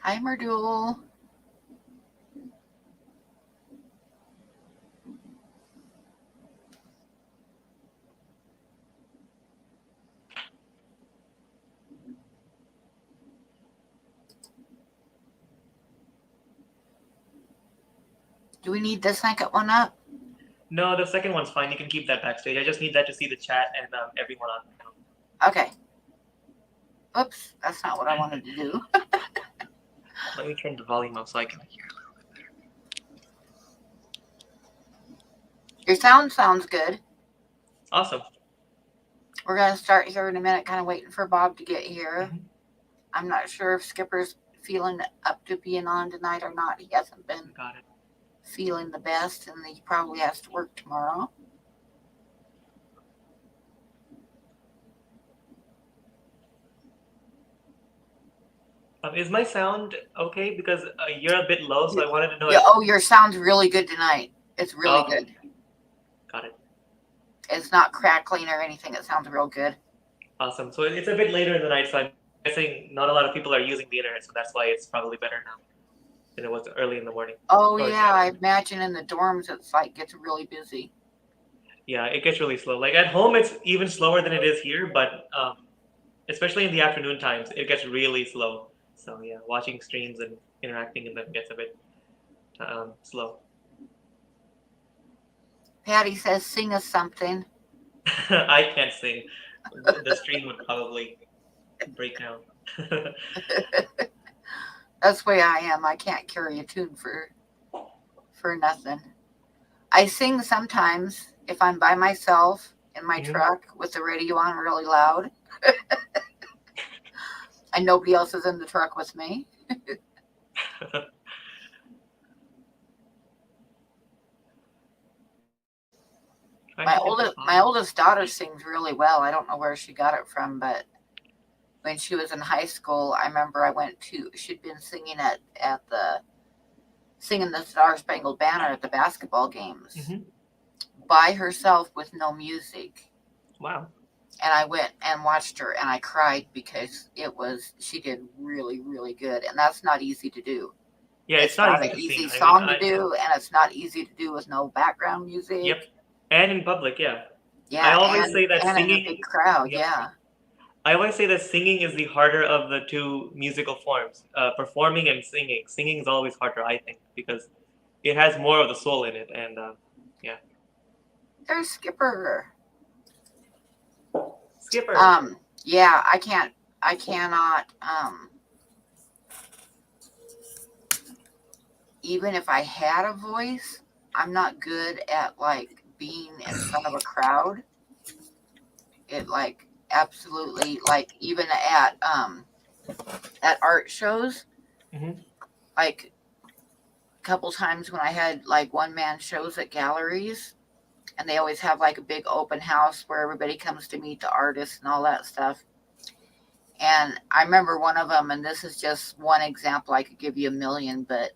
Hi, Mirdul. Do we need the second one up? No, the second one's fine. You can keep that backstage. I just need that to see the chat and everyone on. Okay. Oops, that's not what I wanted to do. Let me turn the volume up so I can hear. Your sound sounds good. Awesome. We're going to start here in a minute, kind of waiting for Bob to get here. Mm-hmm. I'm not sure if Skipper's feeling up to being on tonight or not. He hasn't been feeling the best, and he probably has to work tomorrow. Is my sound okay? Because you're a bit low, so I wanted to know. Yeah, oh, your sound's really good tonight. It's really good. Got it. It's not crackling or anything. It sounds real good. Awesome. So it's a bit later in the night, so I'm guessing not a lot of people are using the internet, so that's why it's probably better now than it was early in the morning. Oh, yeah, I imagine in the dorms it's like gets really busy. Yeah, it gets really slow. Like at home, it's even slower than it is here, but especially in the afternoon times, it gets really slow. So yeah, watching streams and interacting in them gets a bit slow. Patty says, sing us something. I can't sing. The stream would probably break down. That's the way I am. I can't carry a tune for nothing. I sing sometimes if I'm by myself in my truck with the radio on really loud. And nobody else is in the truck with me. My oldest daughter sings really well. I don't know where she got it from, but when she was in high school, I remember she'd been singing singing the Star Spangled Banner at the basketball games by herself with no music. Wow. And I went and watched her, and I cried because she did really, really good, and that's not easy to do. Yeah, it's not an easy song to do, and it's not easy to do with no background music. Yep, and in public, yeah. Yeah, I always say that singing in a big crowd. Yep. Yeah. I always say that singing is the harder of the two musical forms. Performing and singing. Singing is always harder, I think, because it has more of the soul in it, and yeah. There's Skipper. Skipper. Yeah, I cannot. Even if I had a voice, I'm not good at like being in front of a crowd. It like absolutely like even at art shows, like a couple times when I had like one man shows at galleries, and they always have like a big open house where everybody comes to meet the artists and all that stuff. And I remember one of them, and this is just one example. I could give you a million, but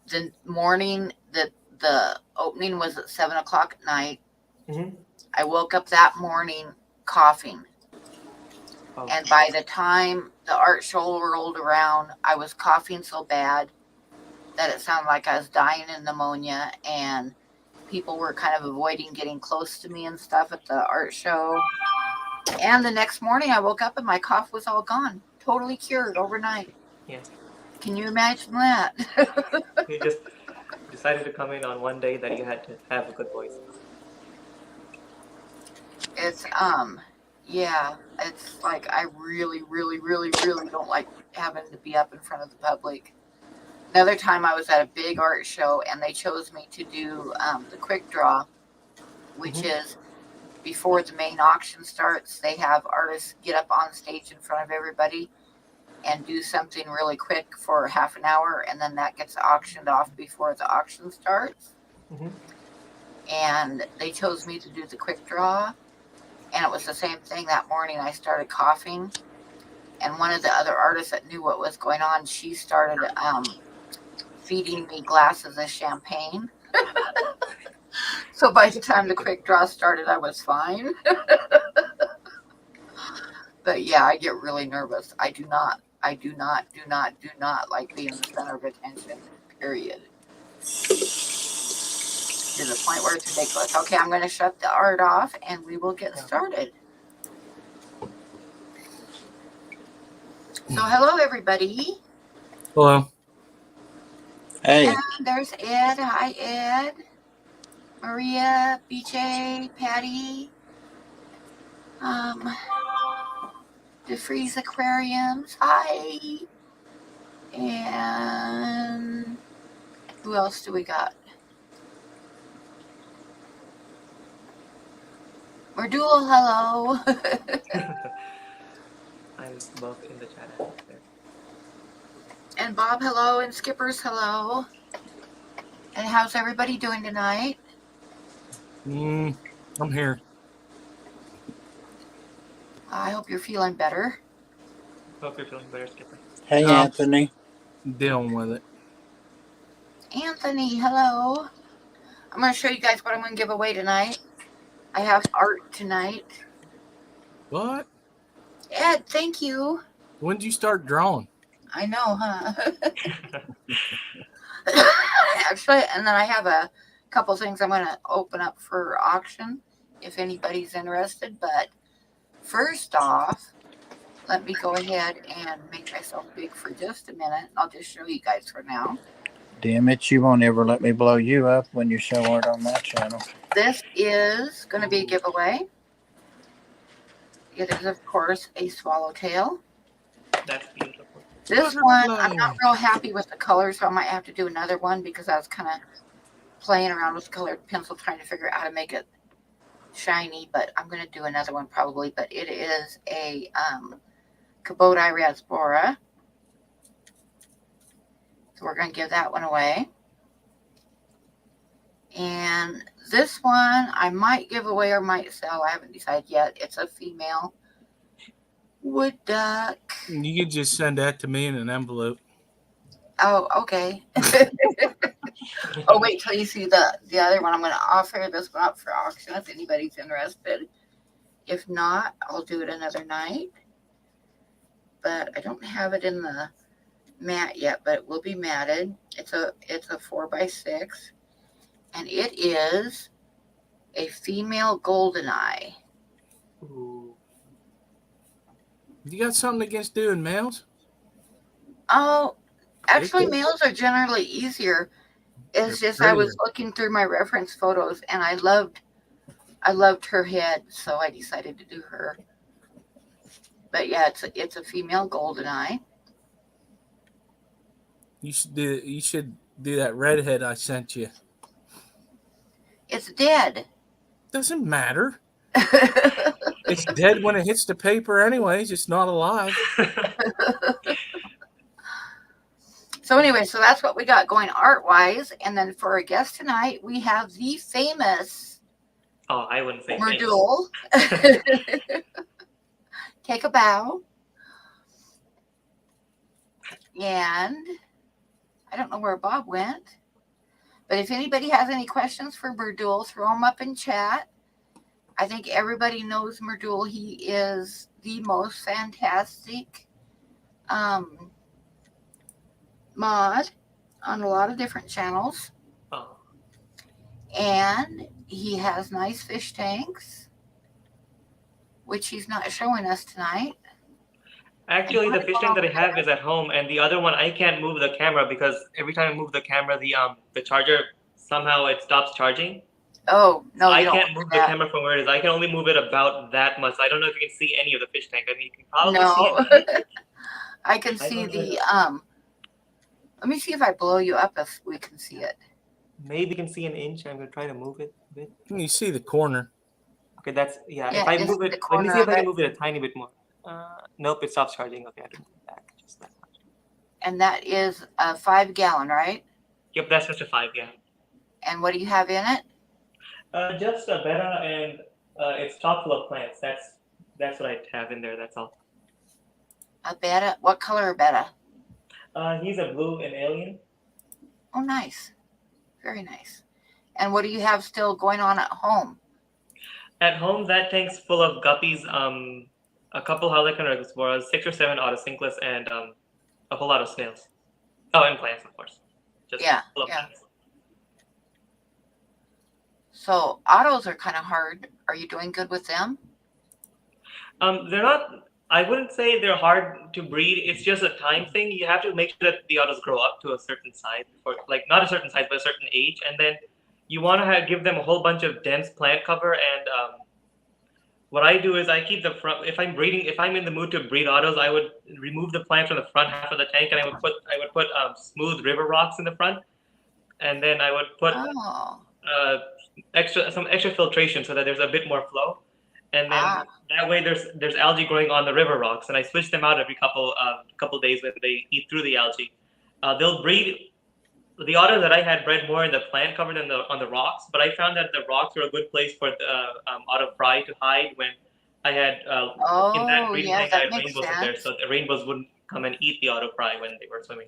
the morning that the opening was at 7:00 at night, I woke up that morning coughing. Oh. And by the time the art show rolled around, I was coughing so bad that it sounded like I was dying of pneumonia, and people were kind of avoiding getting close to me and stuff at the art show. And the next morning I woke up and my cough was all gone, totally cured overnight. Yeah. Can you imagine that? You just decided to come in on one day that you had to have a good voice. It's yeah, it's like I really, really, really, really don't like having to be up in front of the public. Another time I was at a big art show and they chose me to do the quick draw, which is before the main auction starts. They have artists get up on stage in front of everybody and do something really quick for half an hour, and then that gets auctioned off before the auction starts. And they chose me to do the quick draw, and it was the same thing. That morning I started coughing, and one of the other artists that knew what was going on, she started feeding me glasses of champagne. So by the time the quick draw started, I was fine. But yeah, I get really nervous. I do not I do not like being the center of attention, period. To the point where it's ridiculous. Okay, I'm going to shut the art off and we will get started. So, hello, everybody. Hello. Hey. And there's Ed. Hi, Ed. Maria, BJ, Patty. DeFreeze Aquariums. Hi. And who else do we got? Mirdul, hello. I'm both in the chat there. And Bob, hello. And Skippers, hello. And how's everybody doing tonight? I'm here. I hope you're feeling better. Hope you're feeling better, Skipper. Hey, Anthony. Dealing with it. Anthony, hello. I'm going to show you guys what I'm going to give away tonight. I have art tonight. What? Ed, thank you. When did you start drawing? I know, huh? Actually, and then I have a couple things I'm going to open up for auction if anybody's interested. But first off, let me go ahead and make myself big for just a minute. I'll just show you guys for now. Damn it, you won't ever let me blow you up when you show art on my channel. This is going to be a giveaway. It is, of course, a swallowtail. That's beautiful. This one, I'm not real happy with the color, so I might have to do another one because I was kind of playing around with colored pencil trying to figure out how to make it shiny, but I'm going to do another one probably. But it is a Kubota Raspbora. So we're going to give that one away. And this one I might give away or might sell. I haven't decided yet. It's a female wood duck. You could just send that to me in an envelope. Oh, okay. Oh, wait till you see the other one. I'm going to offer this one up for auction if anybody's interested. If not, I'll do it another night. But I don't have it in the mat yet, but it will be matted. It's a 4x6. And it is a female goldeneye. Ooh. You got something against doing males? Oh, actually, males are generally easier. It's just I was looking through my reference photos and I loved her head, so I decided to do her. But yeah, it's a female goldeneye. You should do that redhead I sent you. It's dead. Doesn't matter. It's dead when it hits the paper anyways. It's not alive. So anyway, so that's what we got going art-wise. And then for a guest tonight, we have the famous I wouldn't say Mirdul. Take a bow. And I don't know where Bob went. But if anybody has any questions for Mirdul, throw them up in chat. I think everybody knows Mirdul. He is the most fantastic mod on a lot of different channels. Oh. And he has nice fish tanks, which he's not showing us tonight. Actually, the fish tank that I have is at home, and the other one I can't move the camera because every time I move the camera, the charger somehow it stops charging. Oh no! I can't move the camera from where it is. I can only move it about that much. I don't know if you can see any of the fish tank. I mean, you can probably see it. I can see the Let me see if I blow you up if we can see it. Maybe you can see an inch. I'm gonna try to move it a bit. You see the corner. Okay, that's if I move it, let me see if I can move it a tiny bit more. Nope, it stops charging. Okay, I have to move it back just that much. And that is a 5-gallon, right? Yep, that's just a 5-gallon. And what do you have in it? Just a betta and it's chock full of plants. That's what I have in there. That's all. A betta? What color a betta? He's a blue and alien. Oh, nice. Very nice. And what do you have still going on at home? At home, that tank's full of guppies. a couple Harlequin reservoirs, 6 or 7 autocinclus, and a whole lot of snails. Oh, and plants, of course. Just Yeah, full of yeah. plants. So autos are kind of hard. Are you doing good with them? They're not. I wouldn't say they're hard to breed. It's just a time thing. You have to make sure that the otters grow up to a certain size, or like not a certain size, but a certain age, and then you want to give them a whole bunch of dense plant cover. And what I do is I keep the front. If I'm in the mood to breed otters, I would remove the plant from the front half of the tank, and I would put smooth river rocks in the front, and then I would put Oh, some extra filtration so that there's a bit more flow, and then ah, that way there's algae growing on the river rocks, and I switch them out every couple days when they eat through the algae. They'll breed. The otters that I had bred more in the plant cover than on the rocks, but I found that the rocks were a good place for the otter fry to hide when I had in that oh, breeding yeah, tank I that had makes rainbows in there, sense. so the rainbows wouldn't come and eat the otter fry when they were swimming.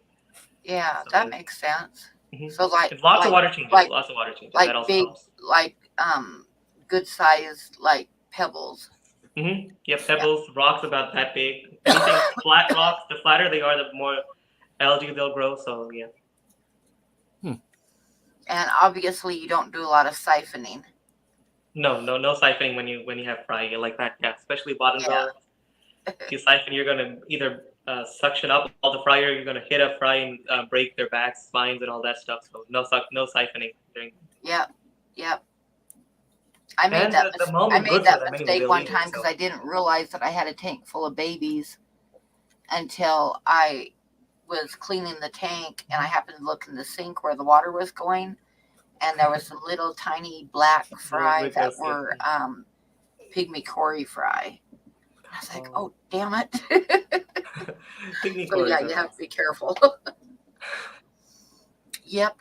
Yeah, So that makes sense. mhm. So It's lots of water changes. Lots of water changes. like That also big, helps. like good sized like pebbles. Mm-hmm. Yep, pebbles, rocks about that big. Anything flat rocks, the flatter they are, the more algae they'll grow. So yeah. And obviously, you don't do a lot of siphoning. No siphoning when you have fry like that. Yeah, especially bottom Yeah. dwellers. If you siphon, you're gonna either suction up all the fry, or you're gonna hit a fry and break their backs, spines, and all that stuff. So no siphoning during. Yep, yep. I made And that. the mom I is made good for that them anyway. mistake They'll one eat time it. because So. I didn't realize that I had a tank full of babies until I was cleaning the tank and I happened to look in the sink where the water was going, and there was some little tiny black fry that Rigorous, were yeah. pygmy cory fry. I was like, oh damn it! Pygmy So yeah, cories you are have to be careful. Yep.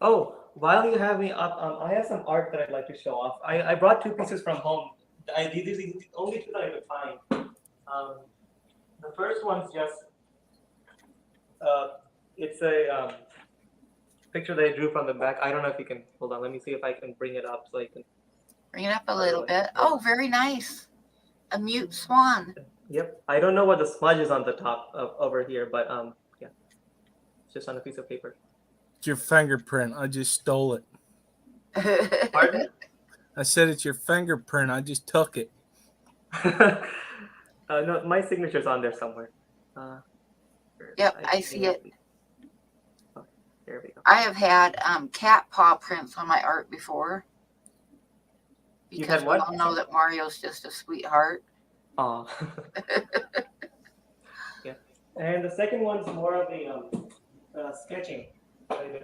Oh, while you have me up, I have some art that I'd like to show off. I brought 2 pieces from home. These are the only 2 that I could find. The first one's just, it's a picture that I drew from the back. I don't know if you can, hold on, let me see if I can bring it up so I can. Bring it up a little bit. Oh, very nice. A mute swan. Yep. I don't know what the smudge is on the top of over here, but yeah, it's just on a piece of paper. It's your fingerprint. I just stole it. Pardon? I said it's your fingerprint. I just took it. No, my signature's on there somewhere. Yep, I see it. Oh, there we go. I have had cat paw prints on my art before. You've Because had we what? all know that Mario's just a sweetheart. Aw. Yeah. And the second one's more of a sketching,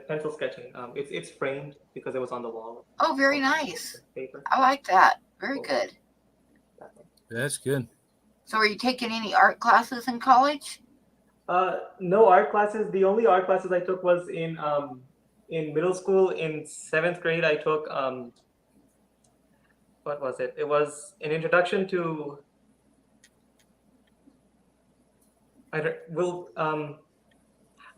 pencil sketching. It's framed because it was on the wall. Oh, very nice. Paper. I like that. Very good. That's good. So, are you taking any art classes in college? No art classes. The only art classes I took was in middle school. In 7th grade, I took what was it? It was an introduction to. I don't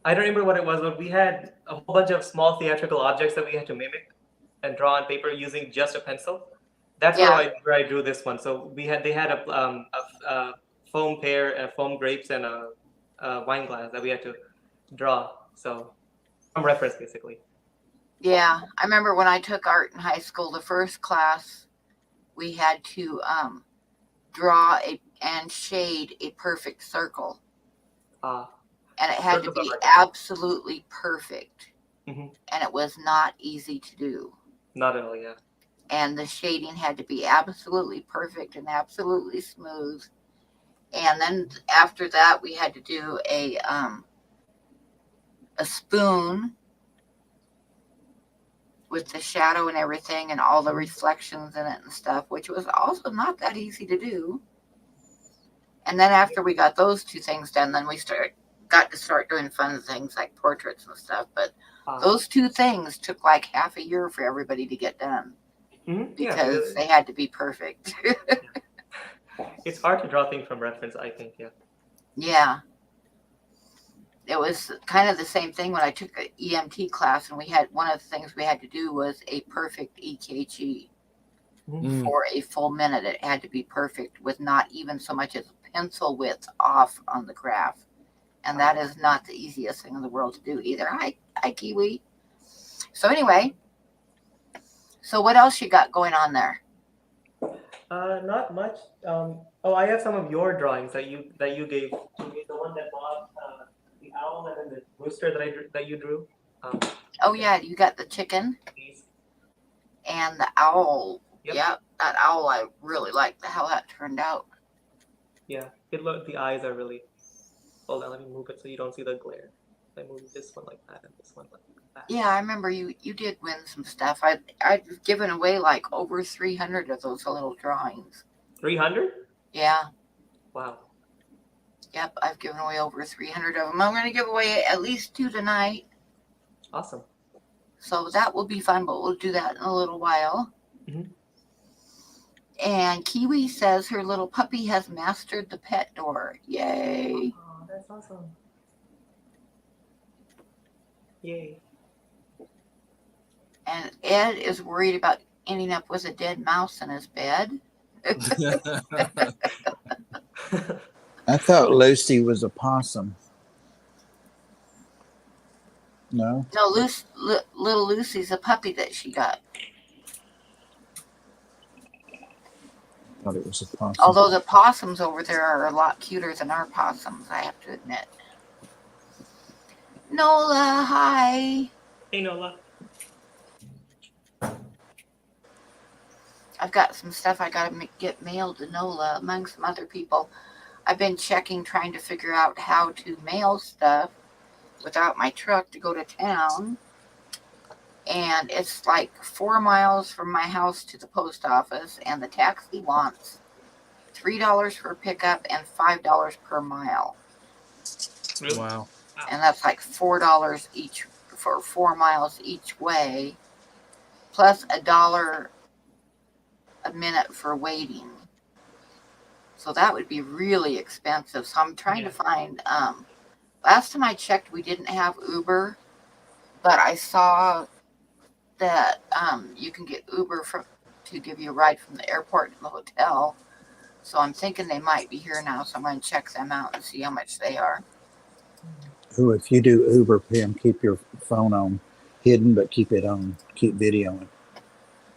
remember what it was, but we had a whole bunch of small theatrical objects that we had to mimic and draw on paper using just a pencil. That's where I drew this one. So they had a foam pear, foam grapes, and a wine glass that we had to draw. So from reference, basically. Yeah, I remember when I took art in high school, the first class, we had to draw and shade a perfect circle. And it had to be absolutely perfect. Mm-hmm. And it was not easy to do. Not at all, yeah. And the shading had to be absolutely perfect and absolutely smooth. And then after that, we had to do a spoon with the shadow and everything and all the reflections in it and stuff, which was also not that easy to do. And then after we got those 2 things done, then we got to start doing fun things like portraits and stuff. But those 2 things took like half a year for everybody to get done. Mm-hmm. Because they had to be perfect. It's hard to draw things from reference, I think, yeah. Yeah. It was kind of the same thing when I took an EMT class, and we had one of the things we had to do was a perfect EKG. for a full minute. It had to be perfect with not even so much as a pencil width off on the graph. And that is not the easiest thing in the world to do either. Hi, Kiwi. So anyway, so what else you got going on there? Not much. I have some of your drawings that you gave to me. The one that Bob, the owl, and then the rooster that you drew. Oh yeah, you got the chicken These. and the owl. Yep. Yeah, that owl I really like how that turned out. Yeah, the eyes are really. Hold on, let me move it so you don't see the glare. I move this one like that and this one like that. Yeah, I remember you did win some stuff. I've given away like over 300 of those little drawings. 300? Yeah. Wow. Yep, I've given away over 300 of them. I'm going to give away at least 2 tonight. Awesome. So that will be fun, but we'll do that in a little while. Mm-hmm. And Kiwi says her little puppy has mastered the pet door. Yay. Oh, that's awesome. Yay. And Ed is worried about ending up with a dead mouse in his bed. I thought Lucy was a possum. No? No, little Lucy's a puppy that she got. I thought it was a possum. Although the possums over there are a lot cuter than our possums, I have to admit. Nola, hi. Hey, Nola. I've got some stuff I got to get mailed to Nola among some other people. I've been checking, trying to figure out how to mail stuff without my truck to go to town. And it's like 4 miles from my house to the post office, and the taxi wants $3 for pickup and $5 per mile. Really? Wow. And that's like $4 each for 4 miles each way, plus $1 a minute for waiting. So that would be really expensive. So I'm trying to find, last time I checked, we didn't have Uber, but I saw that you can get Uber to give you a ride from the airport to the hotel. So I'm thinking they might be here now, so I'm going to check them out and see how much they are. Ooh, if you do Uber, Pam, keep your phone on hidden, but keep it on. Keep videoing.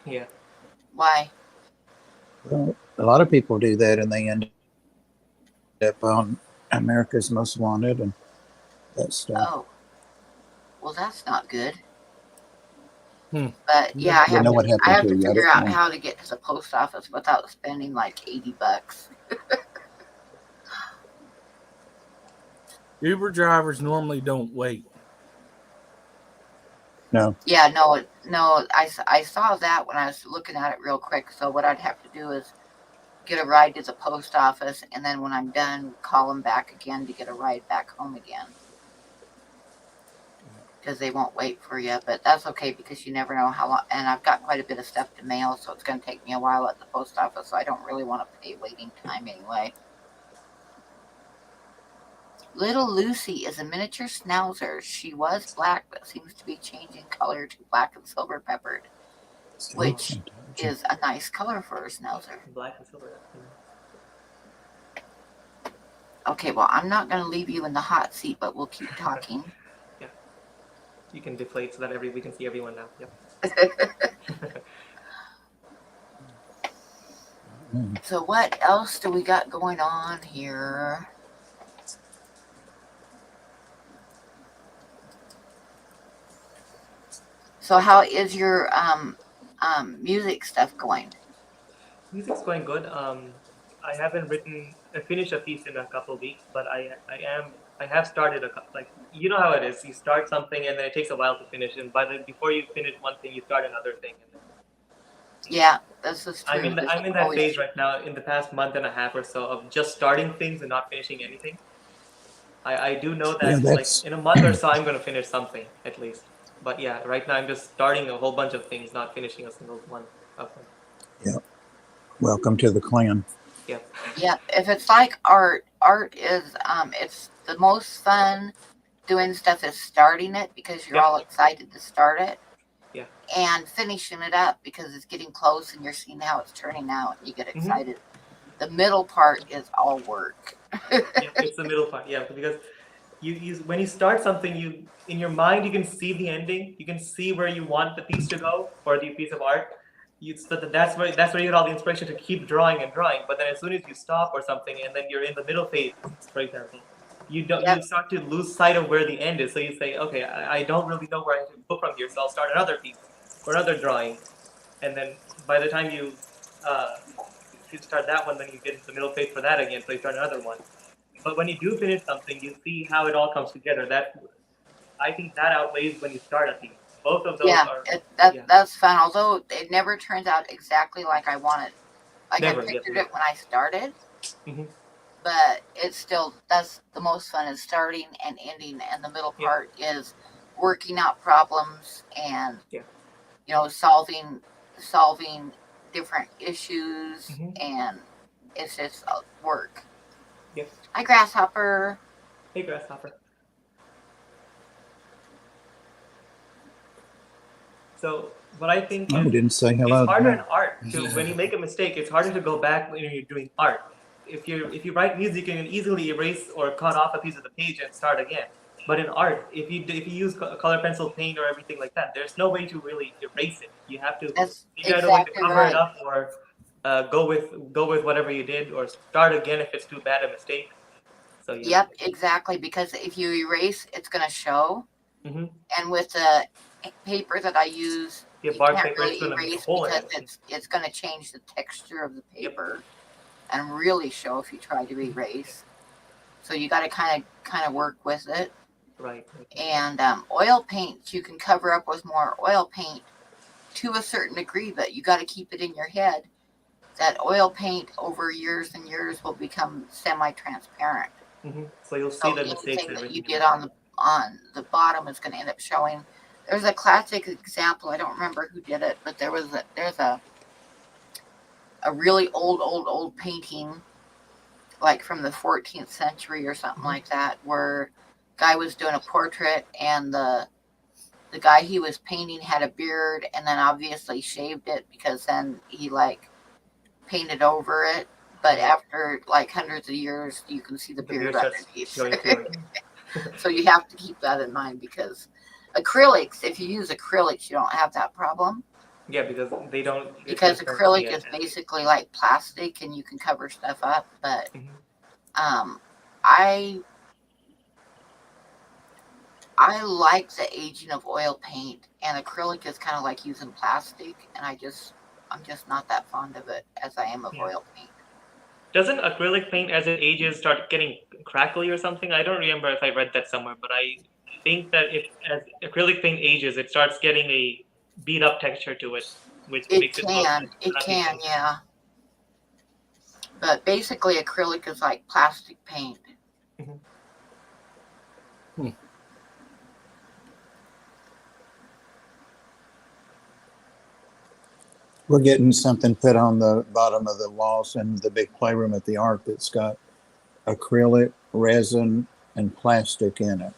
Yeah. Why? Well, a lot of people do that, and they end up on America's Most Wanted and that stuff. Oh, well, that's not good. Hmm. But yeah, You know what happened I have to to you. I figure don't out know. how to get to the post office without spending like $80. Uber drivers normally don't wait. No. Yeah, no, I saw that when I was looking at it real quick. So what I'd have to do is get a ride to the post office, and then when I'm done, call them back again to get a ride back home again. Because they won't wait for you, but that's okay because you never know how long. And I've got quite a bit of stuff to mail, so it's going to take me a while at the post office. So I don't really want to pay waiting time anyway. Little Lucy is a miniature schnauzer. She was black, but seems to be changing color to black and silver peppered, which is a nice color for a schnauzer. Black and silver. Okay, well, I'm not going to leave you in the hot seat, but we'll keep talking. Yeah. You can deflate so that we can see everyone now. Yep. So what else do we got going on here? So how is your music stuff going? Music's going good. I haven't finished a piece in a couple of weeks, but I have started you know how it is. You start something and then it takes a while to finish, and before you finish one thing, you start another thing. Yeah, this is true. I'm in that phase right now. In the past month and a half or so of just starting things and not finishing anything. I do know that in a month or so I'm going to finish something at least. But yeah, right now I'm just starting a whole bunch of things, not finishing a single one of them. Yeah. Welcome to the clan. Yeah. Yeah, if it's like art is it's the most fun doing stuff is starting it because you're all excited to start it. Yeah. and finishing it up because it's getting close and you're seeing how it's turning out and you get excited. The middle part is all work. Yeah, it's the middle part. Yeah, because you when you start something, you in your mind you can see the ending, you can see where you want the piece to go or the piece of art. That's where you get all the inspiration to keep drawing and drawing. But then as soon as you stop or something, and then you're in the middle phase, for example, you Yep. start to lose sight of where the end is. So you say, okay, I don't really know where I should go from here, so I'll start another piece or another drawing, and then by the time uh, you start that one, then you get into the middle phase for that again, so you start another one. But when you do finish something, you see how it all comes together. I think that outweighs when you start a piece. Both of those Yeah, are that's fun. Although it never turns out exactly like I wanted. Like never. I pictured Yeah. it when I started, Hmm. but it's still that's the most fun is starting and ending, and the middle Yeah. part is working out problems and Yeah. solving different issues, Hmm. and it's just work. Yes. Hi, grasshopper. Hey, grasshopper. So what I think Oh, we is didn't say it's hello. harder in To art to when you make a mistake. It's harder to go back when you're doing art. If you write music, you can easily erase or cut off a piece of the page and start again. But in art, if you use color pencil paint or everything like that, there's no way to really erase it. You have to That's figure out a way to exactly cover it right. up or go with whatever you did or start again if it's too bad a mistake. So yeah. Yep, exactly. Because if you erase, it's going to show. Hmm. And with the paper that I use, Yeah, you bark can't paper is really gonna make a erase hole in because it. it's going to change the texture of the Yep. paper and really show if you try to erase. So you got to kind of work with it. Right. And oil paint, you can cover up with more oil paint to a certain degree, but you got to keep it in your head that oil paint over years and years will become semi-transparent. Hmm. So you'll see So the mistakes anything and that you everything. get on the bottom is going to end up showing. There's a classic example. I don't remember who did it, but there's a really old painting, like from the 14th century or something like that, where guy was doing a portrait and the guy he was painting had a beard and then obviously shaved it because then he like painted over it. But after like hundreds of years, you can see the beard starts underneath. showing through again. So you have to keep that in mind because acrylics, if you use acrylics, you don't have that problem. Yeah, because they don't. Your Because transparency acrylic is and basically like plastic and you can cover stuff up. But Mhm. I like the aging of oil paint, and acrylic is kind of like using plastic, and I'm just not that fond of it as I am of Yeah. oil paint. Doesn't acrylic paint as it ages start getting crackly or something? I don't remember if I read that somewhere, but I think that if as acrylic paint ages, it starts getting a beat up texture to it, which makes it look It can, uneven. yeah. But basically, acrylic is like plastic paint. Mhm. We're getting something put on the bottom of the walls in the big playroom at the Ark that's got acrylic, resin, and plastic in it.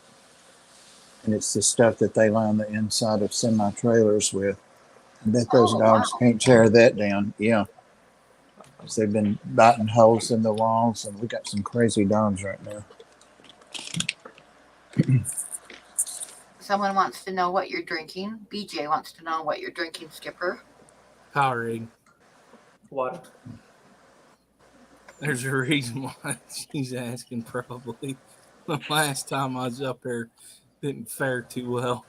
And it's the stuff that they line the inside of semi trailers with. I bet those Oh, dogs wow. can't tear that down. Yeah. 'Cause they've been biting holes in the walls, and we got some crazy dogs right now. Someone wants to know what you're drinking. BJ wants to know what you're drinking, Skipper. Powerade. Water. There's a reason why she's asking, probably. The last time I was up there didn't fare too well.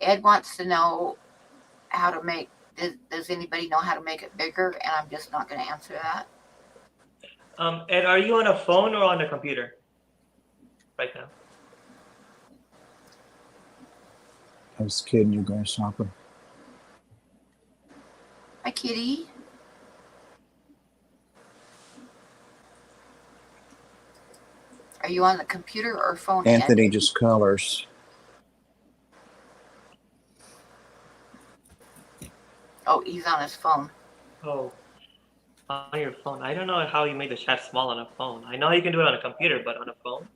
Ed wants to know how to make. Does anybody know how to make it bigger? And I'm just not going to answer that. Ed, are you on a phone or on a computer right now? I was kidding you, grasshopper. Hi, kitty. Are you on the computer or phone, Anthony Ed? just colors. Oh, he's on his phone. Oh, on your phone. I don't know how you made the chat small on a phone. I know you can do it on a computer, but on a phone.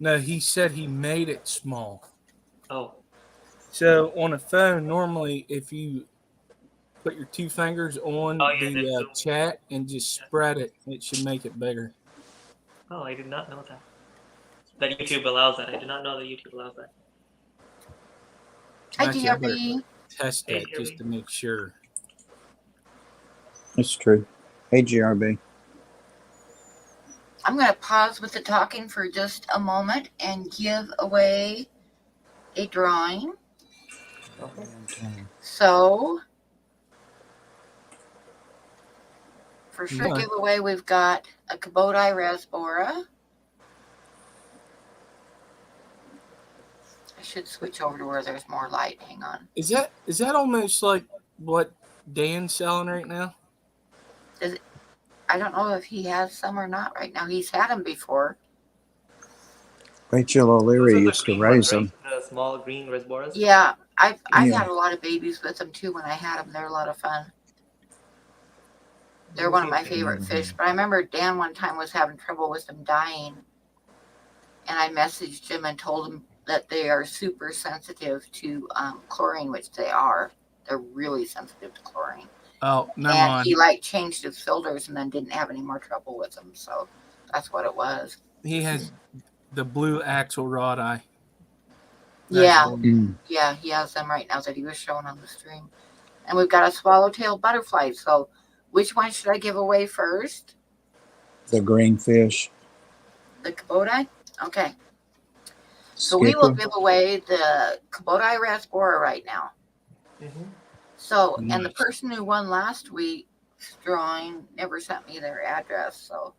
No, he said he made it small. Oh, So on a phone, normally if you put your two fingers on oh yeah, the that's so. chat and just spread it, it should make it bigger. Oh, I did not know that. That YouTube allows that. I did not know that YouTube allows that. Hi, Actually, I better GRB. test Hey, that just to make sure. It's true. Hey, GRB. I'm going to pause with the talking for just a moment and give away a drawing. Okay. So, for sure Yeah. giveaway, we've got a Kubota Rasbora. I should switch over to where there's more light. Hang on. Is that almost like what Dan's selling right now? I don't know if he has some or not right now. He's had them before. Rachel Those O'Leary are the used to green raise ones, them. right? The small green Resboras. Yeah, I've Yeah. had a lot of babies with them too when I had them. They're a lot of fun. They're one of my favorite fish. But I remember Dan one time was having trouble with them dying. And I messaged him and told him that they are super sensitive to chlorine, which they are. They're really sensitive to chlorine. Oh, never And mind. he like changed his filters and then didn't have any more trouble with them. So that's what it was. He has the blue axle rod eye. Yeah. Mm. Yeah, he has them right now that he was showing on the stream. And we've got a swallowtail butterfly. So which one should I give away first? The green fish. The Kubota? Okay. So we will Skipper. give away the Kubota Rasbora right now. Mm-hmm. So, and the Nice. person who won last week's drawing never sent me their address. So,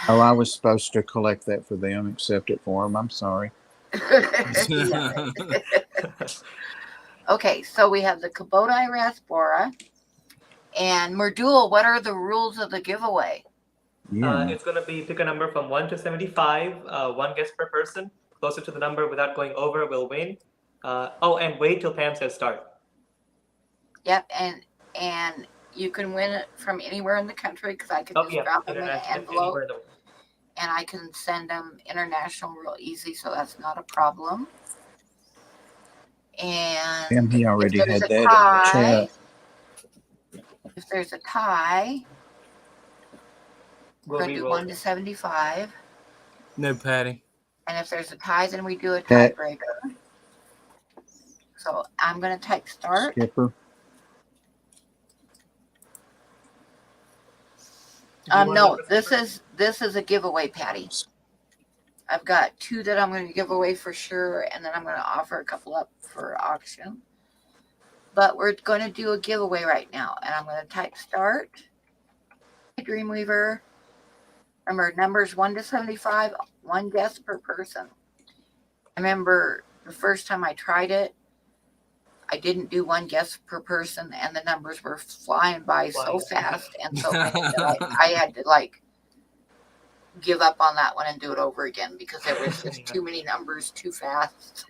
Oh, I was supposed to collect that for them, accept it for them. I'm sorry. Yeah. Okay, so we have the Kubota Rasbora and Mirdul. What are the rules of the giveaway? Yeah. It's going to be pick a number from 1 to 75, one guess per person. Closer to the number without going over will win. And wait till Pam says start. Yep, and you can win it from anywhere in the country because I can just drop them in an envelope Anywhere in the world. and I can send them international real easy, so that's not a problem. And Pam, he already if had there's that a in the tie, chat. if there's a tie, we're We'll going to do re-roll. 1 to 75. No, Patty. And if there's a tie, then we do a Pat. tiebreaker. So I'm going to type start. Skipper. Do you want No, numbers this first? is a giveaway, Patty. I've got 2 that I'm going to give away for sure, and then I'm going to offer a couple up for auction. But we're going to do a giveaway right now, and I'm going to type start. Dreamweaver. Remember, numbers 1 to 75, 1 guess per person. I remember the first time I tried it, I didn't do 1 guess per person, and the numbers were flying by so fast and so many that I had to like give up on that one and do it over again because there was just too many numbers too fast.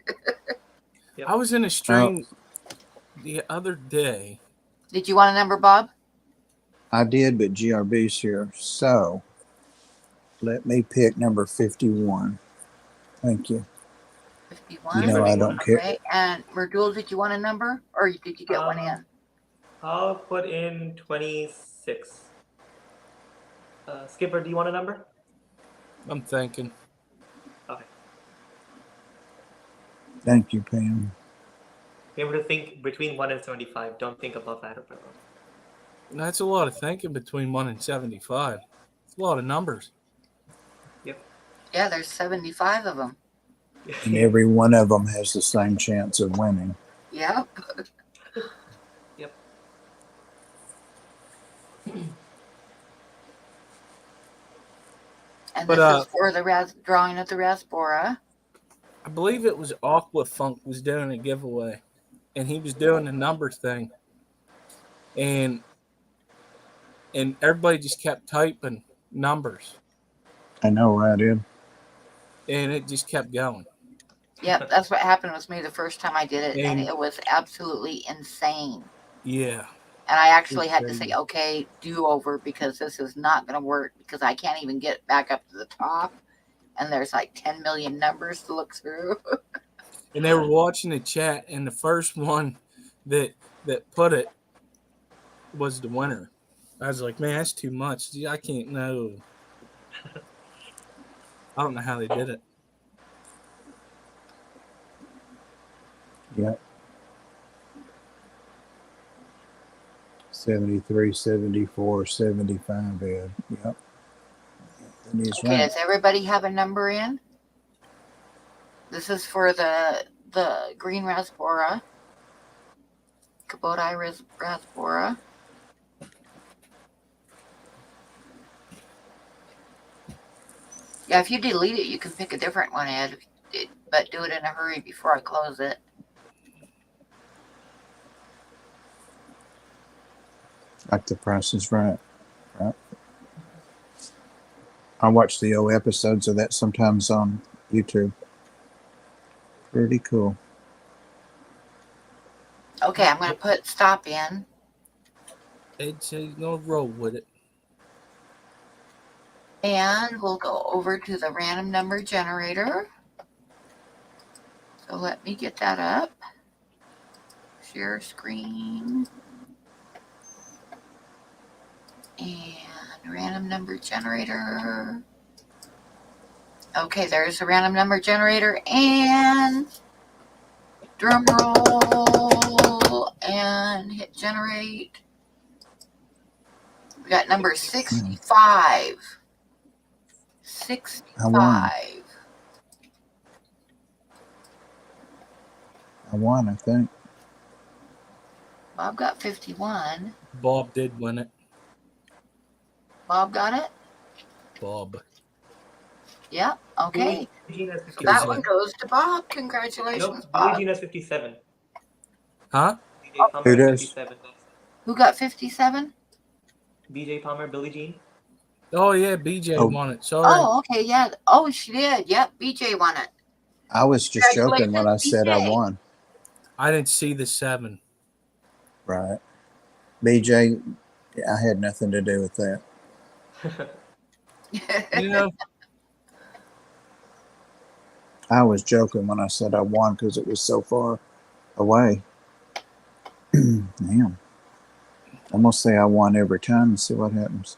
I was in a stream the other day. Did you want a number, Bob? I did, but GRB's here. So let me pick number 51. Thank you. 51. You know, I don't care. Okay. And Mirdul, did you want a number or did you get one in? I'll put in 26. Skipper, do you want a number? I'm thinking. Okay. Thank you, Pam. Remember to think between 1 and 75. Don't think above that or below. That's a lot of thinking between 1 and 75. It's a lot of numbers. Yeah, there's 75 of them. And every one of them has the same chance of winning. Yep. Yep. And But, this is for the drawing of the Rasbora. I believe it was Aquafunk was doing a giveaway, and he was doing the numbers thing, and everybody just kept typing numbers, I know, right, Ed? and it just kept going. Yep, that's what happened with me the first time I did it, and And- it was absolutely insane. Yeah, And I actually It's had to crazy. say, okay, do over because this is not going to work because I can't even get back up to the top. and there's like 10 million numbers to look through. And they were watching the chat, and the first one that put it was the winner. I was like, man, that's too much. I can't know. I don't know how they did it. Yep. 73, 74, 75, Ed. Yep. And he's Okay, right. does everybody have a number in? This is for the green raspbora, Kubota raspbora. Yeah, if you delete it, you can pick a different one, Ed. But do it in a hurry before I close it. Like the Price is Right. Right. I watch the old episodes of that sometimes on YouTube. Pretty cool. Okay, I'm going to put stop in. Ed said he's going to roll with it. And we'll go over to the random number generator. So let me get that up. Share screen. And random number generator. Okay, there's the random number generator and drum roll and hit generate. We got number 65. 65. I won, I think. Bob got 51. Bob did win it. Bob got it? Bob. Yeah, okay. Billie Jean has So 57. that one goes to Bob. Congratulations, Nope, Billie Bob. Jean has 57. Huh? BJ Palmer Who has does? 57. Who got 57? BJ Palmer, Billie Jean. Oh, yeah, BJ Oh. won it. Sorry. Oh, okay, yeah. Oh, she did. Yep, BJ won it. I was just joking when I said I BJ. won. I didn't see the 7. Right. BJ, I had nothing to do with that. You know, I was joking when I said I won because it was so far away. Damn. I'm going to say I won every time and see what happens.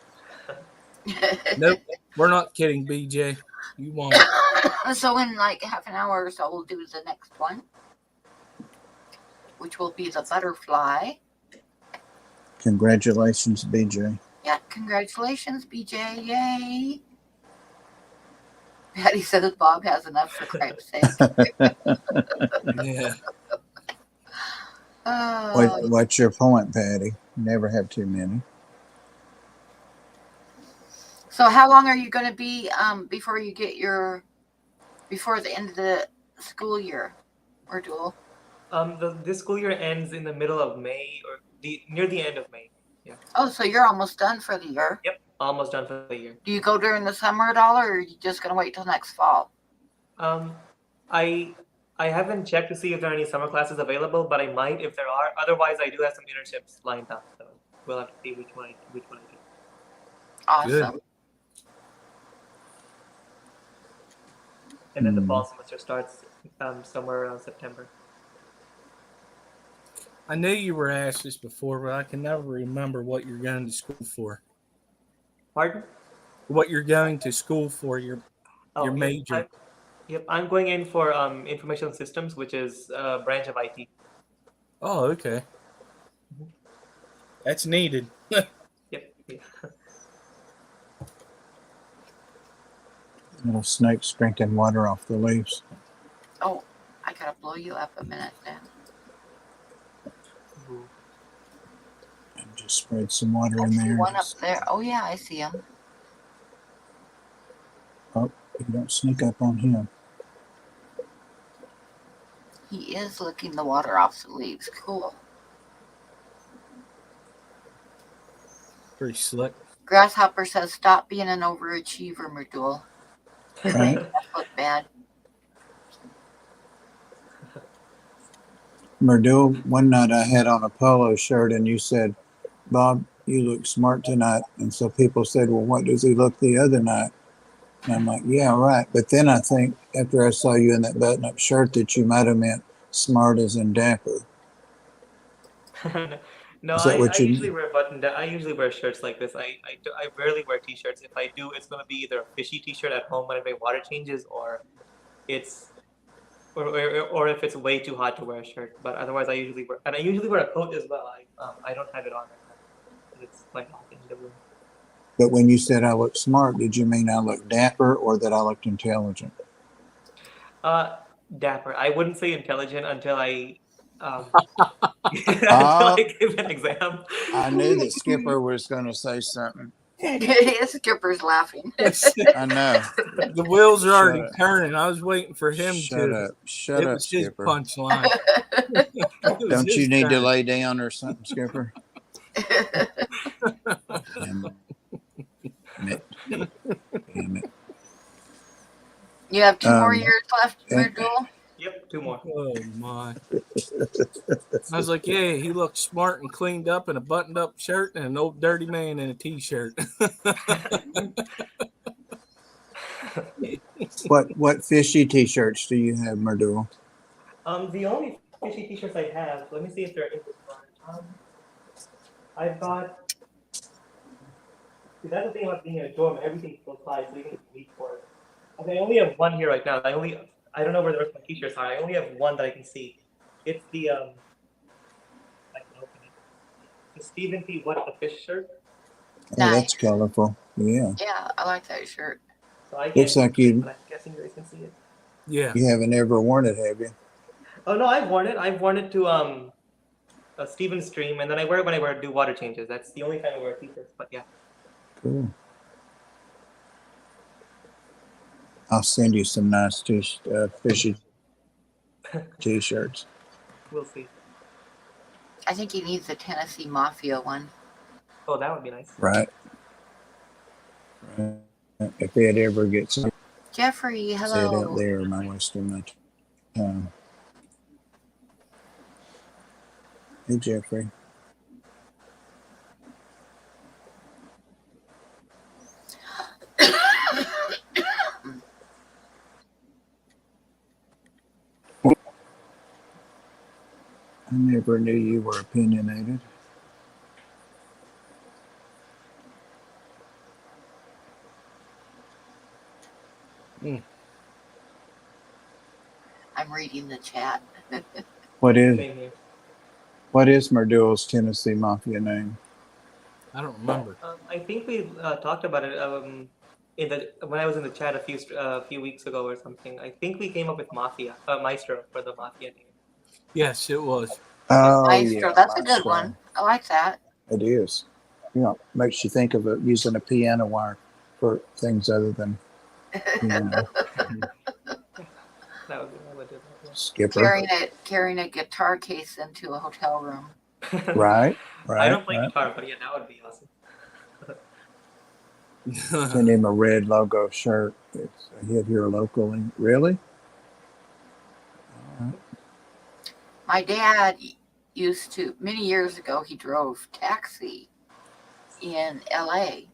nope, we're not kidding, BJ. You won. So in like half an hour or so, we'll do the next one, which will be the butterfly. Congratulations, BJ. Yeah, congratulations, BJ. Yay. Patty says Bob has enough for Christ's sake. Yeah. What's your point, Patty? Never have too many. So how long are you going to be before you get before the end of the school year, Mirdul? This school year ends in the middle of May or near the end of May. Yeah. Oh, so you're almost done for the year. Yep. Almost done for the year. Do you go during the summer at all, or are you just going to wait till next fall? I haven't checked to see if there are any summer classes available, but I might if there are. Otherwise, I do have some internships lined up, so we'll have to see which one I do. Awesome. Good. And then the fall semester starts somewhere around September. I knew you were asked this before, but I can never remember what you're going to school for. Pardon? What you're going to school for, your Yep, major. I'm going in for information systems, which is a branch of IT. Oh, okay. That's needed. Yep. Yeah. Little snakes drinking water off the leaves. Oh, I got to blow you up a minute then. And just spread some water I in see there. one up there. Oh, yeah, I see him. Oh, you don't sneak up on him. He is licking the water off the leaves. Cool. Pretty slick. Grasshopper says, stop being an overachiever, Mirdul. Right. That look bad. Mirdul, one night I had on a polo shirt and you said, Bob, you look smart tonight. And so people said, well, what does he look the other night? And I'm like, yeah, right. But then I think after I saw you in that button-up shirt that you might have meant smart as in dapper. No, Is that what I you usually mean? wear button. I usually wear shirts like this. I rarely wear t-shirts. If I do, it's gonna be either a fishy t-shirt at home when I make water changes, or it's or if it's way too hot to wear a shirt. But otherwise, I usually wear a coat as well. I don't have it on right now because it's quite hot in the room. But when you said I look smart, did you mean I look dapper or that I looked intelligent? Dapper. I wouldn't say intelligent until I um until Oh, I give an exam. I knew that Skipper was going to say something. Skipper's laughing. I know. The wheels are Shut already up. turning. I was waiting for him Shut to. up. Shut It up, was his Skipper. punchline. It was Don't you his need to turn. lay down or something, Skipper? Damn it. Damn it. You have 2 more Um, years left, and- Mirdul? Yep, 2 more. Oh my! I was like, yeah, he looks smart and cleaned up in a buttoned-up shirt and an old dirty man in a t-shirt. What fishy t-shirts do you have, Mirdul? The only fishy t-shirts I have. Let me see if they're in this one. I've got. See, that's the thing about being in a dorm. Everything's close by, so you can reach for it. Okay, I only have one here right now. I don't know where the rest of my t-shirts are. I only have one that I can see. It's the I can open it. The Stephen P. What the Fish shirt. Oh, that's colorful. Yeah. Yeah, I like that shirt. So I Looks can't like see it, you but I'm guessing you guys can see it. Yeah. you haven't ever worn it, have you? Oh no, I've worn it. I've worn it to a Steven stream, and then I wear it when I do water changes. That's the only time I wear t-shirts. But yeah. Cool. I'll send you some nice fishy t-shirts. We'll see. I think he needs the Tennessee Mafia one. Oh, that would be nice. Right. If it ever gets Jeffrey, said out hello. there, am I wasting my time? Hey, Jeffrey. I never knew you were opinionated. I'm reading the chat. What is Same here. Mirdul's Tennessee Mafia name? I don't remember. I think we talked about it when I was in the chat a few weeks ago or something. I think we came up with Mafia, Maestro for the Mafia name. Yes, it was. Oh, Maestro, yeah, that's a good Maestro. one. I like that. It is. You know, makes you think of using a piano wire for things other than piano. That would do that. Skipper. Carrying a guitar case into a hotel room. Yeah. Right. I don't play Right. guitar, but yeah, that would be awesome. Send him a red logo shirt. It's a hit here locally. Really? All right. My dad used to, many years ago, he drove taxi in LA.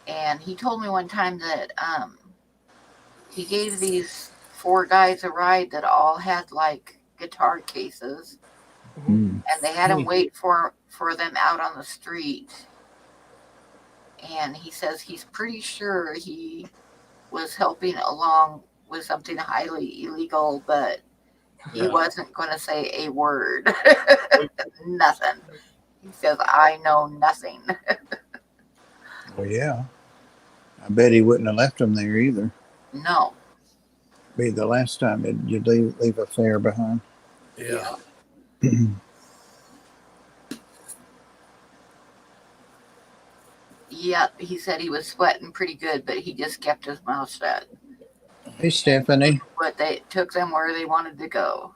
And he told me one time that he gave these 4 guys a ride that all had like guitar cases. Mm. And they had him wait for them out on the street. And he says he's pretty sure he was helping along with something highly illegal, but he wasn't going to say a word. Nothing. He says, I know nothing. Well, yeah. I bet he wouldn't have left them there either. No. Be the last time you'd leave a fare behind. Yeah. Yep, he said he was sweating pretty good, but he just kept his mouth shut. Hey, Stephanie. But they took them where they wanted to go.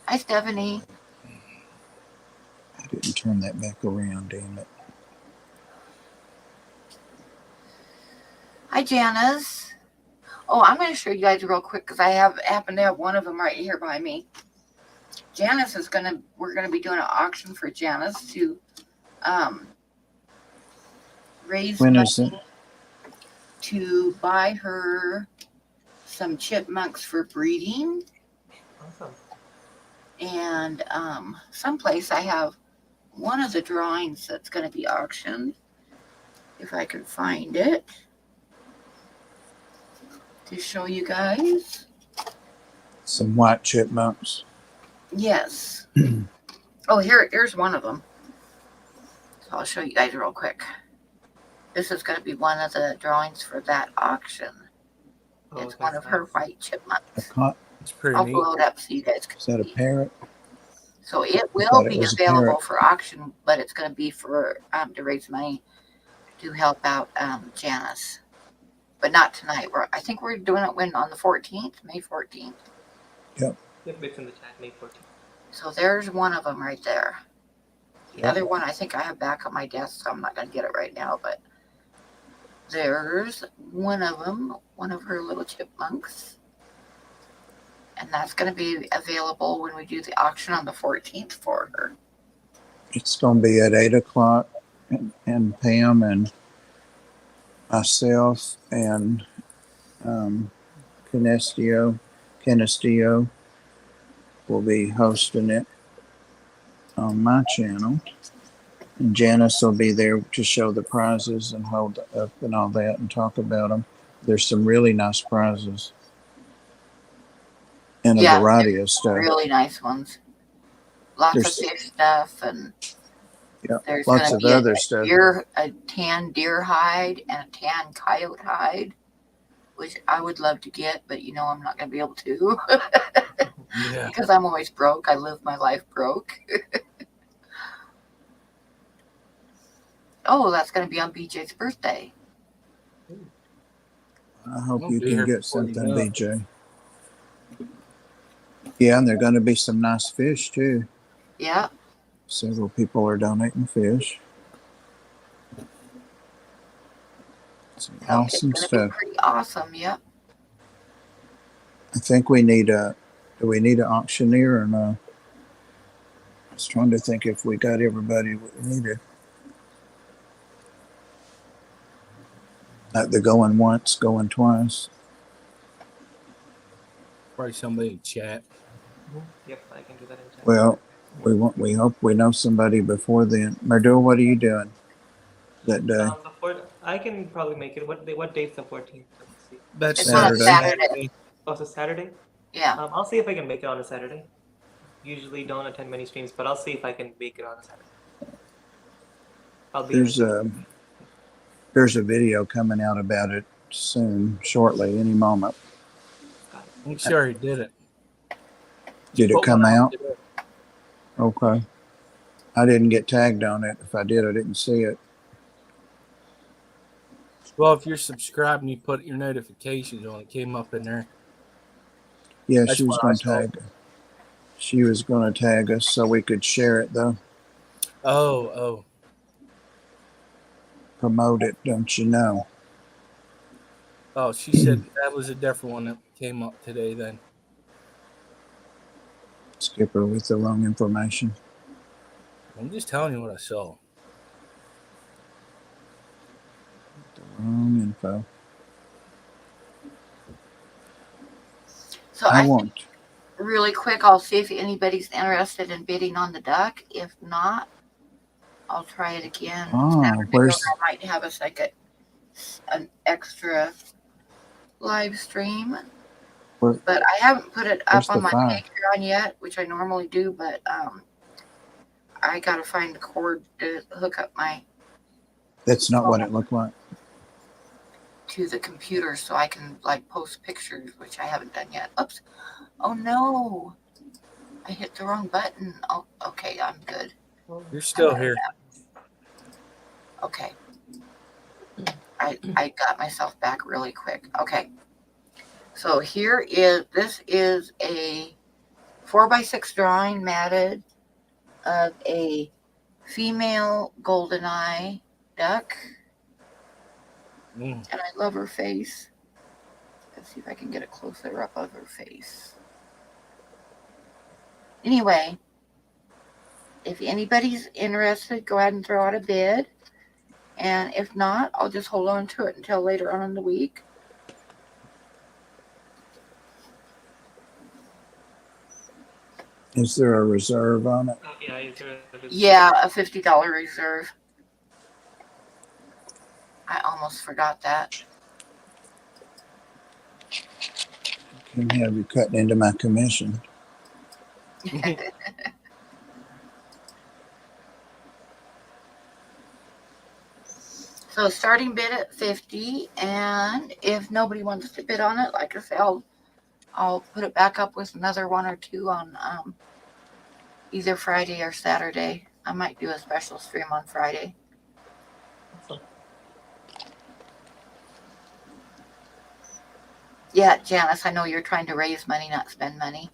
Hi, Stephanie. I didn't turn that back around, damn it. Hi, Janice. Oh, I'm going to show you guys real quick because I happen to have one of them right here by me. Janice we're going to be doing an auction for Janice to raise When money. is it? to buy her some chipmunks for breeding. Awesome. And someplace I have one of the drawings that's going to be auctioned, if I can find it, to show you guys. Some white chipmunks. Yes. Oh, here's one of them. So I'll show you guys real quick. This is going to be one of the drawings for that auction. Oh, It's one of her nice. white A chipmunks. cot. It's pretty I'll neat. blow it up so you guys can Is that a see. parrot? So it will thought it be was a available parrot. for auction, but it's going to be for to raise money to help out Janice. But not tonight. I think we're doing it on the 14th, May 14th. Yep, it's in the chat, May 14th. So there's one of them right there. The Yep. other one I think I have back on my desk, so I'm not going to get it right now. But there's one of them, one of her little chipmunks. And that's going to be available when we do the auction on the 14th for her. It's going to be at 8 o'clock, and Pam and myself and Canestio will be hosting it on my channel. And Janice will be there to show the prizes and hold up and all that and talk about them. There's some really nice prizes and a Yeah, variety of stuff. Really nice ones. Lots There's- of fish stuff, and Yeah, there's lots gonna of be other stuff. a tan deer hide and a tan coyote hide, which I would love to get, but I'm not gonna be able to Yeah. because I'm always broke. I live my life broke. Oh, that's gonna be on BJ's birthday. I hope Won't you be can here get before you something, know it. BJ. Yeah, and there are going to be some nice fish too. Yeah, Several people are donating fish. Some awesome it's gonna stuff. be pretty awesome. Yep. I think we need do we need an auctioneer or no? I was trying to think if we got everybody we needed. Like the going once, going twice. Probably somebody in chat. Yep, I can do that in chat. Well, we hope we know somebody before then. Mirdul, what are you doing that day? I can probably make it. What date's the 14th? Let's see. That's It's on a Saturday. Oh, so Saturday? Yeah. I'll see if I can make it on a Saturday. Usually don't attend many streams, but I'll see if I can make it on a Saturday. I'll be There's a video coming out about it soon, shortly, any moment. I'm sure he did it. Did it Put come one out? today. Okay. I didn't get tagged on it. If I did, I didn't see it. Well, if you're subscribed and you put your notifications on, it came up in there. Yeah, That's she was what I going to saw. tag. She was going to tag us so we could share it, though. Oh. Promote it, don't you know? Oh, she said that was a different one that came up today then. Skipper with the wrong information. I'm just telling you what I saw. The wrong info. So I I won't. really quick, I'll see if anybody's interested in bidding on the duck. If not, I'll try it again. Saturday, Where's or I might have us like an extra live stream. Where- But I haven't put it where's up on the my file? Patreon yet, which I normally do, but I gotta find the cord to hook up That's not what it looked like. to the computer so I can like post pictures, which I haven't done yet. Oops. Oh no. I hit the wrong button. Oh, okay, I'm good. You're still here. Okay. I got myself back really quick. Okay. So this is a 4x6 drawing matted of a female goldeneye duck. Mm. And I love her face. Let's see if I can get a closer up of her face. Anyway, if anybody's interested, go ahead and throw out a bid. And if not, I'll just hold on to it until later on in the week. Is there a reserve on it? Yeah, is there Yeah, a $50 reserve. I almost forgot that. Can have you cutting into my commission. So starting bid at 50, and if nobody wants to bid on it, like I say, I'll put it back up with another one or two on either Friday or Saturday. I might do a special stream on Friday. awesome. Yeah, Janice, I know you're trying to raise money, not spend money.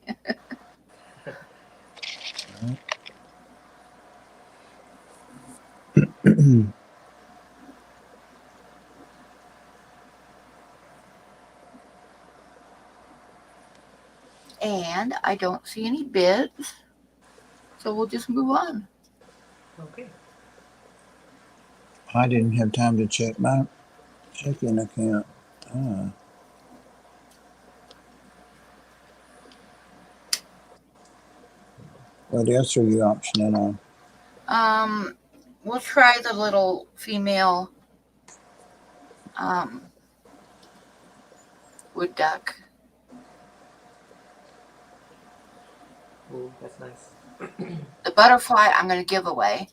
And I don't see any bids, so we'll just move on. Okay. I didn't have time to check my checking account. What else are you optioning on? We'll try the little female wood duck. Ooh, that's nice. The butterfly I'm going to give away.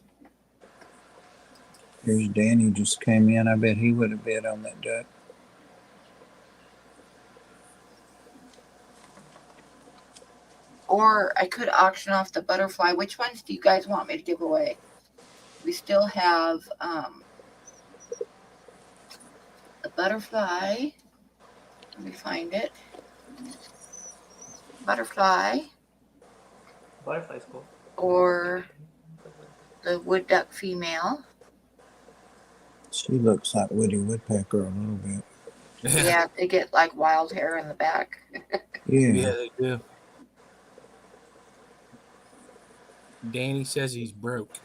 Here's Danny just came in. I bet he would have bid on that duck. Or I could auction off the butterfly. Which ones do you guys want me to give away? We still have the butterfly. Let me find it. Butterfly Butterfly's cool. or the wood duck female. She looks like Woody Woodpecker a little bit. Yeah, they get like wild hair in the back. Yeah. Yeah, they do. Danny says he's broke.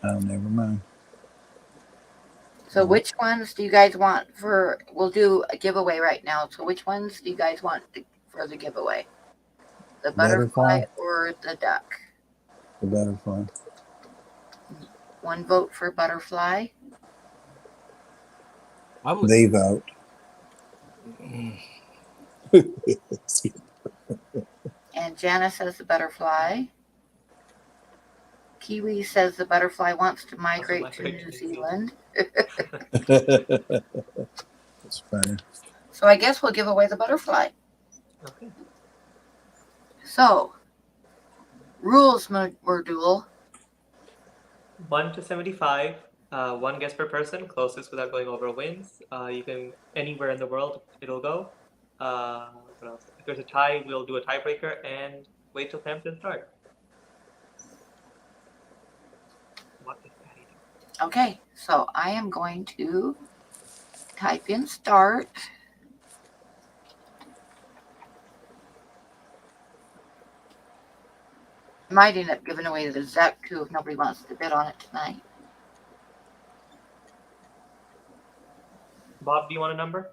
Oh, never mind. So which ones do you guys want for, we'll do a giveaway right now. So which ones do you guys want for the giveaway? The butterfly or the duck? The butterfly. One vote for butterfly. I would. The vote. And Janice says the butterfly. Kiwi says the butterfly wants to migrate to New Zealand. That's funny. So I guess we'll give away the butterfly. Okay. So, rules, Mirdul. 1 to 75. One guess per person. Closest without going over wins. You can anywhere in the world it'll go. What else? If there's a tie, we'll do a tiebreaker and wait till Hampton start. What is that? Okay, so I am going to type in start. Might end up giving away the Zuck too if nobody wants to bid on it tonight. Bob, do you want a number?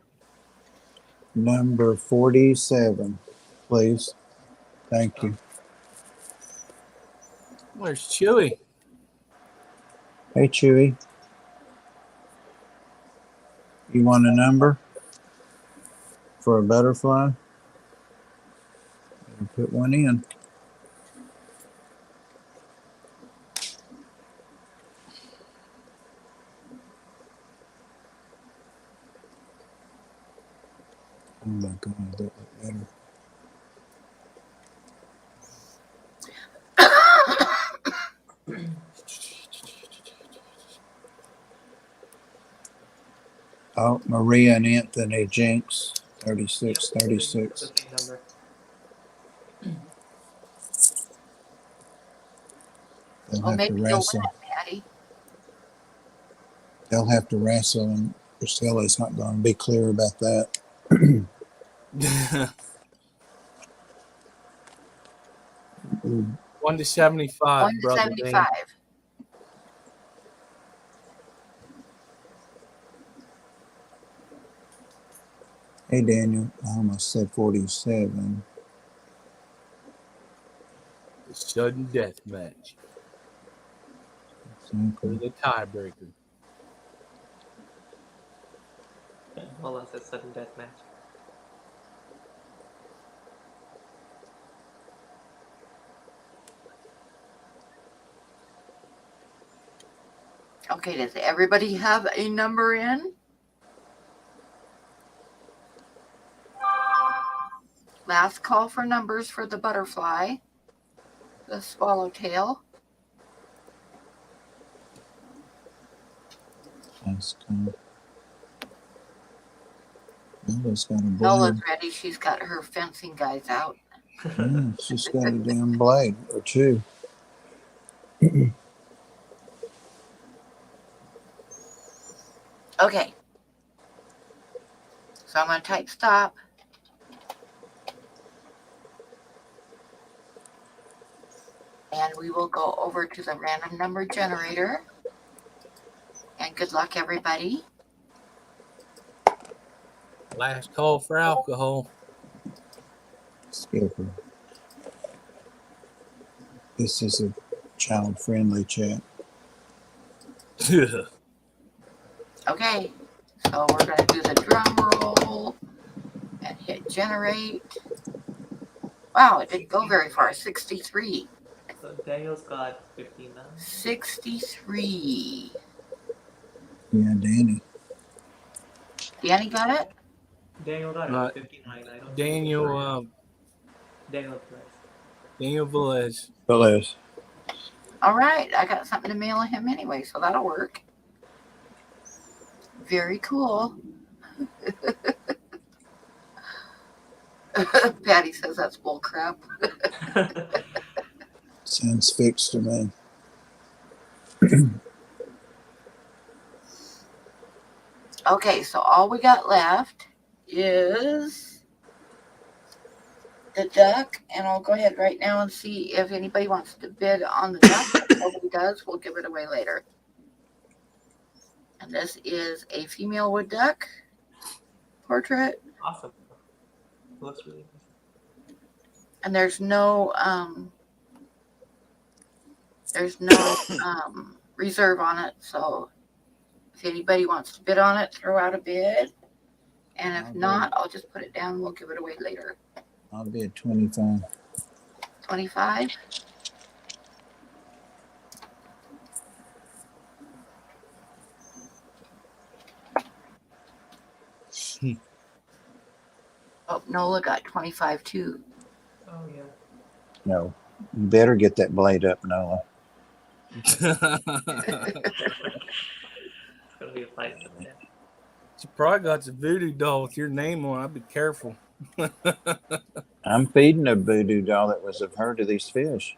Number 47, please. Thank you. Where's Chewy? Hey, Chewy. You want a number for a butterfly? I'll put one in. Oh my God, that looked better. Oh, Maria and Anthony Jinx, 36, Yep, 36. the same number. They'll Well, have to maybe you'll wrestle. win it, Patty. They'll have to wrestle, and Priscilla's not going to be clear about that. 1 to 75. 1 to brother 75. Hey, Daniel. I almost said 47. The sudden death match or Exactly. the tiebreaker. Yeah, Nola says sudden death match. Okay, does everybody have a number in? Last call for numbers for the butterfly, the swallowtail. That's cool. Nola's got a Nola's blade. ready. She's got her fencing guys out. Yeah, she's got a damn blade or two. Okay. So I'm going to type stop. And we will go over to the random number generator. And good luck, everybody. Last call for alcohol. Skipper. This is a child-friendly chat. Okay. So we're going to do the drum roll and hit generate. Wow, it didn't go very far. 63. So Daniel's got 59. 63. Yeah, Danny. Danny got it? Daniel got Uh, it. 59. I don't Daniel Daniel Price. Daniel Velez. Velez. All right. I got something to mail him anyway, so that'll work. Very cool. Patty says that's bull crap. Sounds fixed to me. Okay, so all we got left is the duck, and I'll go ahead right now and see if anybody wants to bid on the duck. If nobody does, we'll give it away later. And this is a female wood duck portrait, Awesome. Looks really nice. and there's no reserve on it. So if anybody wants to bid on it, throw out a bid. And if not, I'll just put it down and we'll give it away later. I'll be at 25. 25. Oh, Nola got 25 too. Oh yeah. No. You better get that blade up, Noah. It's gonna be a fight. Yeah. She probably got the voodoo doll with your name on it. I'd be careful. I'm feeding a voodoo doll that was of her to these fish.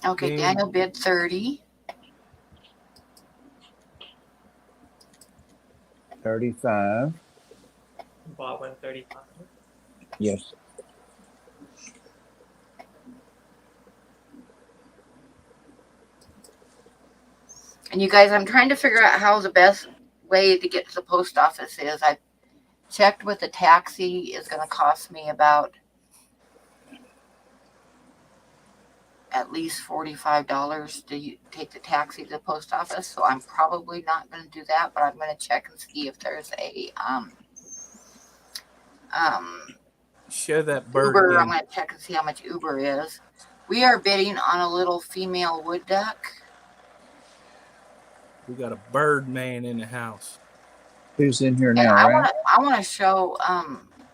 Okay, Damn. Daniel bid 30. 35. Bob went 35. Yes. And you guys, I'm trying to figure out how the best way to get to the post office is. I checked with the taxi is going to cost me about at least $45 to take the taxi to the post office. So I'm probably not going to do that, but I'm going to check and see if there's a Show that bird Uber. again. I'm going to check and see how much Uber is. We are bidding on a little female wood duck. We got a bird man in the house. Who's in here And now, I right? want to show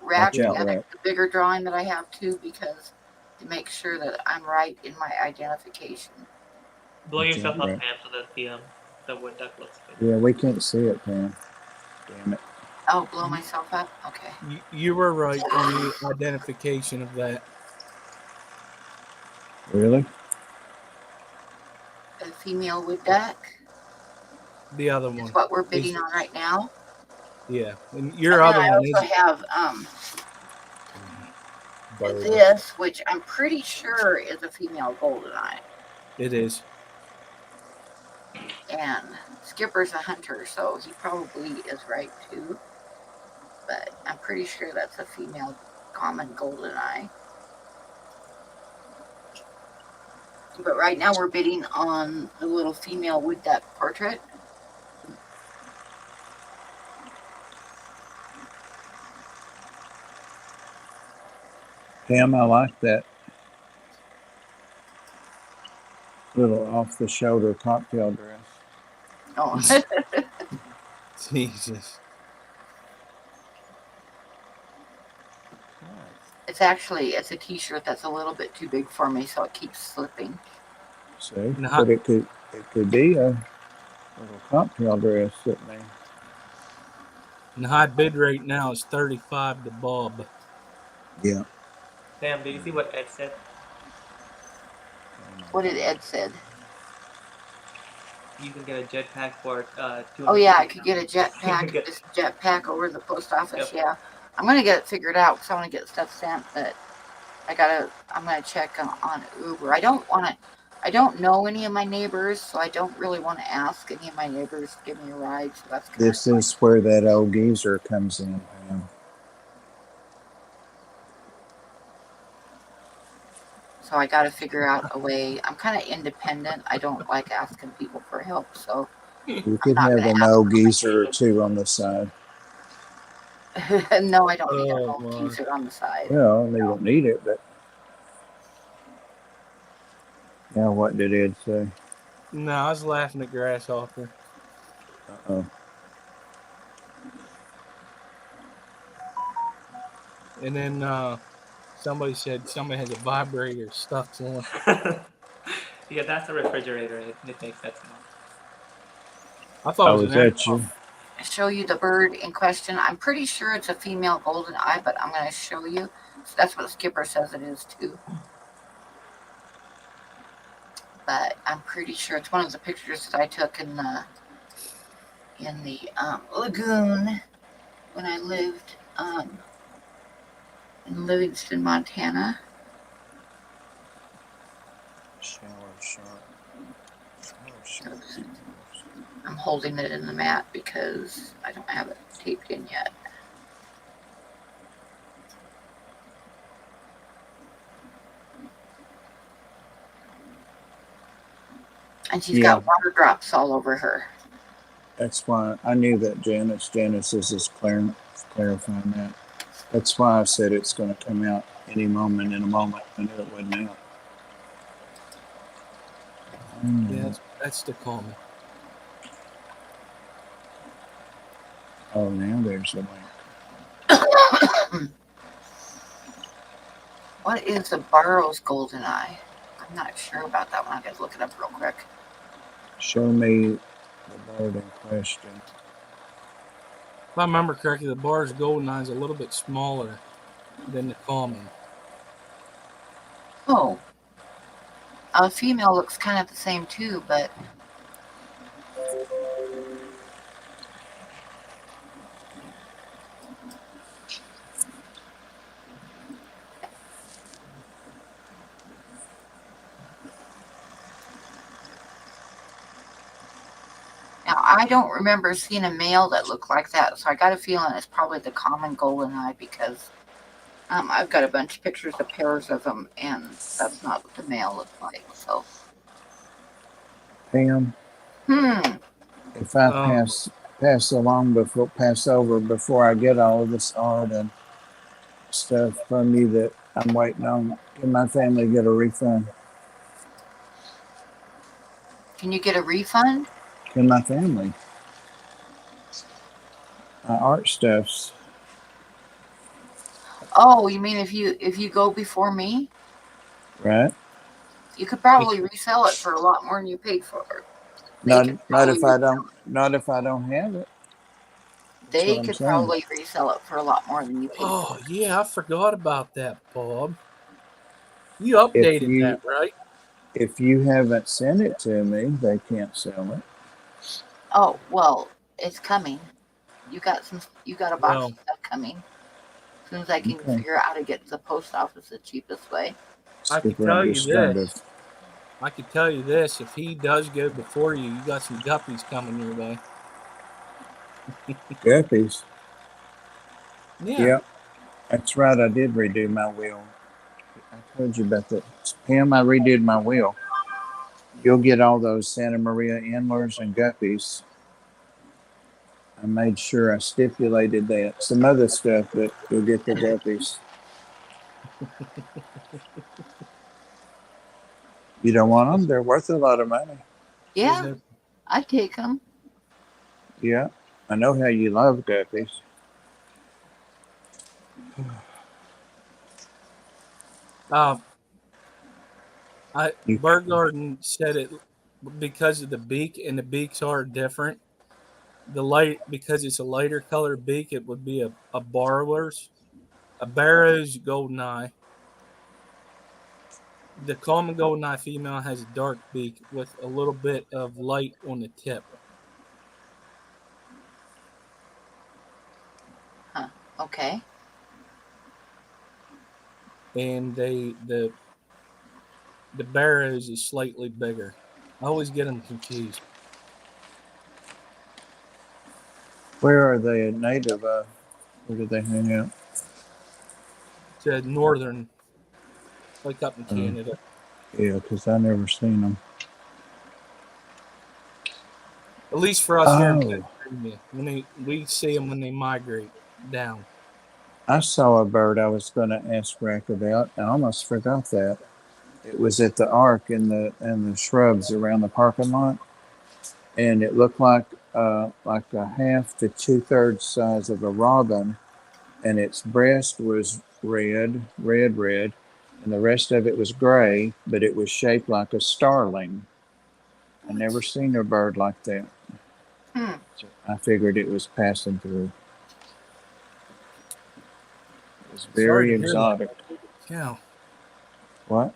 Rack Watch out, and Rack. the bigger drawing that I have too, because to make sure that I'm right in my identification. Blow Okay, yourself up, right. Pam, so that the wood duck looks good. Yeah, we can't see it, Pam. Damn it. Oh, blow myself up? Okay. You were right on the identification of that. Really? The female wood duck The other is one. what we're bidding on right now. Yeah. And And your then other I one also is have bird. this, which I'm pretty sure is a female goldeneye. It is. And Skipper's a hunter, so he probably is right too. but I'm pretty sure that's a female common goldeneye. But right now we're bidding on the little female wood duck portrait. Pam, I like that little off-the-shoulder cocktail dress. Oh, Jesus. it's a t-shirt that's a little bit too big for me, so it keeps slipping. See, No. but it could be a little cocktail dress that may. And the high bid rate now is 35 to Bob. Yeah. Damn, did you see what Ed said? What did Ed said? You can get a jetpack for 200. Oh yeah, I could get a jetpack, just jetpack over to the post office. Yep. Yeah, I'm gonna get it figured out because I want to get stuff sent. But I'm gonna check on Uber. I don't know any of my neighbors, so I don't really want to ask any of my neighbors to give me a ride. So that's This is where that old geezer comes in, Pam. So I got to figure out a way. I'm kind of independent. I don't like asking people for help. So You could have an old geezer or two on the side. no, I don't need a Oh, home my. teaser on the side. Well, they don't need it, but. Now, what did Ed say? No, I was laughing at Grasshopper. Uh-oh. And then somebody said somebody has a vibrator stuck to one. Yeah, that's a refrigerator. It makes that sound. I thought Oh, it is was an that you? Show you the bird in question. I'm pretty sure it's a female golden eye, but I'm going to show you. So that's what Skipper says it is too. But I'm pretty sure it's one of the pictures that I took in the lagoon when I lived in Livingston, Montana. Oops. I'm holding it in the mat because I don't have it taped in yet. And she's got water drops all over her. That's why I knew that Janice. Janice is just clarifying that. That's why I said it's going to come out any moment in a moment. I knew it wasn't out. Yeah, that's the common. Oh, now there's a link. What is the Burroughs golden eye? I'm not sure about that one. I gotta look it up real quick. Show me the bird in question. If I remember correctly, the Bar's golden eye is a little bit smaller than the common. Oh. A female looks kind of the same too, but now I don't remember seeing a male that looked like that, so I got a feeling it's probably the common golden eye because I've got a bunch of pictures of pairs of them, and that's not what the male looks like. So, Pam, if I pass over before I get all of this art and stuff from you that I'm waiting on, can my family get a refund? Can you get a refund? Can my family? My art stuffs. Oh, you mean if you go before me? Right. You could probably resell it for a lot more than you paid for it. Not if I don't have it. They could probably resell it for a lot more than you paid for. Oh, yeah, I forgot about that, Bob. You updated that, right? If you haven't sent it to me, they can't sell it. Oh, well, it's coming. You got a box of stuff coming. As soon as I can figure out how to get to the post office the cheapest way. I can tell you this. I can tell you this. If he does go before you, you got some guppies coming your way. Guppies? Yeah. Yep, that's right. I did redo my wheel. I told you about that. Pam, I redid my wheel. You'll get all those Santa Maria antlers and guppies. I made sure I stipulated that. Some other stuff, but you'll get the guppies. You don't want them? They're worth a lot of money. Yeah, There's I'd take them. Yeah, I know how you love guppies. no, You, Bird Garden said it because of the beak, and the beaks are different. The light, because it's a lighter color beak, it would be a borrower's, a barrow's golden eye. The common golden eye female has a dark beak with a little bit of light on the tip. Okay. And the barrows is slightly bigger. I always get them confused. where are they native of? Where do they hang out? To northern, like up in Canada. Yeah, because I never seen them. At least for us here in Oh, Pennsylvania, we see them when they migrate down. I saw a bird I was going to ask Rack about. I almost forgot that. It was at the Ark in the shrubs around the parking lot, and it looked like a half to 2/3 size of a robin, and its breast was red, and the rest of it was gray, but it was shaped like a starling. I never seen a bird like that. Hmm. So I figured it was passing through. It was Sorry very to hear that. exotic. Yeah. What?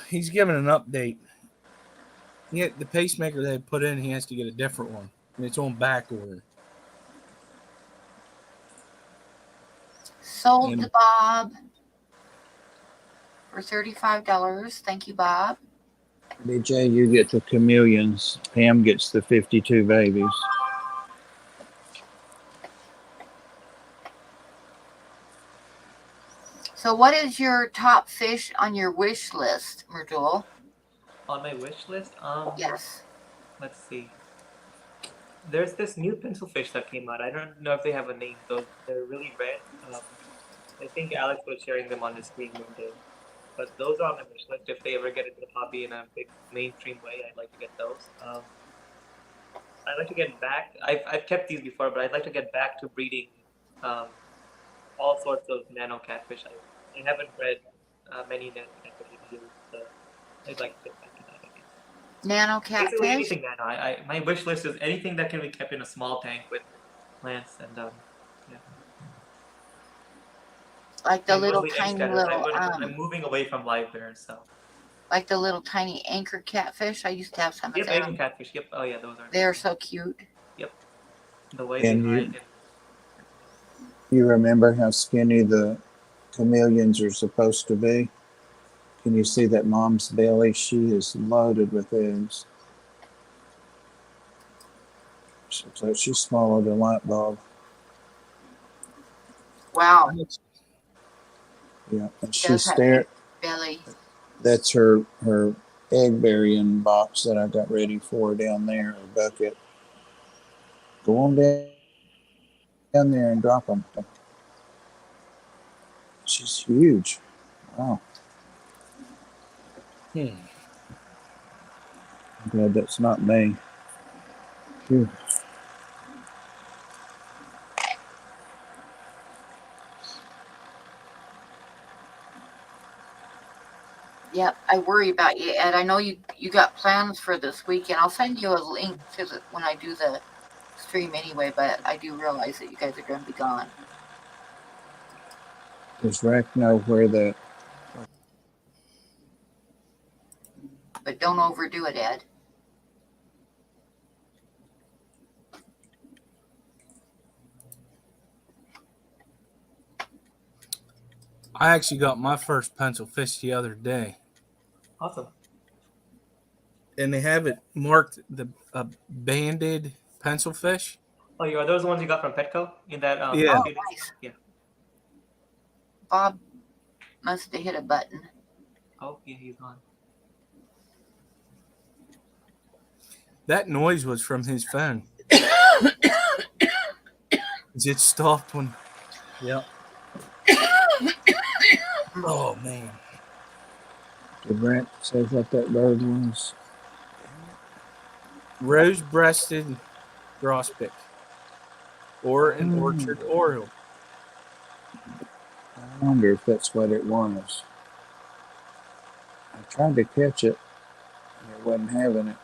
He's giving an update. Yeah, the pacemaker they put in, he has to get a different one, and it's on back order. Sold And to Bob for $35. Thank you, Bob. BJ, you get the chameleons. Pam gets the 52 babies. So, what is your top fish on your wish list, Mirdul? On my wish list, Yes. let's see. There's this new pencil fish that came out. I don't know if they have a name though. They're really red. I think Alex was sharing them on his screen one day. But those are on my wish list. If they ever get into the hobby in a big mainstream way, I'd like to get those. I'd like to get back. I've kept these before, but I'd like to get back to breeding all sorts of nano catfish. I haven't bred many nano catfish in years, so I'd like to get back to that again. Nano Basically catfish? anything nano. My wish list is anything that can be kept in a small tank with plants and yeah. Like the And little mostly egg tiny scatters. little, I'm moving away from live bears, so. like the little tiny anchor catfish. I used to have some Yep, of egg them. catfish. Yep. Oh yeah, those are. They're so cute. Yep. The way And they hide. you remember how skinny the chameleons are supposed to be? Can you see that mom's belly? She is loaded with eggs. So she's smaller than a light bulb. Wow. Yeah, and She she does have stared. belly. That's her egg burying box that I got ready for her down there, her bucket. Go on down there and drop them. She's huge. Wow. I'm glad that's not me. Phew. Yep, I worry about you, Ed. I know you got plans for this weekend. I'll send you a link to when I do the stream anyway, but I do realize that you guys are going to be gone. Does Rack know where the... But don't overdo it, Ed. I actually got my first pencil fish the other day, Awesome. and they have it marked a banded pencil fish. Oh, are those the ones you got from Petco in that? Yeah. Oh, few days? nice. Yeah. Bob must have hit a button. Oh, yeah, he's gone. That noise was from his phone. It stopped when. Yep. Oh man. Did Brent say what that bird was? Rose-breasted grosbeak, or an orchard oriole. I wonder if that's what it was. I tried to catch it, and it wasn't having it.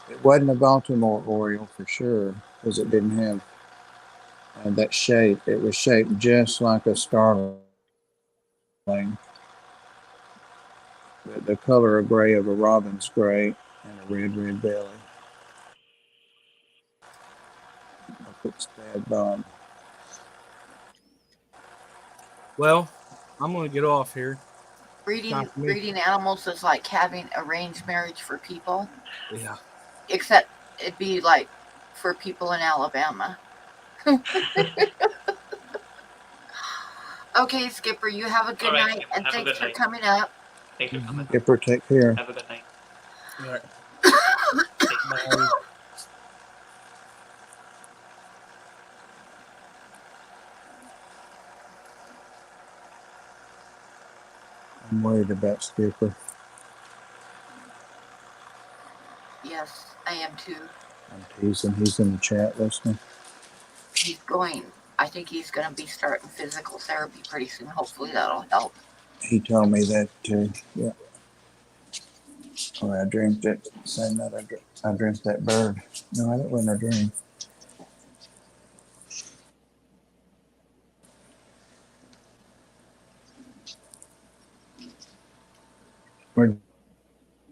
It wasn't a Baltimore Oriole for sure, because it didn't have that shape. It was shaped just like a starling. The color of gray of a robin's gray and a red belly. Hope it's bad, Bob. Well, I'm gonna get off here. Breeding animals is like having arranged marriage for people, Yeah. except it'd be like for people in Alabama. Okay, Skipper, you have a good All right, night, Skipper, and have a thanks good for night. coming up. Thanks for coming. Skipper, take care. Have a good night. All right. Bye. I'm worried about Skipper. Yes, I am too. I'm teasing. He's in the chat listening. He's going. I think he's going to be starting physical therapy pretty soon. Hopefully that'll help. He told me that too. Yeah. Oh, I dreamt it. Same night I dreamt that bird. No, that wasn't a dream.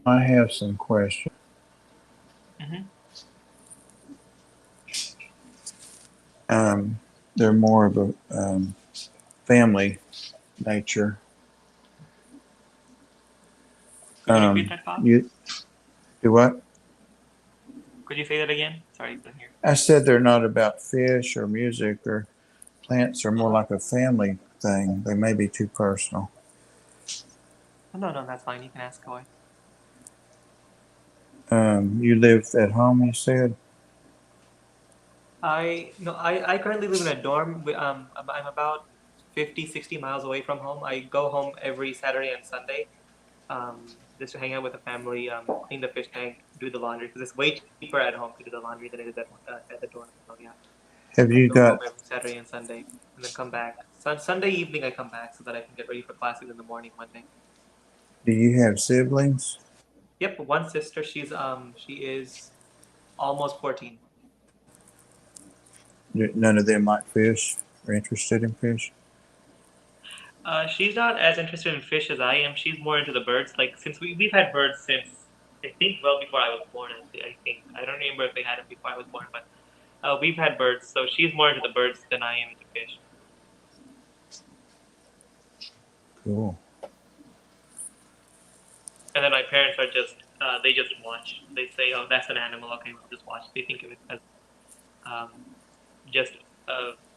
I have some questions. They're more of a family nature. Could you repeat that, Bob? You do what? Could you say that again? Sorry, I couldn't hear. I said they're not about fish or music or plants. Are more like a family thing. They may be too personal. No, that's fine. You can ask away. You live at home, you said? I currently live in a dorm. I'm about 50, 60 miles away from home. I go home every Saturday and Sunday, just to hang out with the family, clean the fish tank, do the laundry, because it's way cheaper at home to do the laundry than it is at the dorm. So yeah. Have you go got? home every Saturday and Sunday, and then come back. Sunday evening I come back so that I can get ready for classes in the morning Monday. Do you have siblings? Yep, one sister. She is almost 14. None of them like fish or interested in fish? She's not as interested in fish as I am. She's more into the birds. Like, since we've had birds since, I think, well before I was born. I think I don't remember if they had it before I was born, but we've had birds. So she's more into the birds than I am into fish. Cool. And then my parents are just they just watch. They say, "Oh, that's an animal. Okay, we'll just watch." They think of it as just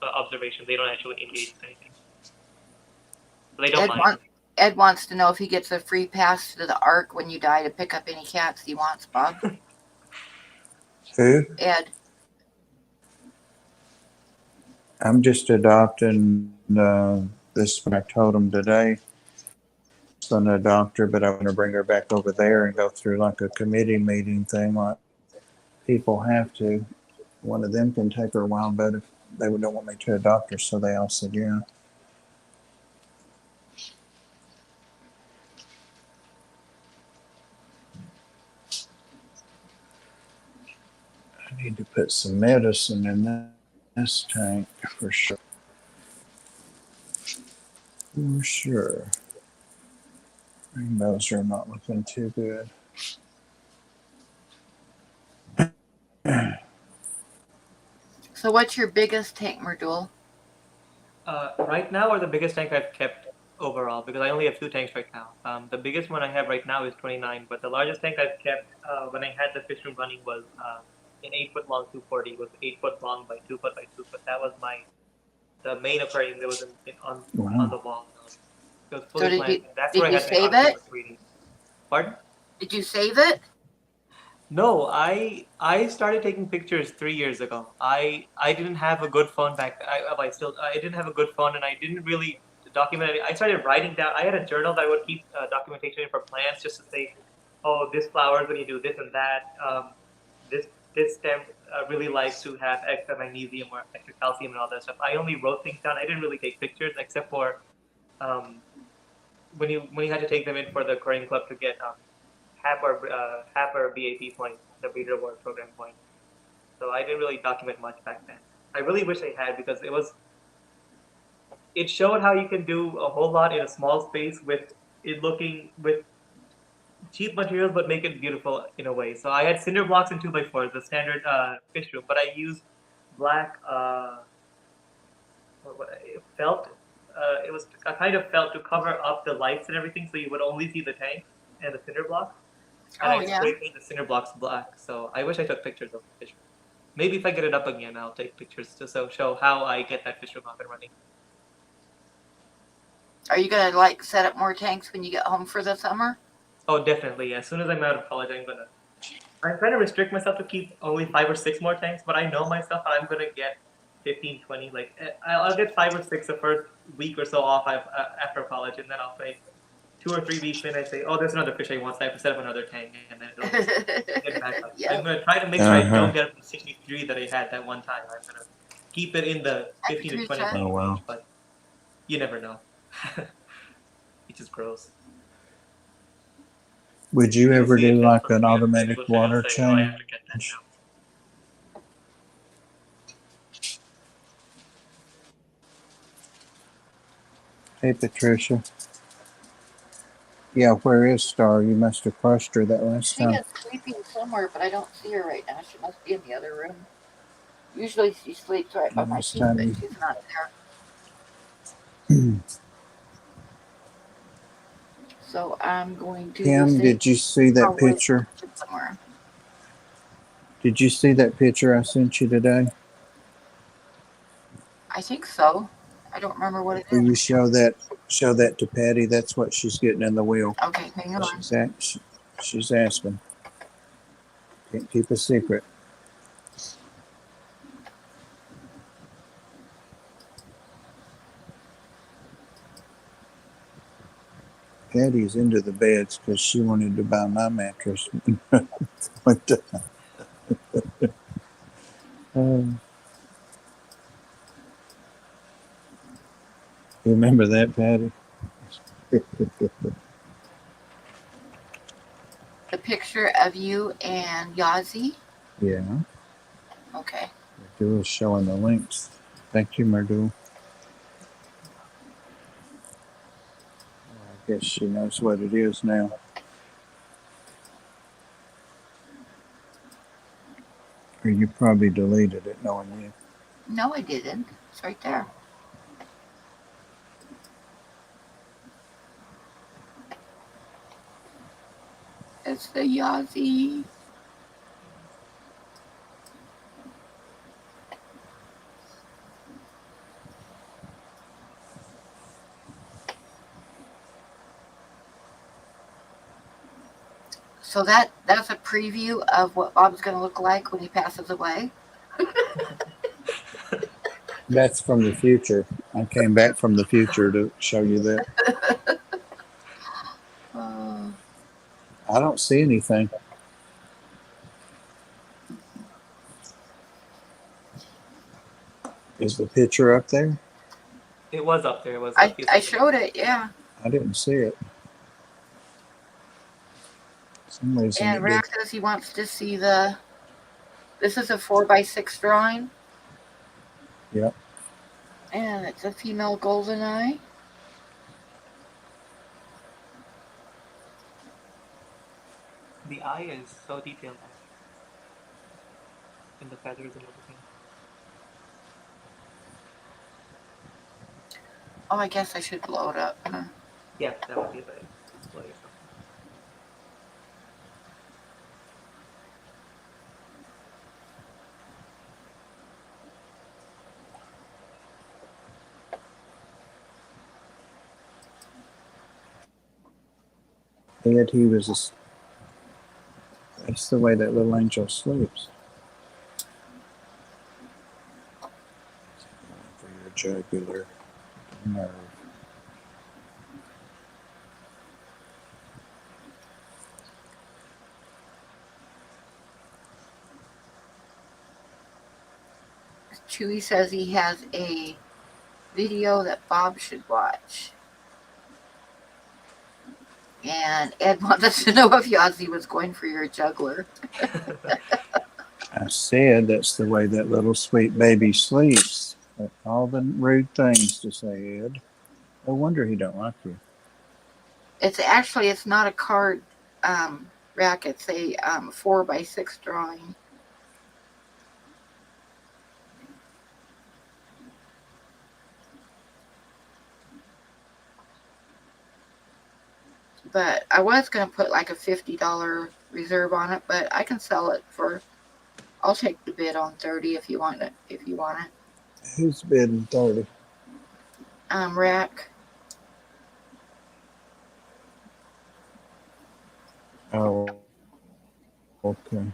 observation. They don't actually engage with anything. So they don't mind. Ed wants to know if he gets a free pass to the Ark when you die to pick up any cats he wants, Bob. Who? Ed. I'm just adopting this. I told him today. I'm going to adopt her, but I want to bring her back over there and go through like a committee meeting thing, like people have to. One of them can take her a while, but if they don't want me to adopt her, so they all said, yeah. I need to put some medicine in this tank for sure. For sure. Rainbows are not looking too good. So what's your biggest tank, Mirdul? Right now, or the biggest tank I've kept overall, because I only have 2 tanks right now. The biggest one I have right now is 29, but the largest tank I've kept when I had the fish room running was an 8 foot long 240. It was 8 foot long by 2 foot by 2 foot. That was the main aquarium that was on Wow. the wall. It was So fully planted. That's did where I you had my save Octopus it? breeding. Pardon? Did you save it? No, I started taking pictures 3 years ago. I didn't have a good phone back. I didn't have a good phone, and I didn't really document it. I started writing down. I had a journal that I would keep documentation in for plants, just to say, oh, this flowers when you do this and that. This stem really likes to have extra magnesium or extra calcium and all that stuff. I only wrote things down. I didn't really take pictures, except for um, when you had to take them in for the aquarium club to get half our BAP points, the Breeder Award program points. So I didn't really document much back then. I really wish I had, because it showed how you can do a whole lot in a small space with cheap materials, but make it beautiful in a way. So I had cinder blocks and 2x4s, the standard fish room, but I used black felt. It was a kind of felt to cover up the lights and everything, so you would only see the tank and the cinder blocks. And Oh I yeah. spray paint the cinder blocks black. So I wish I took pictures of the fish room. Maybe if I get it up again, I'll take pictures to show how I get that fish room up and running. Are you gonna like set up more tanks when you get home for the summer? Oh, definitely. As soon as I'm out of college, I'm trying to restrict myself to keep only 5 or 6 more tanks, but I know myself and I'm gonna get 15, 20. Like I'll get 5 or 6 the first week or so off after college, and then I'll say 2 or 3 weeks in, I say, oh, there's another fish I want, so I have to set up another tank, and then it'll get back up. Yeah. I'm gonna try to make sure I don't get up to 63 that I had that one time. I'm gonna keep it in the 15 to 20 tank Oh, wow. range, but you never know. It just grows. Would you You'll ever see it do come like from an the automatic Facebook, and I'll water say, oh, I have change? to get that now. Hey, Patricia. Yeah, where is Star? You must have crushed her that last She time. is sleeping somewhere, but I don't see her right now. She must be in the other room. Usually she sleeps right by my Last feet, time but you- she's not there. So I'm going to Kim, say did you see that probably picture? somewhere. Did you see that picture I sent you today? I think so. I don't remember what it Will is. you show that to Patty? That's what she's getting in the wheel. Okay, hang on. She's asking. Can't keep a secret. Patty's into the beds because she wanted to buy my mattress. You remember that, Patty? The picture of you and Yazi. Yeah. Okay. Merdul's showing the links. Thank you, Mirdul. I guess she knows what it is now. Or you probably deleted it knowing you. No, I didn't. It's right there. It's the Yazi. So that's a preview of what Bob's going to look like when he passes away. That's from the future. I came back from the future to show you that. I don't see anything. Is the picture up there? It was up there. It was. I showed it, yeah. I didn't see it. For some reason And it Rack says he wants to see the. This is a 4x6 drawing. Yep. And it's a female goldeneye. The eye is so detailed. And the feathers and everything. Oh, I guess I should blow it up. Yeah, that would be the display or something. Ed, he was that's the way that little angel sleeps. For your jugular nerve. Chewy says he has a video that Bob should watch. And Ed wanted to know if Yazzie was going for your juggler. I said that's the way that little sweet baby sleeps. All the rude things to say, Ed. No wonder he don't like you. It's not a card rack. It's a 4x6 drawing. But I was going to put like a $50 reserve on it, but I can sell it for. I'll take the bid on 30 if you want it. Who's bidding 30? Rack. Oh, okay.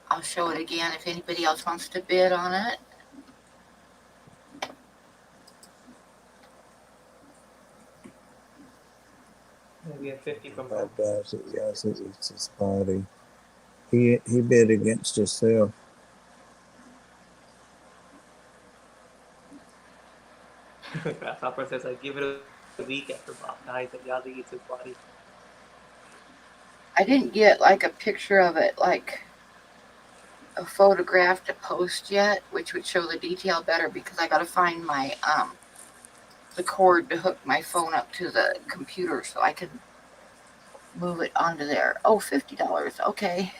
I'll show it again if anybody else wants to bid on it. We have 50 from Bob Bob. does it. Yes, it eats his body. He bid against himself. Grasshopper says, I give it a week after Bob dies and Yazzie eats his body. I didn't get like a picture of it, like a photograph to post yet, which would show the detail better because I got to find my the cord to hook my phone up to the computer so I can move it onto there. Oh, $50. Okay.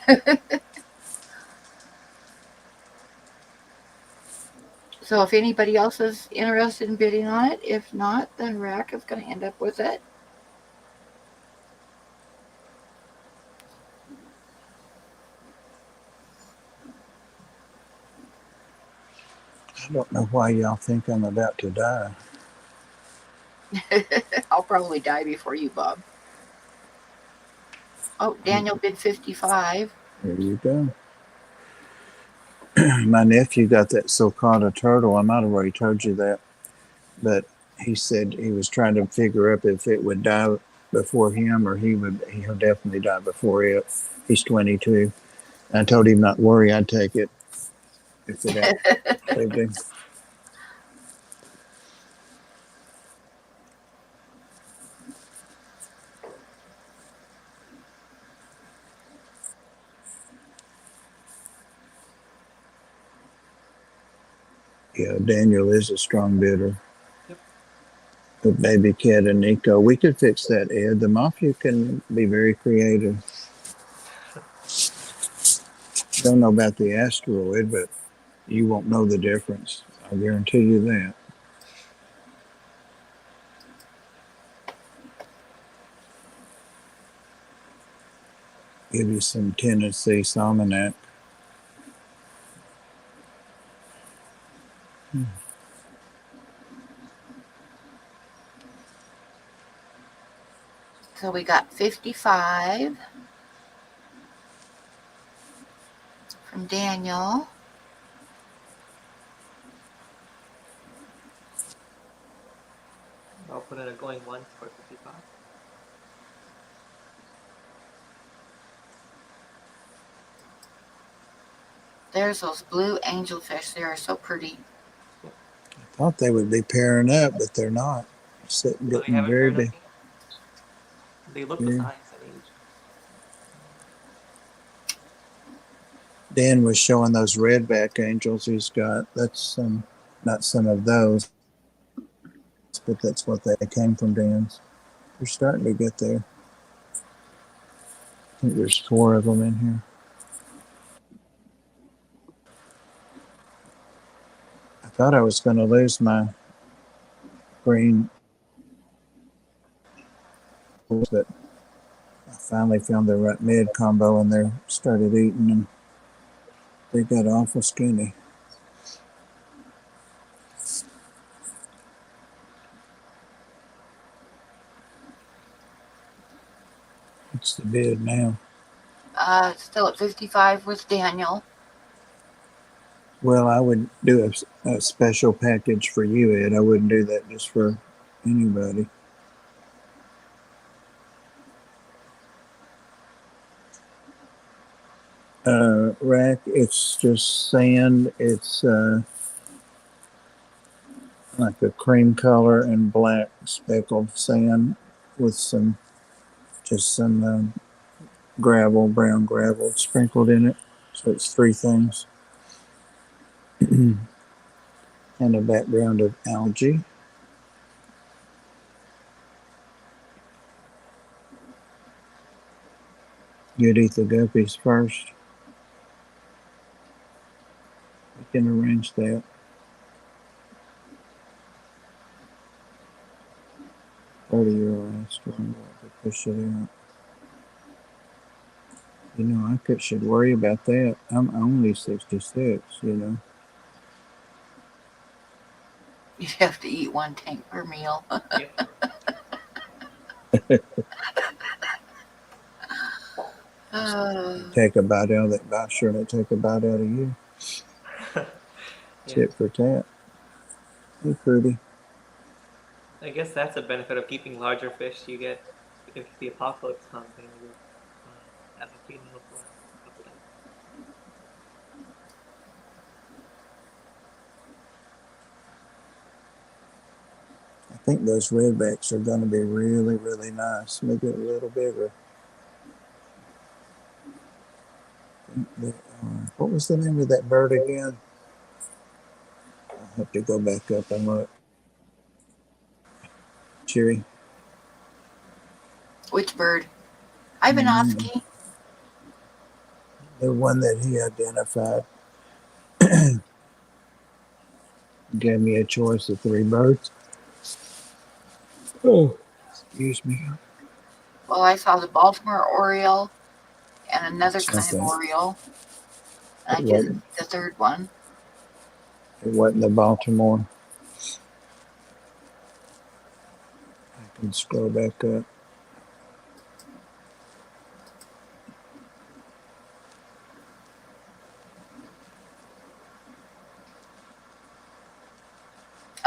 So if anybody else is interested in bidding on it, if not, then Rack is going to end up with it. I don't know why y'all think I'm about to die. I'll probably die before you, Bob. Oh, Daniel bid 55. There you go. My nephew got that sulcata turtle. I might have already told you that, but he said he was trying to figure up if it would die before him or he'll definitely die before it. He's 22. I told him not to worry, I'd take it if it outlived him. Yeah, Daniel is a strong bidder. Yep. The baby cat and Nico. We could fix that, Ed. The mafia can be very creative. Don't know about the asteroid, but you won't know the difference. I guarantee you that. Give you some Tennessee Salmonac. So we got 55 from Daniel. I'll put in a going once for 55. There's those blue angelfish. They are so pretty. I thought they would be pairing up, but they're not. Sitting, So they getting haven't very paired up big. yet? They look Yeah. the size and age. Dan was showing those redback angels he's got. That's not some of those, but that's what they came from Dan's. They're starting to get there. I think there's 4 of them in here. I thought I was going to lose my green, but I finally found the right mid combo and they started eating and they got awful skinny. What's the bid now? Still at 55 with Daniel. Well, I would do a special package for you, Ed. I wouldn't do that just for anybody. Rack, it's just sand. It's like a cream color and black speckled sand with some gravel, brown gravel sprinkled in it. So it's 3 things. And a background of algae. You'd eat the guppies first. We can arrange that. 30-year last one to push it out. You know, should worry about that. I'm only 66, you know. You have to eat 1 tank per meal. Take a bite out of that bite, sure they take a bite out of you. Tit for tat. Hey, pretty. I guess that's a benefit of keeping larger fish. You get, if the apocalypse comes, then you have a feed meal for a couple days. I think those redbacks are going to be really, really nice. Make it a little bigger. What was the name of that bird again? I'll have to go back up and look. Cheery. Which bird? Ivanovsky. The one that he identified. Gave me a choice of 3 birds. Oh, excuse me. Well, I saw the Baltimore Oriole and another kind Okay. of Oriole. And I It didn't wasn't, see the third one. it wasn't the Baltimore. I can scroll back up.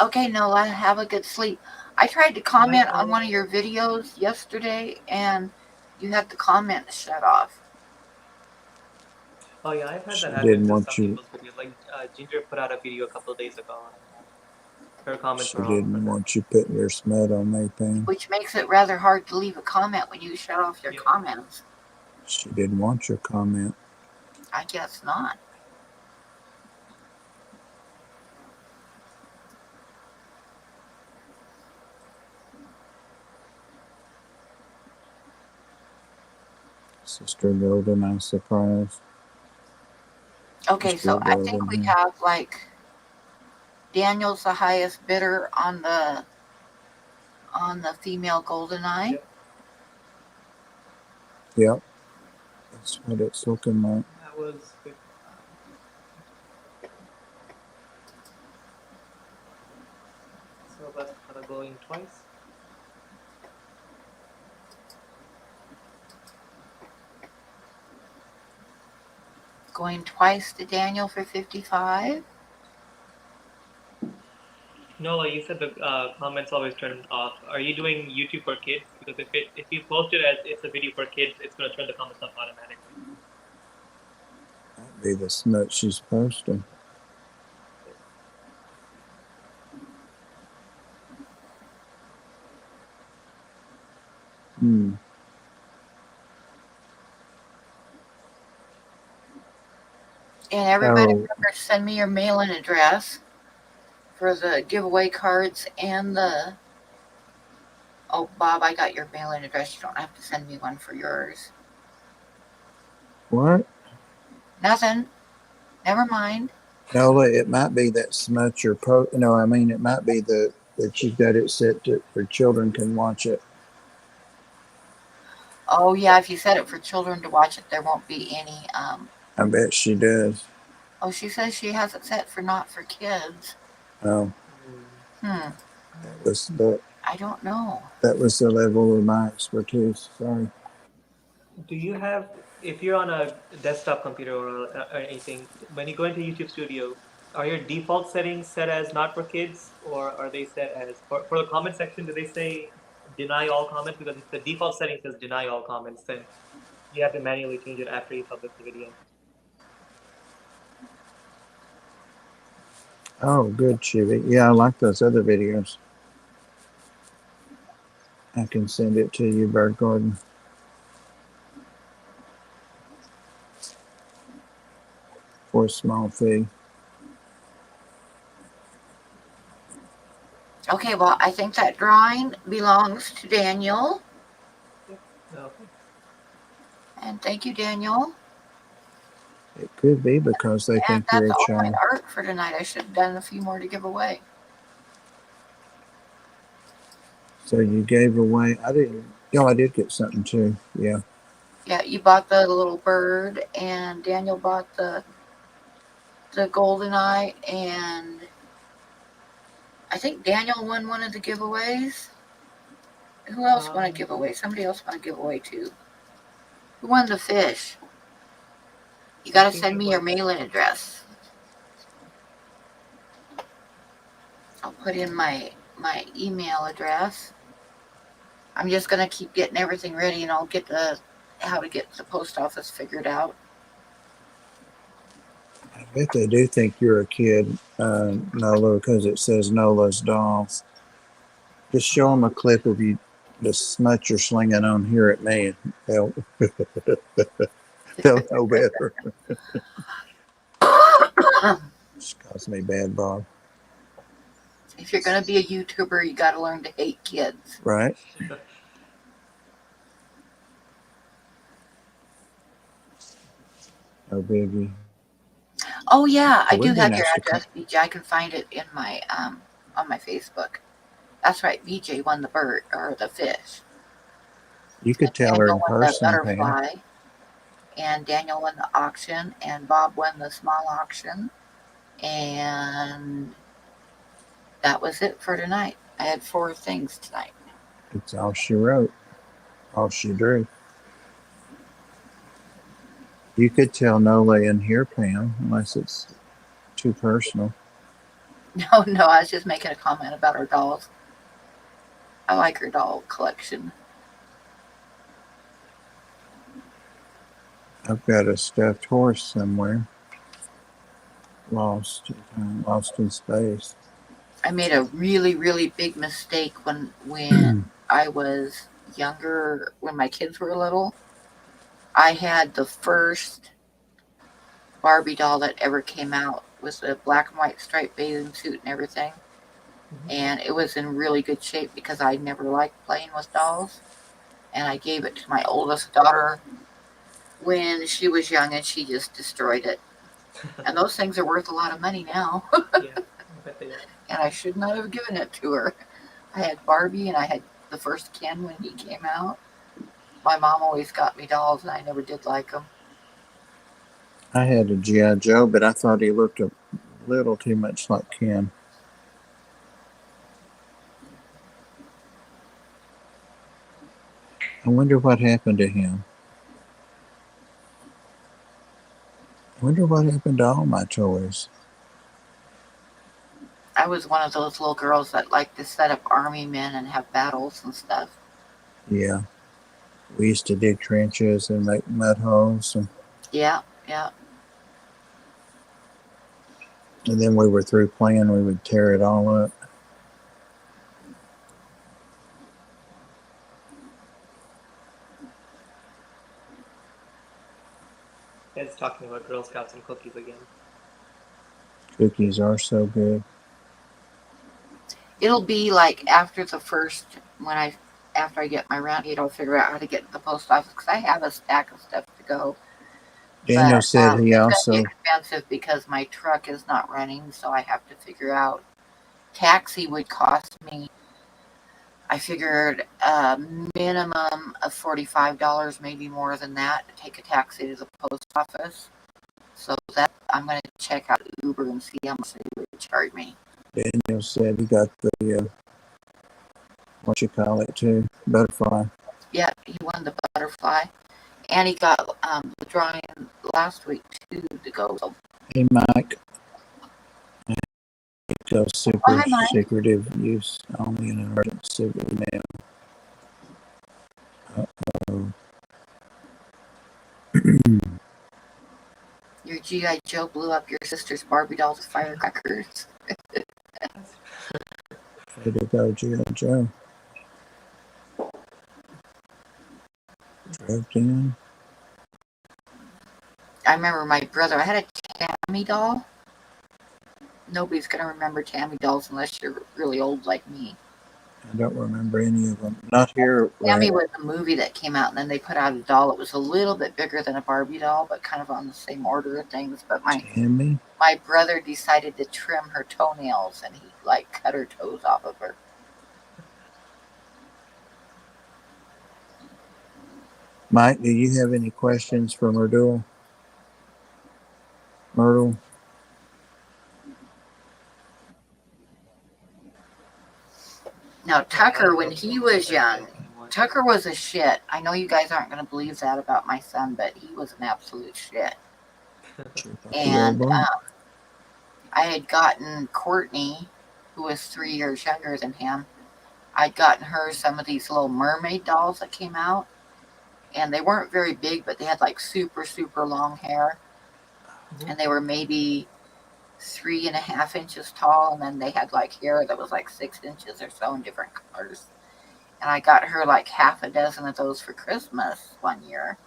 Okay, Nola, have a good sleep. I tried to comment on one of your videos yesterday, and you had the comment shut off. Oh yeah, I've had She that happen didn't to want some you. people's videos. Like Ginger put out a video a couple of days ago, and her comments She were all didn't want you putting your smut on anything. Which makes it rather hard to leave a comment when you shut off your comments. She didn't want your comment. I guess not. Sister Golden, I'm surprised. Okay, Sister so I think Golden, we yeah. have like Daniel's the highest bidder on the female goldeneye. Yep. That's what it's looking like. That was good. So that's kind of going twice. Going twice to Daniel for 55. No, like you said, the comments always turn off. Are you doing YouTube for kids? Because if you post it as it's a video for kids, it's going to turn the comments off automatically. That'd be the smut she's posting. Hmm. And everybody Oh. remember to send me your mailing address for the giveaway cards and the... Oh, Bob, I got your mailing address. You don't have to send me one for yours. What? Nothing. Never mind. Nola, it might be that smut you're No, I mean, it might be that you've got it set to where children can watch it. Oh, yeah, if you set it for children to watch it, there won't be any... I bet she does. Oh, she says she has it set for not for kids. Oh. That was I don't know. That was the level of my expertise. Sorry. Do you have, if you're on a desktop computer or anything, when you go into YouTube Studio, are your default settings set as not for kids, or are they set as for the comment section? Do they say deny all comments? Because if the default setting says deny all comments, then you have to manually change it after you publish the video. Oh, good, Chivy. Yeah, I like those other videos. I can send it to you, Bird Garden. For a small fee. Okay, well, I think that drawing belongs to Daniel. Okay. And thank you, Daniel. It could be because they And think that's you're a all my child. art for tonight. I should have done a few more to give away. So you gave away. I didn't. Oh, I did get something too. Yeah. Yeah, you bought the little bird, and Daniel bought the golden eye, and I think Daniel won one of the giveaways. Who else won a giveaway? Somebody else won a giveaway too. Who won the fish? You got to send me your mailing address. I'll put in my email address. I'm just gonna keep getting everything ready, and I'll get how to get the post office figured out. I bet they do think you're a kid, Nola, because it says Nola's dolls. Just show them a clip of you, the smut you're slinging on here at me, and they'll know better. Just calls me bad, Bob. If you're gonna be a YouTuber, you got to learn to hate kids. Right? No biggie. Oh yeah, I It do would be have your nice to address, BJ. I can find it in my on my Facebook. That's right, BJ won the bird or the fish. You could tell her Daniel in won the person, Pam. butterfly, and Daniel won the auction, and Bob won the small auction, and that was it for tonight. I had 4 things tonight. It's all she wrote, all she drew. You could tell Nola in here, Pam, unless it's too personal. No, I was just making a comment about her dolls. I like her doll collection. I've got a stuffed horse somewhere, lost in space. I made a really, really big mistake when I was younger, when my kids were little. I had the first Barbie doll that ever came out with a black and white striped bathing suit and everything. And it was in really good shape because I never liked playing with dolls. And I gave it to my oldest daughter when she was young, and she just destroyed it. And those things are worth a lot of money now. Yeah, I bet they are. And I should not have given it to her. I had Barbie, and I had the first Ken when he came out. My mom always got me dolls, and I never did like them. I had a G.I. Joe, but I thought he looked a little too much like Ken. I wonder what happened to him. I wonder what happened to all my toys. I was one of those little girls that liked to set up army men and have battles and stuff. Yeah. We used to dig trenches and make mud holes. Yeah. And then we were through playing, we would tear it all up. Ed's talking about Girl Scouts and cookies again. Cookies are so good. It'll be like after the first, after I get my round 8, I'll figure out how to get to the post office, because I have a stack of stuff to go. Daniel said he it's also... gonna be expensive because my truck is not running, so I have to figure out. Taxi would cost me, I figured, a minimum of $45, maybe more than that, to take a taxi to the post office. So that I'm going to check out Uber and see how much they would charge me. Daniel said he got the, what you call it too, butterfly. Yeah, he won the butterfly. Annie got the drawing last week too to go. So, Hey, Mike. Go super hi, Mike. secretive use only in emergency mail. Uh-oh. Your G.I. Joe blew up your sister's Barbie doll with firecrackers. Way to go, G.I. Joe. Drugged in. I remember my brother, I had a Tammy doll. Nobody's going to remember Tammy dolls unless you're really old like me. I don't remember any of them. Not here. Tammy was a movie that came out, and then they put out a doll. It was a little bit bigger than a Barbie doll, but kind of on the same order of things. But Tammy? my brother decided to trim her toenails, and he like cut her toes off of her. Mike, do you have any questions for Mirdul? Mirdul? Now, Tucker, when he was young, Tucker was a shit. I know you guys aren't going to believe that about my son, but he was an absolute shit. And I had gotten Courtney, who was 3 years younger than him, I'd gotten her some of these little mermaid dolls that came out. And they weren't very big, but they had like super, super long hair. Mm-hmm. And they were maybe 3.5 inches tall. And then they had like hair that was like 6 inches or so in different colors. And I got her like half a dozen of those for Christmas one year.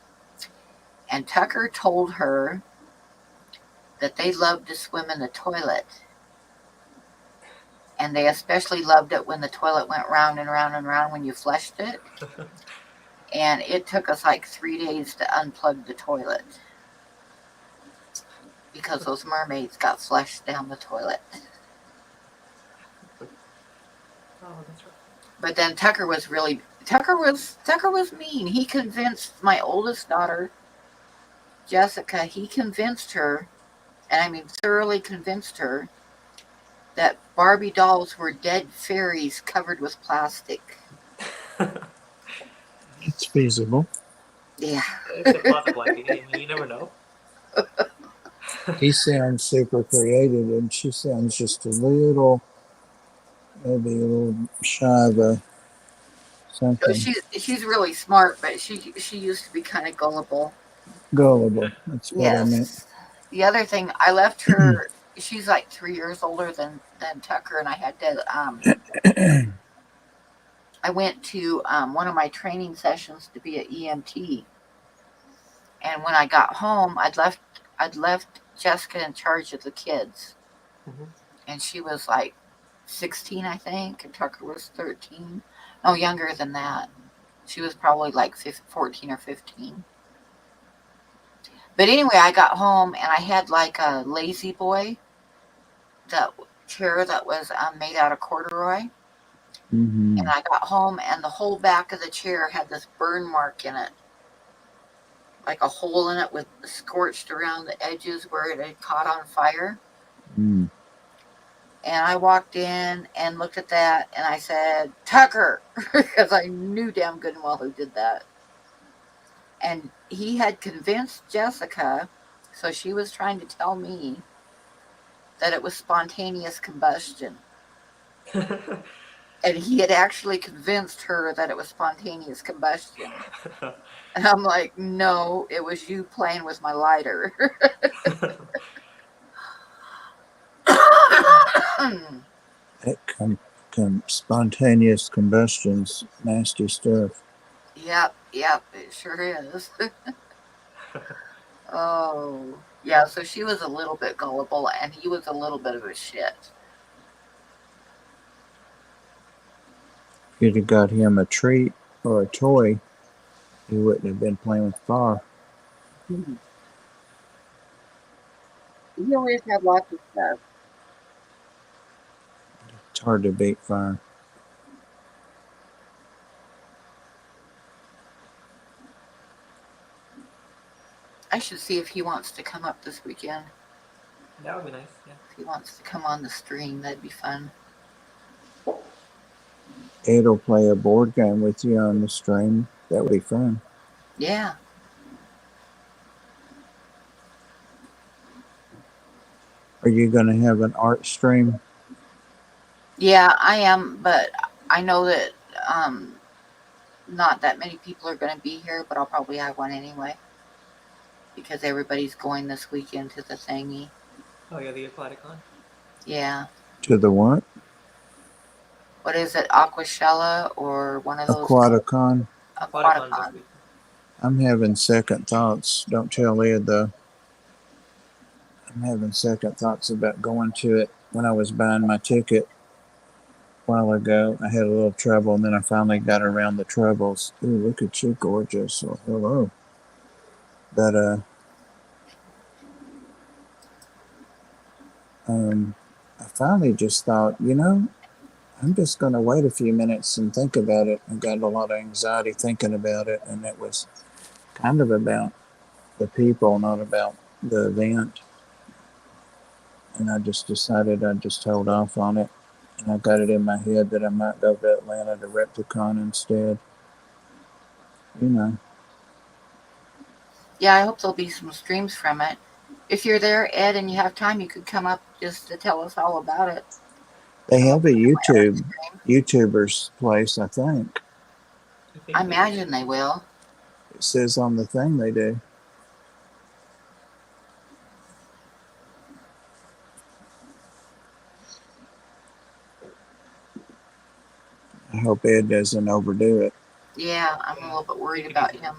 And Tucker told her that they loved to swim in the toilet. And they especially loved it when the toilet went round and round and round when you flushed it. And it took us like 3 days to unplug the toilet. Because those mermaids got flushed down the toilet. Oh, that's right. But then Tucker was mean. He convinced my oldest daughter, Jessica, he convinced her, and I mean thoroughly convinced her, that Barbie dolls were dead fairies covered with plastic. It's feasible. Yeah. It's a possibility. You never know. He sounds super creative, and she sounds just a little, maybe a little shy of a something. She's really smart, but she used to be kind of gullible. Gullible. That's what I meant. The other thing, I left her. She's like 3 years older than Tucker, and I had to. I went to one of my training sessions to be an EMT, and when I got home, I'd left Jessica in charge of the kids, and she was like 16, I think, and Tucker was 13. No, younger than that. She was probably like 14 or 15. But anyway, I got home and I had like a lazy boy chair that was made out of corduroy. Mm-hmm. And I got home and the whole back of the chair had this burn mark in it. Like a hole in it with scorched around the edges where it had caught on fire. Mm. And I walked in and looked at that and I said, Tucker, because I knew damn good and well who did that. And he had convinced Jessica, so she was trying to tell me that it was spontaneous combustion. And he had actually convinced her that it was spontaneous combustion. And I'm like, no, it was you playing with my lighter. Spontaneous combustion's nasty stuff. Yep, it sure is. Oh, yeah, so she was a little bit gullible, and he was a little bit of a shit. If you'd have got him a treat or a toy, he wouldn't have been playing with fire. He always had lots of stuff. It's hard to beat fire. I should see if he wants to come up this weekend. That would be nice, yeah. If he wants to come on the stream, that'd be fun. Ed'll play a board game with you on the stream. That would be fun. Yeah. Are you going to have an art stream? Yeah, I am, but I know that not that many people are going to be here, but I'll probably have one anyway because everybody's going this weekend to the thingy. Oh yeah, the Aquaticon. Yeah. To the what? What is it, Aquashella or one of those? Aquaticon? Aquaticon this Aquaticon. week. I'm having second thoughts. Don't tell Ed though. I'm having second thoughts about going to it. When I was buying my ticket a while ago, I had a little trouble, and then I finally got around the troubles. Ooh, look at you, gorgeous. Oh, hello. But I finally just thought, I'm just going to wait a few minutes and think about it. I got a lot of anxiety thinking about it, and it was kind of about the people, not about the event. And I just decided I'd just hold off on it. And I got it in my head that I might go to Atlanta to Repticon instead. Yeah, I hope there'll be some streams from it. If you're there, Ed, and you have time, you could come up just to tell us all about it. They Come up have a with my own stream. YouTuber's place, I think. I think I so. imagine they will. It says on the thing they do. I hope Ed doesn't overdo it. Yeah, I'm a little bit worried about him.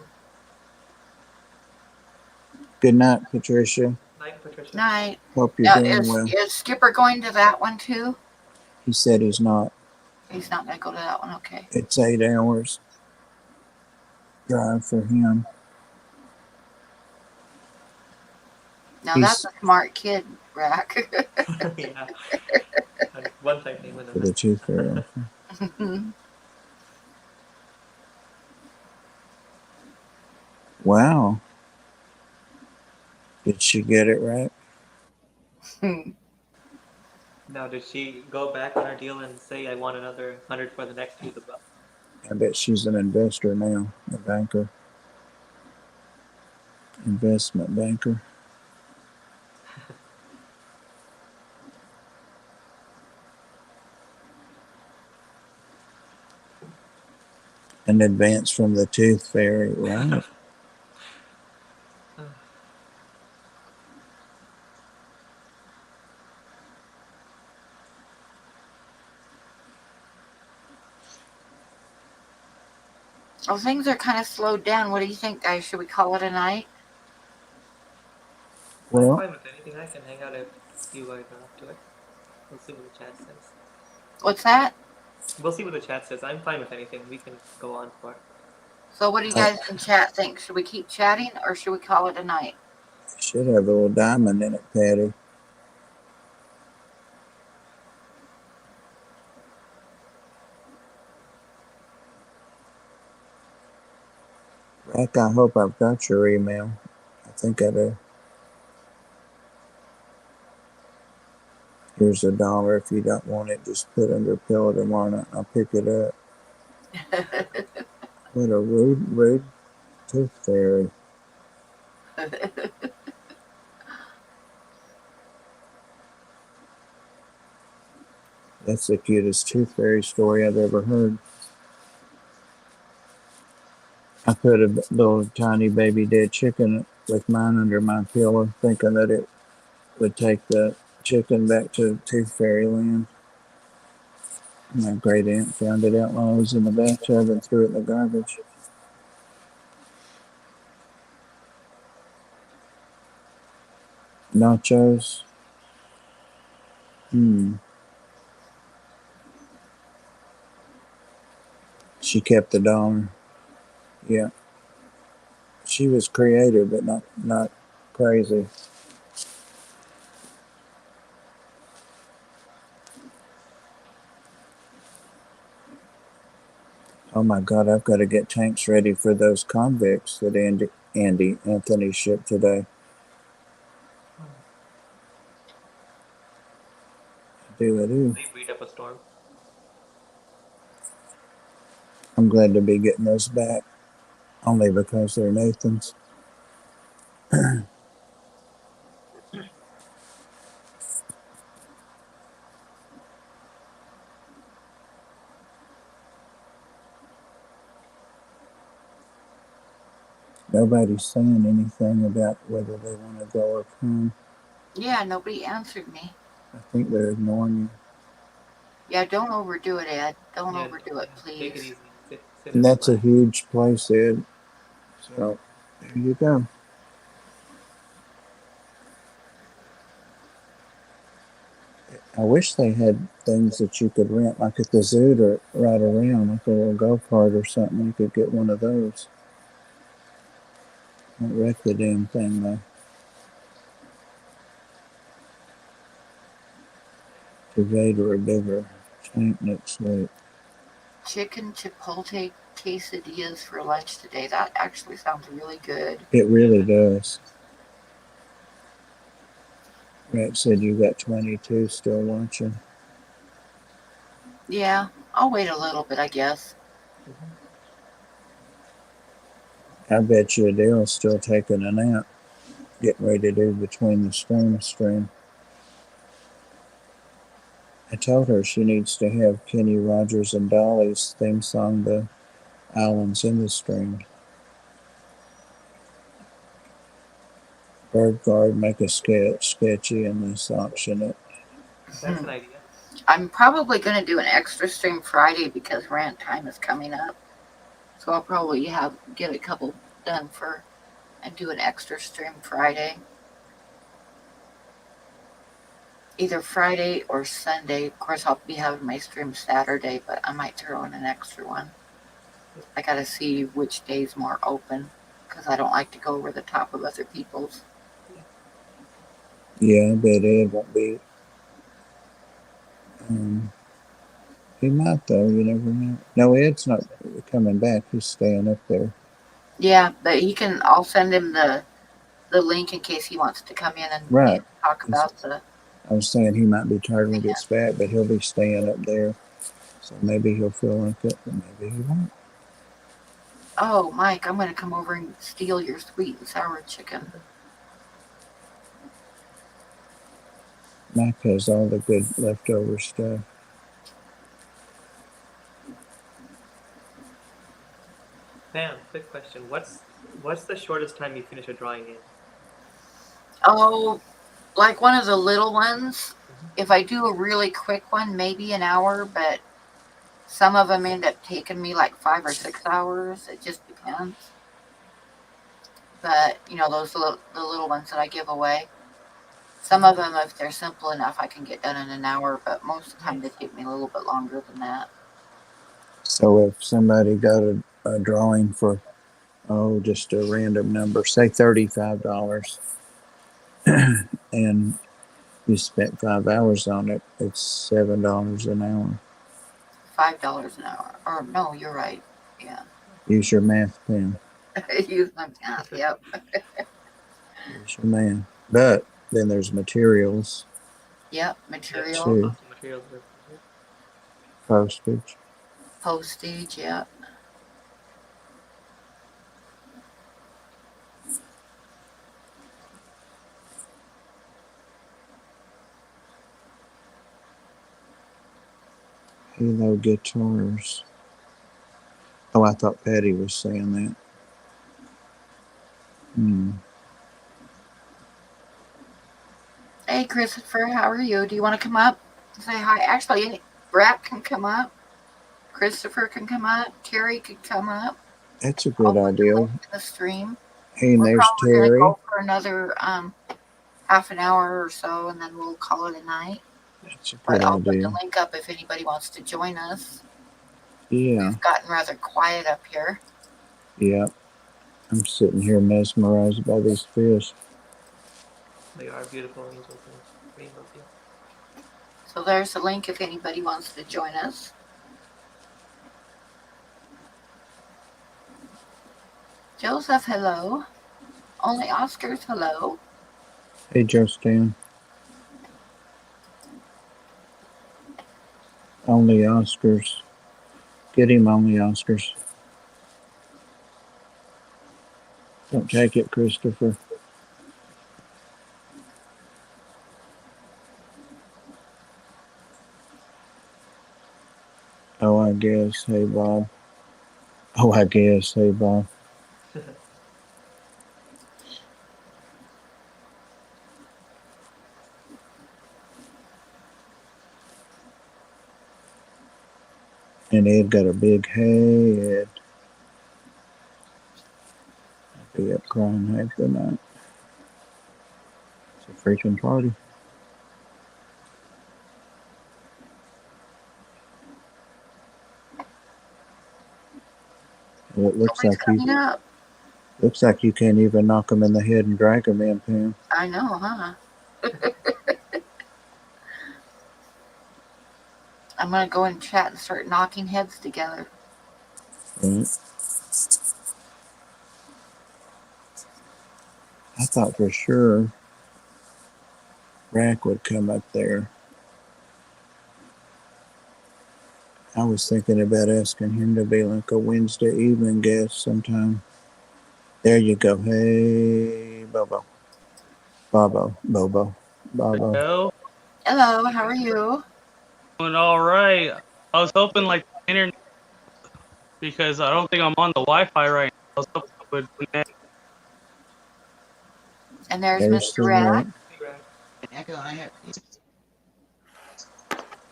Good night, Patricia. Night, Patricia. Night. Hope you're Now, doing well. is Skipper going to that one too? He said he's not. He's not going to go to that one. Okay. It's 8 hours drive for him. Now He's- that's a smart kid, Rack. Yeah. One time thing with For the tooth fairy. Wow. Did she get it right? Now, did she go back on her deal and say, I want another 100 for the next tooth as well? I bet she's an investor now, a banker. Investment banker. An advance from the tooth fairy, right? Well, things are kind of slowed down. What do you think, guys? Should we call it a night? I'm Well, fine with anything. I can hang out if you guys are up to it. We'll see what the chat says. What's that? We'll see what the chat says. I'm fine with anything. We can go on for it. So what do you guys in chat think? Should we keep chatting or should we call it a night? should have a little diamond in it, Patty. Rack, I hope I've got your email. I think I do. Here's $1. If you don't want it, just put it under a pillow tomorrow night. I'll pick it up. What a rude tooth fairy. That's the cutest tooth fairy story I've ever heard. I put a little tiny baby dead chicken with mine under my pillow, thinking that it would take the chicken back to Tooth Fairy Land. My great aunt found it out while I was in the bathtub and threw it in the garbage. Nachos. She kept the $1. Yeah. She was creative, but not crazy. Oh my God, I've got to get tanks ready for those convicts that Anthony shipped today. I do. They breed up a storm. I'm glad to be getting those back, only because they're Nathan's. nobody's saying anything about whether they want to go or come. Yeah, nobody answered me. I think they're ignoring you. Yeah, don't overdo it, Ed. Don't Yeah, overdo it, Take it please. easy. Sit And and that's a relax. huge place, Ed. So there you go. I wish they had things that you could rent, like at the zoo, to ride around, like a little go kart or something. You could get one of those. Don't wreck the damn thing, though. Vader a bigger tank next week. Chicken chipotle quesadillas for lunch today. That actually sounds really good. It really does. Rex said you got 22 still watching. Yeah, I'll wait a little bit, I guess. I bet you Adele's still taking a nap, getting ready to do between the stream. I told her she needs to have Kenny Rogers and Dolly's theme song, The Islands in the Stream. Bird guard, make a sketchy, and let's auction it. That's an idea. I'm probably going to do an extra stream Friday because rant time is coming up. So I'll probably get a couple done and do an extra stream Friday. Either Friday or Sunday. Of course, I'll be having my stream Saturday, but I might throw in an extra one. I got to see which day's more open because I don't like to go over the top of other people's. Yeah, I bet Ed won't be. He might, though. You never know. No, Ed's not coming back. He's staying up there. Yeah, but I'll send him the link in case he wants to come in and Right. talk about the. I was saying he might be tired when he gets back, but he'll be staying up there. So maybe he'll feel like it, but maybe he won't. Oh, Mike, I'm going to come over and steal your sweet and sour chicken. Mike has all the good leftover stuff. Sam, quick question. What's the shortest time you finish a drawing in? Oh, like one of the little ones. If I do a really quick one, maybe an hour, but some of them end up taking me like 5 or 6 hours. It just depends. But, the little ones that I give away. Some of them, if they're simple enough, I can get done in an hour, but most of the time they take me a little bit longer than that. So if somebody got a drawing for, just a random number, say $35, and you spent 5 hours on it, it's $7 an hour. $5 an hour. Or no, you're right. Yeah. Use your math pen. Use my math. Yep. Use your math. But then there's materials, Yep. Material. too. Materials. Postage. Postage. Yep. Halo guitars. Oh, I thought Patty was saying that. Hey, Christopher, how are you? Do you want to come up and say hi? Actually, Brett can come up. Christopher can come up. Terry could come up. That's a good idea. In the stream. Hey, and We're there's probably Terry. gonna go for another half an hour or so, and then we'll call it a night. That's a good But I'll put idea. the link up if anybody wants to join us. Yeah. We've gotten rather quiet up here. Yeah. I'm sitting here mesmerized by these fish. They are beautiful angels and rainbows. Yeah. So there's the link if anybody wants to join us. Joseph, hello. Only Oscars, hello. Hey, Justin. Only Oscars. Get him only Oscars. Don't take it, Christopher. Oh, I guess. Hey, Bob. Oh, I guess. Hey, Bob. And Ed got a big head. I'll be up crying half the night. It's a freaking party. Well, it looks Nobody's like you coming up. looks like you can't even knock them in the head and drag them in, Pam. I know, huh? I'm gonna go in chat and start knocking heads together. Right? I thought for sure Rack would come up there. I was thinking about asking him to be like a Wednesday evening guest sometime. There you go. Hey, Bobo. Bobo. Bobo. Bobo. Hello. Hello, how are you? Doing all right. I was hoping like the internet because I don't think I'm on the Wi-Fi right now. I was hoping it would connect. And there's There's Mr. Rat.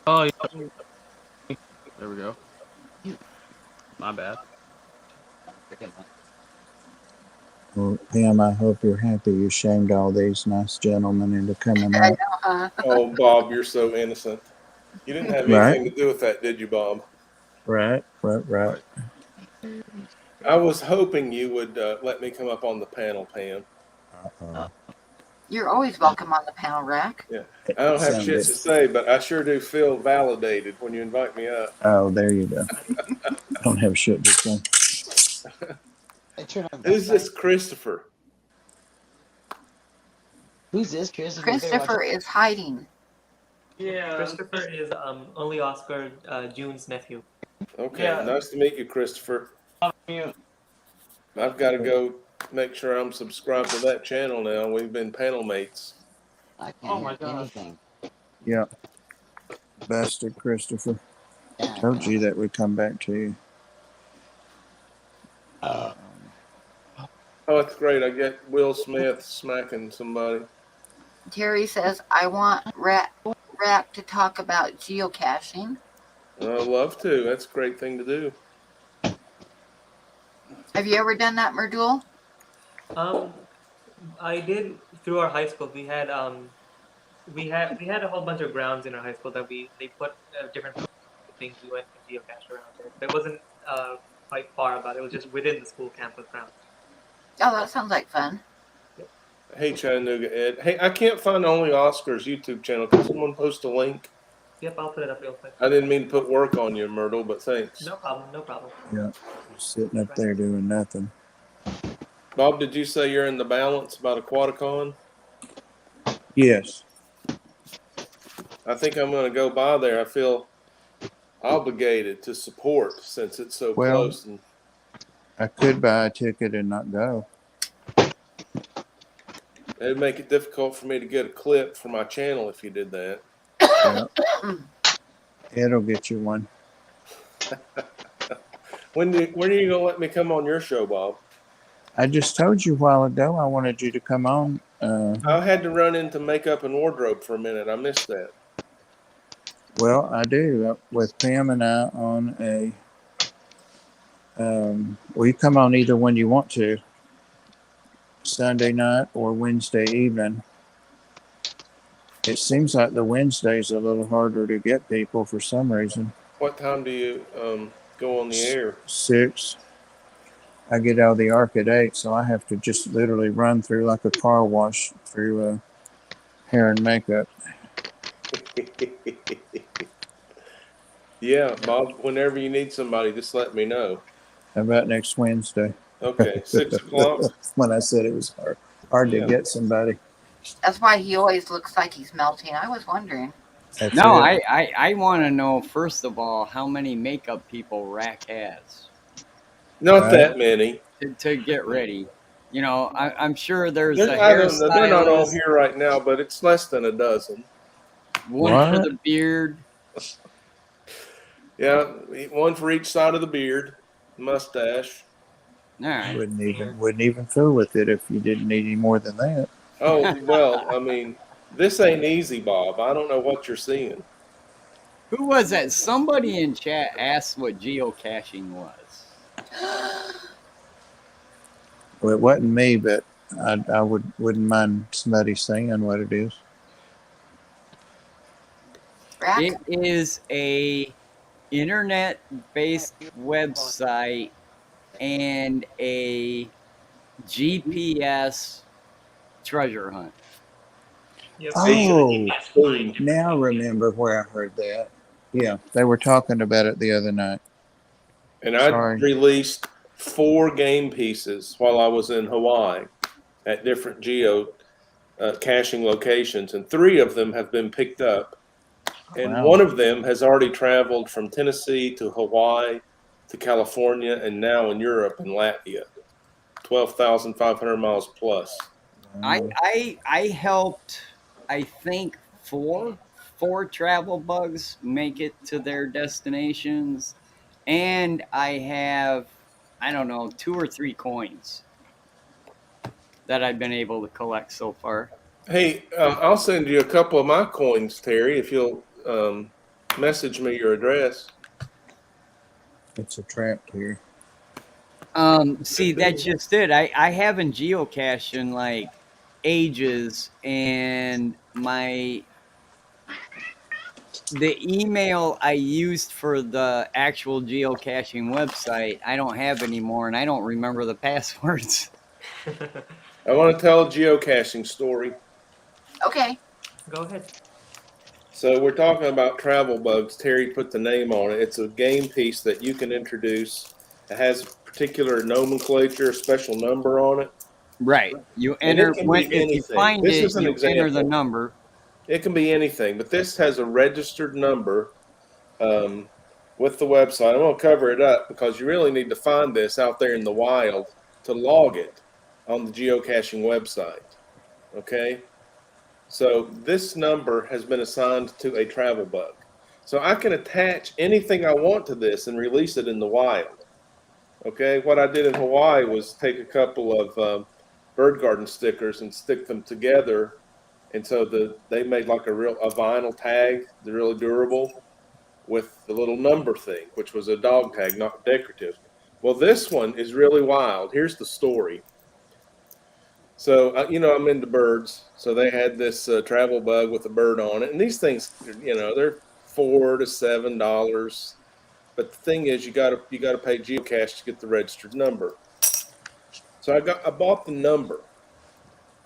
Oh, yeah. There we go. My bad. Well, Pam, I hope you're happy you shamed all these nice gentlemen into coming I up. know, huh? Oh, Bob, you're so innocent. You didn't have Right. anything to do with that, did you, Bob? Right. I was hoping you would let me come up on the panel, Pam. You're always welcome on the panel, Rack. I don't have shit to say, but I sure do feel validated when you invite me up. Oh, there you go. I don't have shit to say. Who's this Christopher? Who's this, Christopher? Christopher is hiding. Yeah. Christopher is only Oscar June's nephew. Okay, Yeah. nice to meet you, Christopher. Yeah. I've got to go make sure I'm subscribed to that channel now. We've been panel mates. I can't Oh my hear gosh. anything. Yeah. Bastard Christopher. Yeah, Told you that would come back to you. Oh, that's great. I get Will Smith smacking somebody. Terry says, I want Rack to talk about geocaching. I'd love to. That's a great thing to do. Have you ever done that, Mirdul? I did through our high school. We had a whole bunch of grounds in our high school that they put different things. We went and geocached around it. But it wasn't quite far about it. It was just within the school campus grounds. Oh, that sounds like fun. Hey, Chattanooga Ed. Hey, I can't find Only Oscar's YouTube channel. Can someone post a link? Yep, I'll put it up real quick. I didn't mean to put work on you, Mirdul, but thanks. No problem, no problem. Yeah. Sitting up there doing nothing. Bob, did you say you're in the balance about Aquaticon? Yes. I think I'm going to go by there. I feel obligated to support since it's so Well, close. And I could buy a ticket and not go. it'd make it difficult for me to get a clip for my channel if you did that. Yeah. It'll get you one. When are you going to let me come on your show, Bob? I just told you a while ago I wanted you to come on. I had to run into makeup and wardrobe for a minute. I missed that. Well, I do. With Pam and I on a. Well, you come on either when you want to. Sunday night or Wednesday evening. It seems like the Wednesday's a little harder to get people for some reason. What time do you go on the air? 6. I get out of the arc at 8, so I have to just literally run through like a car wash through hair and makeup. Yeah, Bob, whenever you need somebody, just let me know. How about next Wednesday? Okay, 6 o'clock. When I said it was hard Yeah. to get somebody. That's why he always looks like he's melting. I was wondering. That's No, it. I want to know, first of all, how many makeup people Rack has Not Right. that many. to get ready. You know, I'm sure there's They're, a I don't know, they're not all hairstylist, here right now, but it's less than a dozen. one for What? the beard. Yeah, one for each side of the beard, mustache. All right. Wouldn't even fool with it if you didn't need any more than that. Oh, well, I mean, this ain't easy, Bob. I don't know what you're seeing. Who was that? Somebody in chat asked what geocaching was. Well, it wasn't me, but I wouldn't mind somebody saying what it is. Rack? It is a internet-based website and a GPS treasure hunt. Yep. Oh, That's fine. now I remember where I heard that. Yeah, they were talking about it the other night. And I Sorry. released 4 game pieces while I was in Hawaii at different caching locations, and 3 of them have been picked up. And Wow. one of them has already traveled from Tennessee to Hawaii to California and now in Europe and Latvia. 12,500 miles plus. Wow. I helped, I think, four travel bugs make it to their destinations, and I have, I don't know, 2 or 3 coins that I've been able to collect so far. Hey, I'll send you a couple of my coins, Terry, if you'll message me your address. It's a trap here. See, that's just it. I haven't geocached in like ages, and the email I used for the actual geocaching website, I don't have anymore, and I don't remember the passwords. I want to tell a geocaching story. Okay. Go ahead. So we're talking about travel bugs. Terry put the name on it. It's a game piece that you can introduce. It has a particular nomenclature, a special number on it. Right. You And enter it can when be if you anything. find This it, is an you enter the example. number. It can be anything, but this has a registered number with the website. I'm going to cover it up because you really need to find this out there in the wild to log it on the geocaching website. Okay? So this number has been assigned to a travel bug. So I can attach anything I want to this and release it in the wild. Okay? What I did in Hawaii was take a couple of bird garden stickers and stick them together. And so they made like a vinyl tag, they're really durable, with the little number thing, which was a dog tag, not decorative. Well, this one is really wild. Here's the story. So, I'm into birds. So they had this travel bug with a bird on it. And these things, they're $4 to $7. But the thing is, you got to pay geocache to get the registered number. So I bought the number.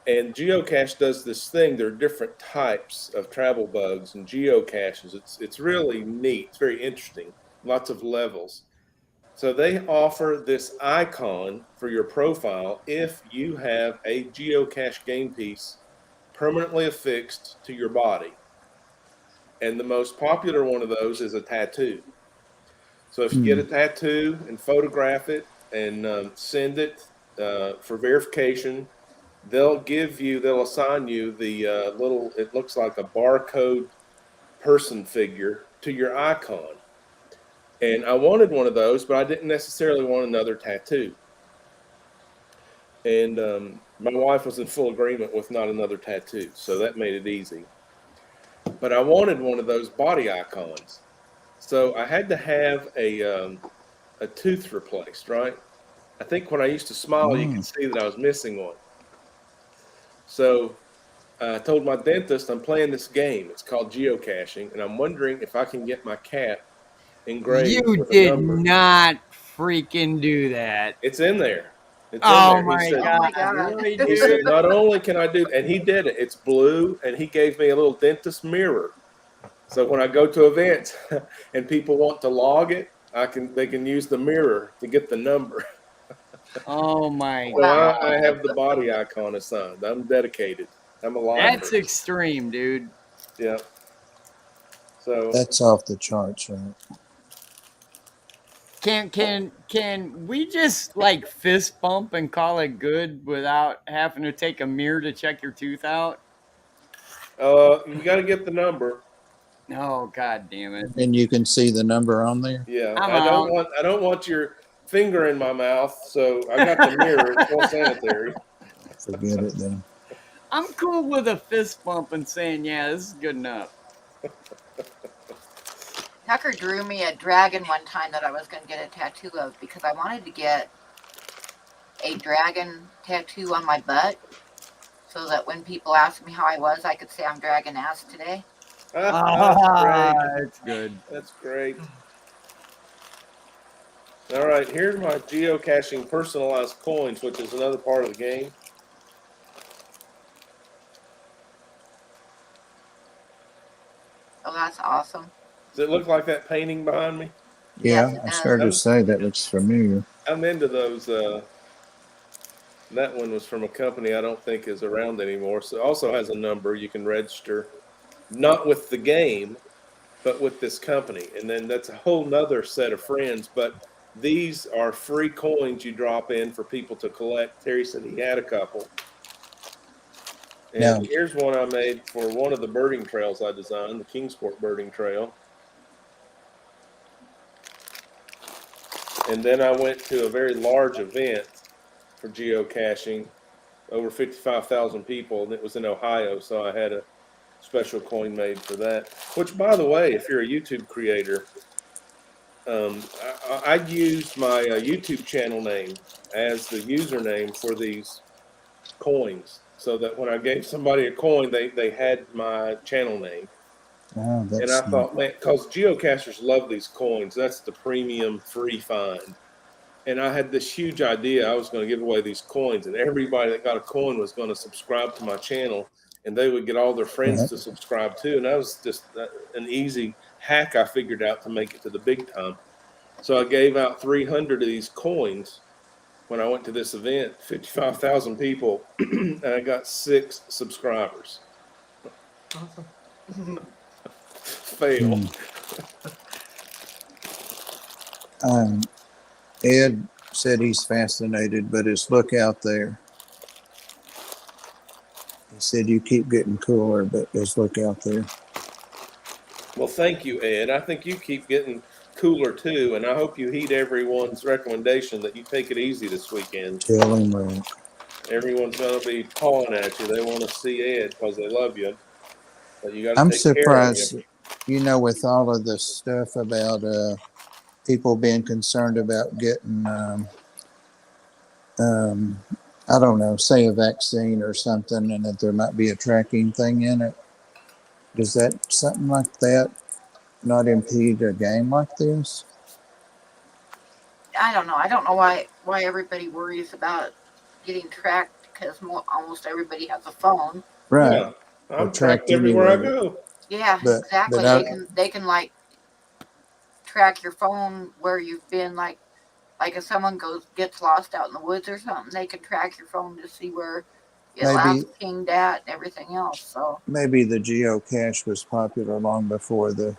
And geocache does this thing. There are different types of travel bugs and geocaches. It's really neat. It's very interesting. Lots of levels. So they offer this icon for your profile if you have a geocache game piece permanently affixed to your body. And the most popular one of those is a tattoo. So if you get a tattoo and photograph it and send it for verification, they'll assign you the it looks like a barcode person figure to your icon. And I wanted one of those, but I didn't necessarily want another tattoo. And my wife was in full agreement with not another tattoo, so that made it easy. But I wanted one of those body icons. So I had to have a tooth replaced, right? I think when I used to smile, you could see that I was missing one. So I told my dentist I'm playing this game. It's called geocaching, and I'm wondering if I can get my cat engraved You with a did number. not freaking do that. It's in there. It's Oh in there. my said, Oh my god! God. Really, He said, dude? not only can I do, and he did it. It's blue, and he gave me a little dentist mirror. So when I go to events and people want to log it, they can use the mirror to get the number. Oh my So god! I have the body icon assigned. I'm dedicated. I'm a lifer. That's extreme, dude. Yeah. So That's off the charts, right? Can we just like fist bump and call it good without having to take a mirror to check your tooth out? you got to get the number. Oh god damn it! And you can see the number on there. Yeah. I'm I don't want your finger in my mouth. So I got the mirror. It's more sanitary. Forget it then. I'm cool with a fist bump and saying, yeah, this is good enough. Tucker drew me a dragon one time that I was going to get a tattoo of because I wanted to get a dragon tattoo on my butt so that when people ask me how I was, I could say I'm dragon ass today. That's great. That's good. That's great. All right, here's my geocaching personalized coins, which is another part of the game. Oh, that's awesome. Does it look like that painting behind me? Yeah, Yes, it I does. started to say that looks familiar. I'm into those. That one was from a company I don't think is around anymore. So it also has a number you can register, not with the game, but with this company. And then that's a whole nother set of friends. But these are free coins you drop in for people to collect. Terry said he had a couple. And Now- here's one I made for one of the birding trails I designed, the Kingsport birding trail. And then I went to a very large event for geocaching, over 55,000 people, and it was in Ohio, so I had a special coin made for that. Which, by the way, if you're a YouTube creator, I used my YouTube channel name as the username for these coins, so that when I gave somebody a coin, they had my channel name. Oh, And that's I thought, man, because geocachers love these coins. That's the premium free find. And I had this huge idea. I was going to give away these coins, and everybody that got a coin was going to subscribe to my channel, and they would get all their friends to subscribe too. And that was just an easy hack I figured out to make it to the big time. So I gave out 300 of these coins when I went to this event, 55,000 people, and I got 6 subscribers. Awesome. Fail. Ed said he's fascinated, but his look out there. He said you keep getting cooler, but his look out there. Well, thank you, Ed. I think you keep getting cooler too, and I hope you heed everyone's recommendation that you take it easy this weekend. Tell him right. Everyone's going to be pawing at you. They want to see Ed because they love you. But you got to I'm take care of surprised, you. you know, with all of this stuff about people being concerned about getting, I don't know, say a vaccine or something, and that there might be a tracking thing in it. Does that something like that not impede a game like this? I don't know. I don't know why everybody worries about getting tracked because almost everybody has a phone. Right. Yeah, I'm tracked tracked everywhere I anyway. go. Yeah, But- exactly. but They can like track your phone where you've been. Like if someone gets lost out in the woods or something, they can track your phone to see where it Maybe- last pinged at and everything else. So Maybe the geocache was popular long before the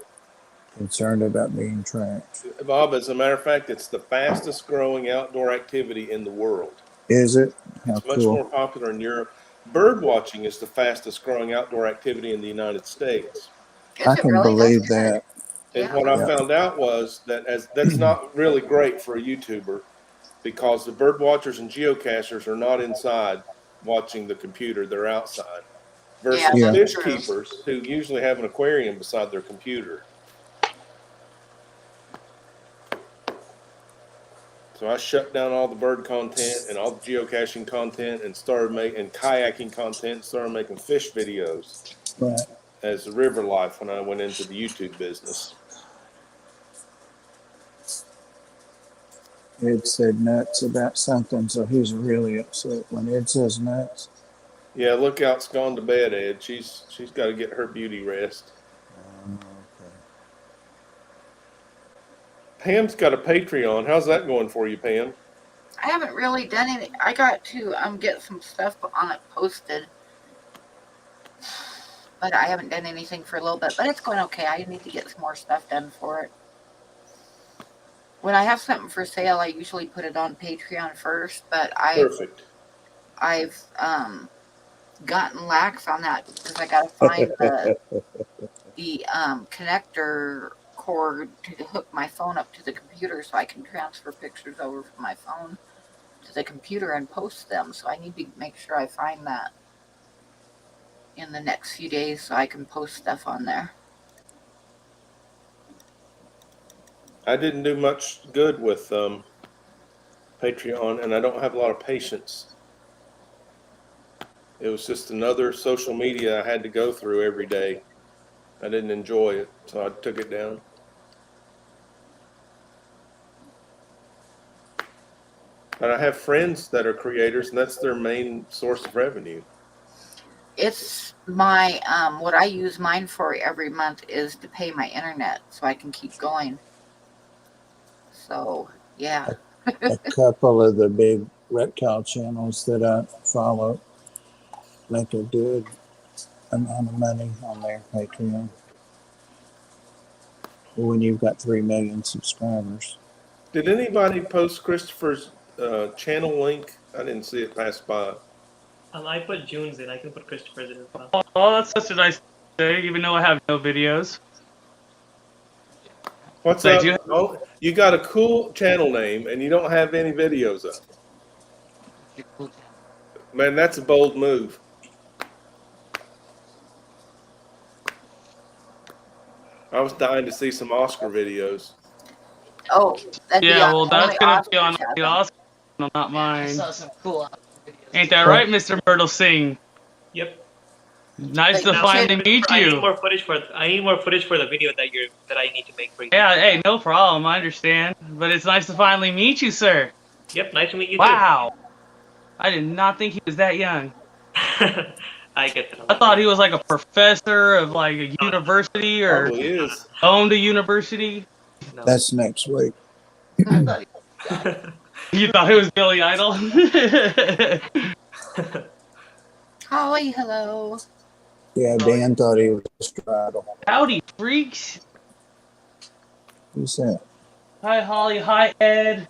concern about being tracked. Bob, as a matter of fact, it's the fastest growing outdoor activity in the world. Is it? How It's much cool. more popular in Europe. Bird watching is the fastest growing outdoor activity in the United States. is I it can really? believe That's good. that. And Yeah. what I Yeah. found out was that that's not really great for a YouTuber because the bird watchers and geocachers are not inside watching the computer, they're outside. Versus Yeah. fish True. keepers who usually have an aquarium beside their computer. So I shut down all the bird content and all the geocaching content and started making kayaking content, started making fish videos Right. as the river life when I went into the YouTube business. Ed said nuts about something, so he's really upset when Ed says nuts. Yeah, Lookout's gone to bed, Ed. She's got to get her beauty rest. Okay. Pam's got a Patreon. How's that going for you, Pam? I haven't really done anything. I got to get some stuff on it posted, but I haven't done anything for a little bit. But it's going okay. I need to get some more stuff done for it. When I have something for sale, I usually put it on Patreon first. But Perfect. I've gotten lax on that because I got to find the connector cord to hook my phone up to the computer so I can transfer pictures over from my phone to the computer and post them. So I need to make sure I find that in the next few days so I can post stuff on there. I didn't do much good with Patreon, and I don't have a lot of patience. It was just another social media I had to go through every day. I didn't enjoy it, so I took it down. But I have friends that are creators, and that's their main source of revenue. It's my what I use mine for every month is to pay my internet so I can keep going. So yeah. A couple of the big reptile channels that I follow make a good amount of money on their Patreon when you've got 3 million subscribers. Did anybody post Christopher's channel link? I didn't see it pass by. I put June's in. I can put Christopher's in as well. Oh, that's such a nice thing, even though I have no videos. What's Like, up? do you- Oh, you got a cool channel name, and you don't have any videos up. Man, that's a bold move. I was dying to see some Oscar videos. Oh, that'd be Yeah, on well, that's only gonna be Oscars on have the them. Oscar, not I mine. saw some cool videos. Ain't that right, Mr. Mirdul Singh? Yep. Nice to But finally meet I need you. more footage for the video that I need to make for you. Yeah, hey, no problem. I understand, but it's nice to finally meet you, sir. Yep. Nice to meet you Wow, I did not think he was that young. too. I get that. I thought he was like a professor of like a university or Probably is. owned a university. No. That's next week. I thought You thought it was Billy Idol? Holly, hello. Yeah, Dan thought he was straddle. Howdy, freaks. Who's that? Hi, Holly. Hi, Ed.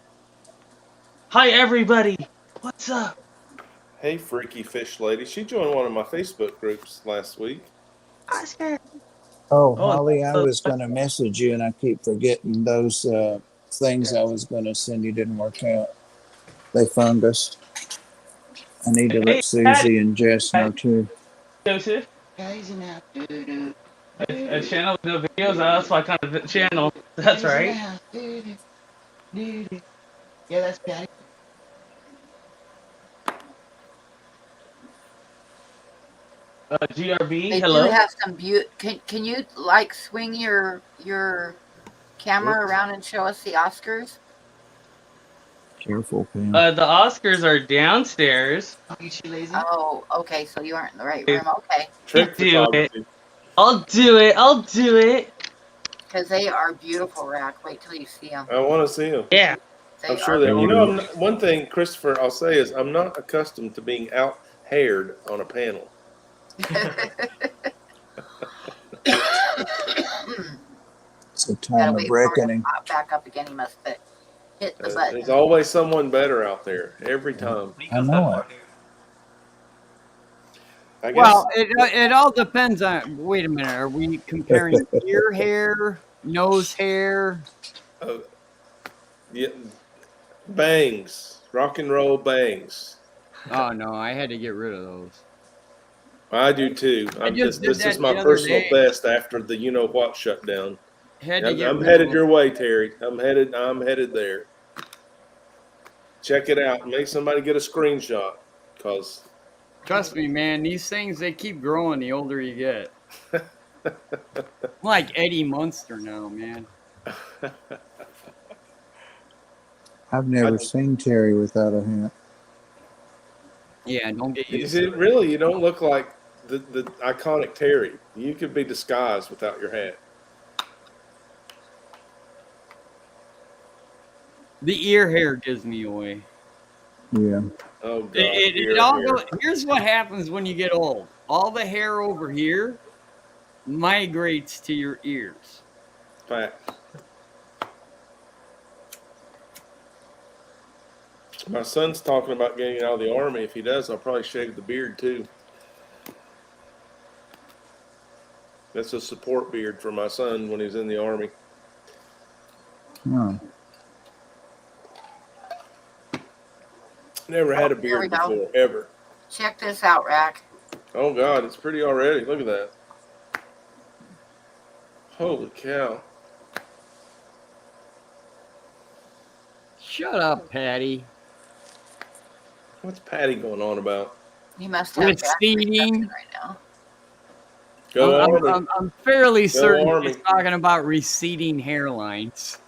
Hi, everybody. What's up? Hey, freaky fish lady. She joined one of my Facebook groups last week. Oscar. Oh, Oh, Holly, I was going to message you, and I keep forgetting those things I was going to send you didn't work out. They fungused. I need to Hey, let Susie and Jess know too. Joseph. crazy now. Doo-doo. A channel with no videos. That's my kind of channel. That's Crazy right. now. Doo-doo. Doo-doo. Yeah, that's Patty. GRB. They Hello. do have some Can you like swing your camera around and show us the Oscars? Careful, Pam. The Oscars are downstairs. Oh, you too lazy? Oh, okay. So you aren't in the right room. Okay, Trick Do it. photography. I'll do it. I'll do it. because they are beautiful, Rack. Wait till you see them. I want to see them. Yeah. I'm sure that one thing, Christopher, I'll say is I'm not accustomed to being out haired on a panel. It's a time of reckoning. Pop back up again. He must have hit the button. There's always someone better out there every time. I know it. I guess. Well, it all depends on. Wait a minute. Are we comparing ear hair, nose hair? Yeah, bangs, rock and roll bangs. Oh no, I had to get rid of those. I do too. just did This that is my the other personal day. best after the you know what shutdown. Had to get I'm rid headed of your way, Terry. I'm headed there. Check it out. Make somebody get a screenshot, cause Trust me, man. These things they keep growing the older you get. I'm like Eddie Munster now, man. I've never seen Terry without a hat. Yeah, don't get you used to see, it. really, you don't look like the iconic Terry. You could be disguised without your hat. The ear hair gives me away. Yeah. Oh God! It all goes, here's what happens when you get old. All the hair over here migrates to your ears. Fact. My son's talking about getting out of the army. If he does, I'll probably shave the beard too. That's a support beard for my son when he's in the army. Oh. Never had a There we beard go. before, ever. Check this out, Rack. Oh God, it's pretty already. Look at that. Holy cow. shut up, Patty. What's Patty going on about? He must have bad Receding. reception right now. Go Army. I'm fairly certain Army. he's talking about receding hairlines.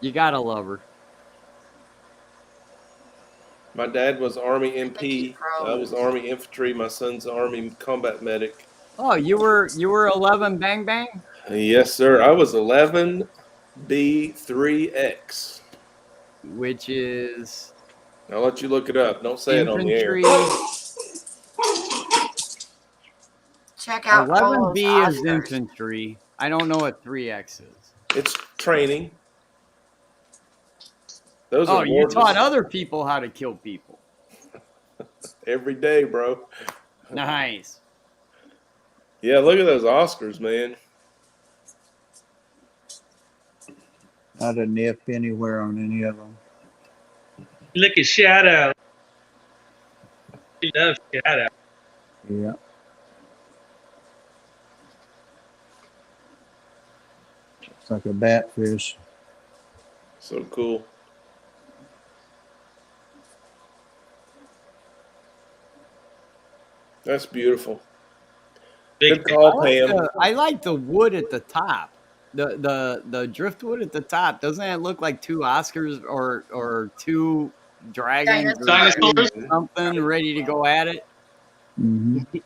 You gotta love her. My dad was Army MP. I froze. was Army infantry. My son's Army combat medic. Oh, you were 11 bang bang? Yes, sir. I was 11B3X. Which is I'll let you look it up. Don't say infantry. it on the air. Check out 11B is Oscars. infantry. I don't know what 3X is. It's training. Those Oh, are you taught other people how to kill people. every day, bro. Nice. Yeah, look at those Oscars, man. Not a nip anywhere on any of them. Look at Shadow. She loves Shadow. Yeah. It's like a batfish. So cool. That's beautiful. Big Good call, Pam. I like the wood at the top. The driftwood at the top. Doesn't that look like two Oscars or two dragons or Dinosaurs? something ready to go at it? Mm-hmm.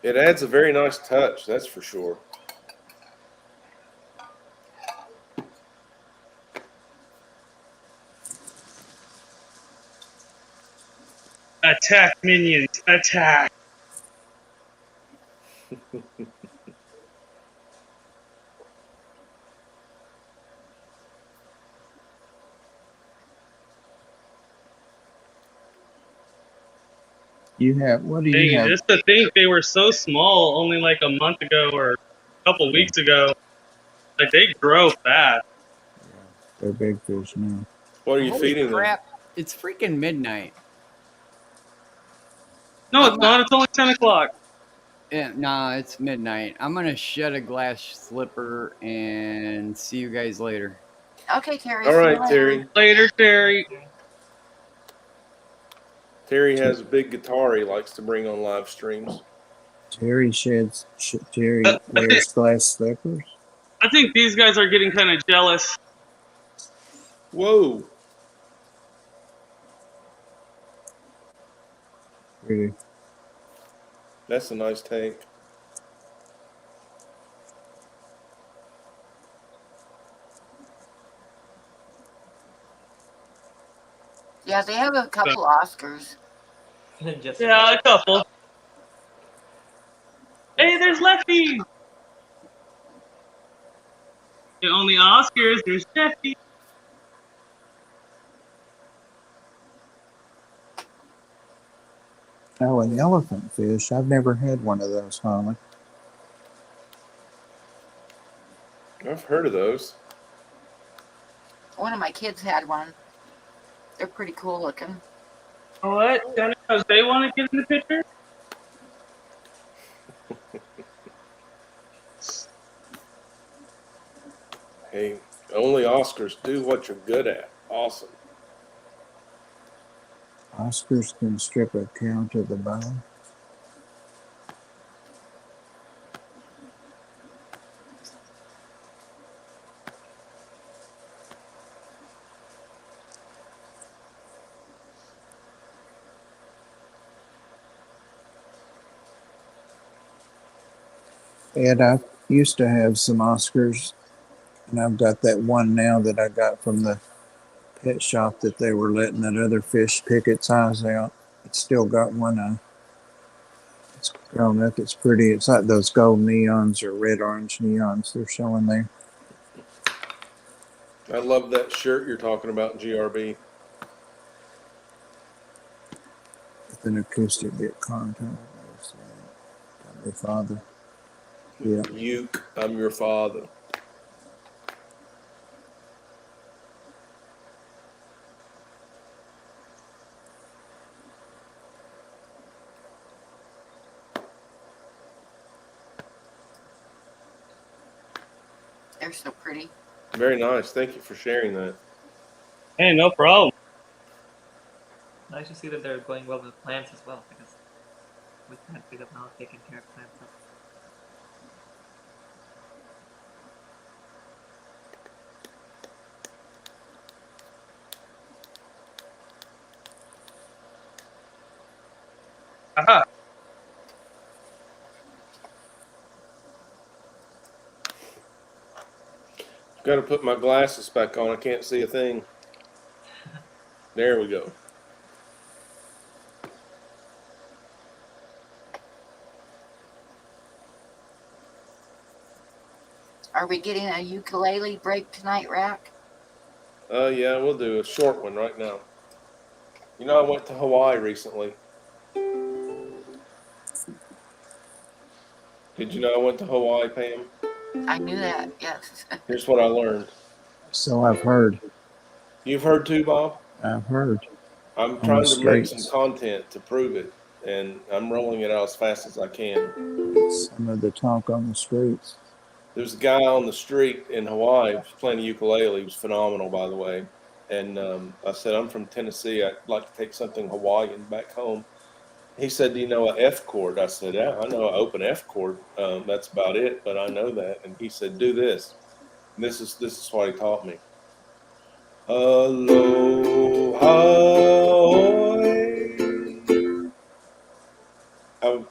It adds a very nice touch, that's for sure. Attack minions, attack. What do you Hey, have? just to think they were so small only like a month ago or a couple weeks ago. Like they grow fast. They're big fish now. What are you Holy feeding them? crap. It's freaking midnight. No, it's not. It's only 10 o'clock. Yeah, nah, it's midnight. I'm gonna shed a glass slipper and see you guys later. Okay, Terry. All see you right, later. Terry. Later, Terry. Terry has a big guitar he likes to bring on live streams. Terry Terry I wears glass slippers. I think these guys are getting kind of jealous. Whoa. Really? That's a nice tank. Yeah, they have a couple Oscars. Just Yeah, a couple. Hey, there's Lefty. The only Oscars, there's Lefty. Oh, an elephant fish. I've never had one of those, Holly. I've heard of those. One of my kids had one. They're pretty cool looking. What? Because they want to get in the picture? Hey, only Oscars do what you're good at. Awesome. Oscars can strip a cow to the bone. Ed, I used to have some Oscars, and I've got that one now that I got from the pet shop that they were letting that other fish pick its eyes out. It's still got one eye. It's grown up. It's pretty. It's like those gold neons or red orange neons they're showing there. I love that shirt you're talking about, GRB. With an acoustic bit content. Your father. Yeah. Uke, I'm your father. They're so pretty. Very nice. Thank you for sharing that. Hey, no problem. Nice to see that they're going well with plants as well, because with that big of mouth, taking care of plants. Aha. Got to put my glasses back on. I can't see a thing. There we go. Are we getting a ukulele break tonight, Rack? Yeah, we'll do a short one right now. You know, I went to Hawaii recently. Did you know I went to Hawaii, Pam? I knew that, yes. Here's what I learned. So I've heard. You've heard too, Bob? I've heard. I'm On trying the to make some streets. content to prove it, and I'm rolling it out as fast as I can. Some of the talk on the streets. There's a guy on the street in Hawaii who was playing a ukulele. He was phenomenal, by the way. And I said, I'm from Tennessee. I'd like to take something Hawaiian back home. He said, do you know an F chord? I said, yeah, I know an open F chord. That's about it, but I know that. And he said, do this. And this is what he taught me. Aloha.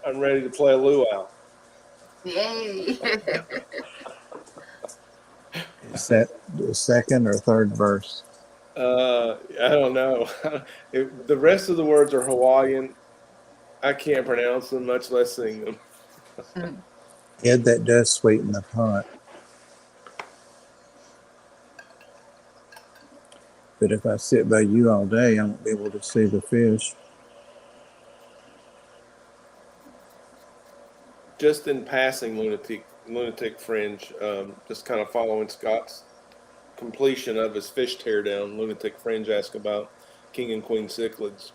I'm ready to play a luau. Yay. Is that the second or third verse? I don't know. The rest of the words are Hawaiian. I can't pronounce them, much less sing them. Ed, that does sweeten the pot. But if I sit by you all day, I won't be able to see the fish. Just in passing, lunatic fringe, just kind of following Scott's completion of his fish teardown. Lunatic fringe asked about king and queen cichlids.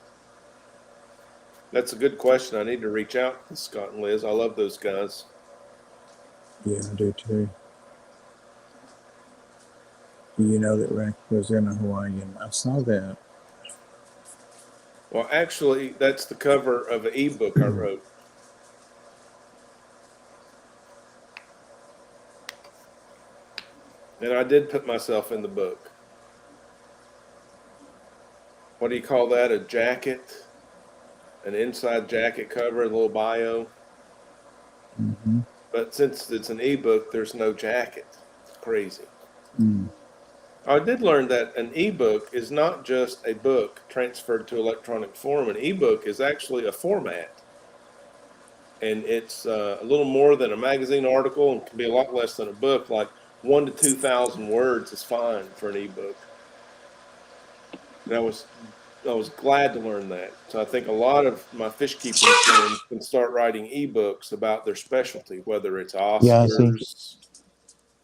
That's a good question. I need to reach out to Scott and Liz. I love those guys. Yeah, I do too. Do you know that Rack was in a Hawaiian? I saw that. Well, actually, that's the cover of an ebook I wrote. And I did put myself in the book. What do you call that? A jacket? An inside jacket cover, a little bio. Mm-hmm. But since it's an ebook, there's no jacket. It's crazy. Mm. I did learn that an ebook is not just a book transferred to electronic form. An ebook is actually a format. And it's a little more than a magazine article and can be a lot less than a book. Like 1,000 to 2,000 words is fine for an ebook. And I was glad to learn that. So I think a lot of my fish keeping friends can start writing ebooks about their specialty, whether it's Oscars. Yeah, I see.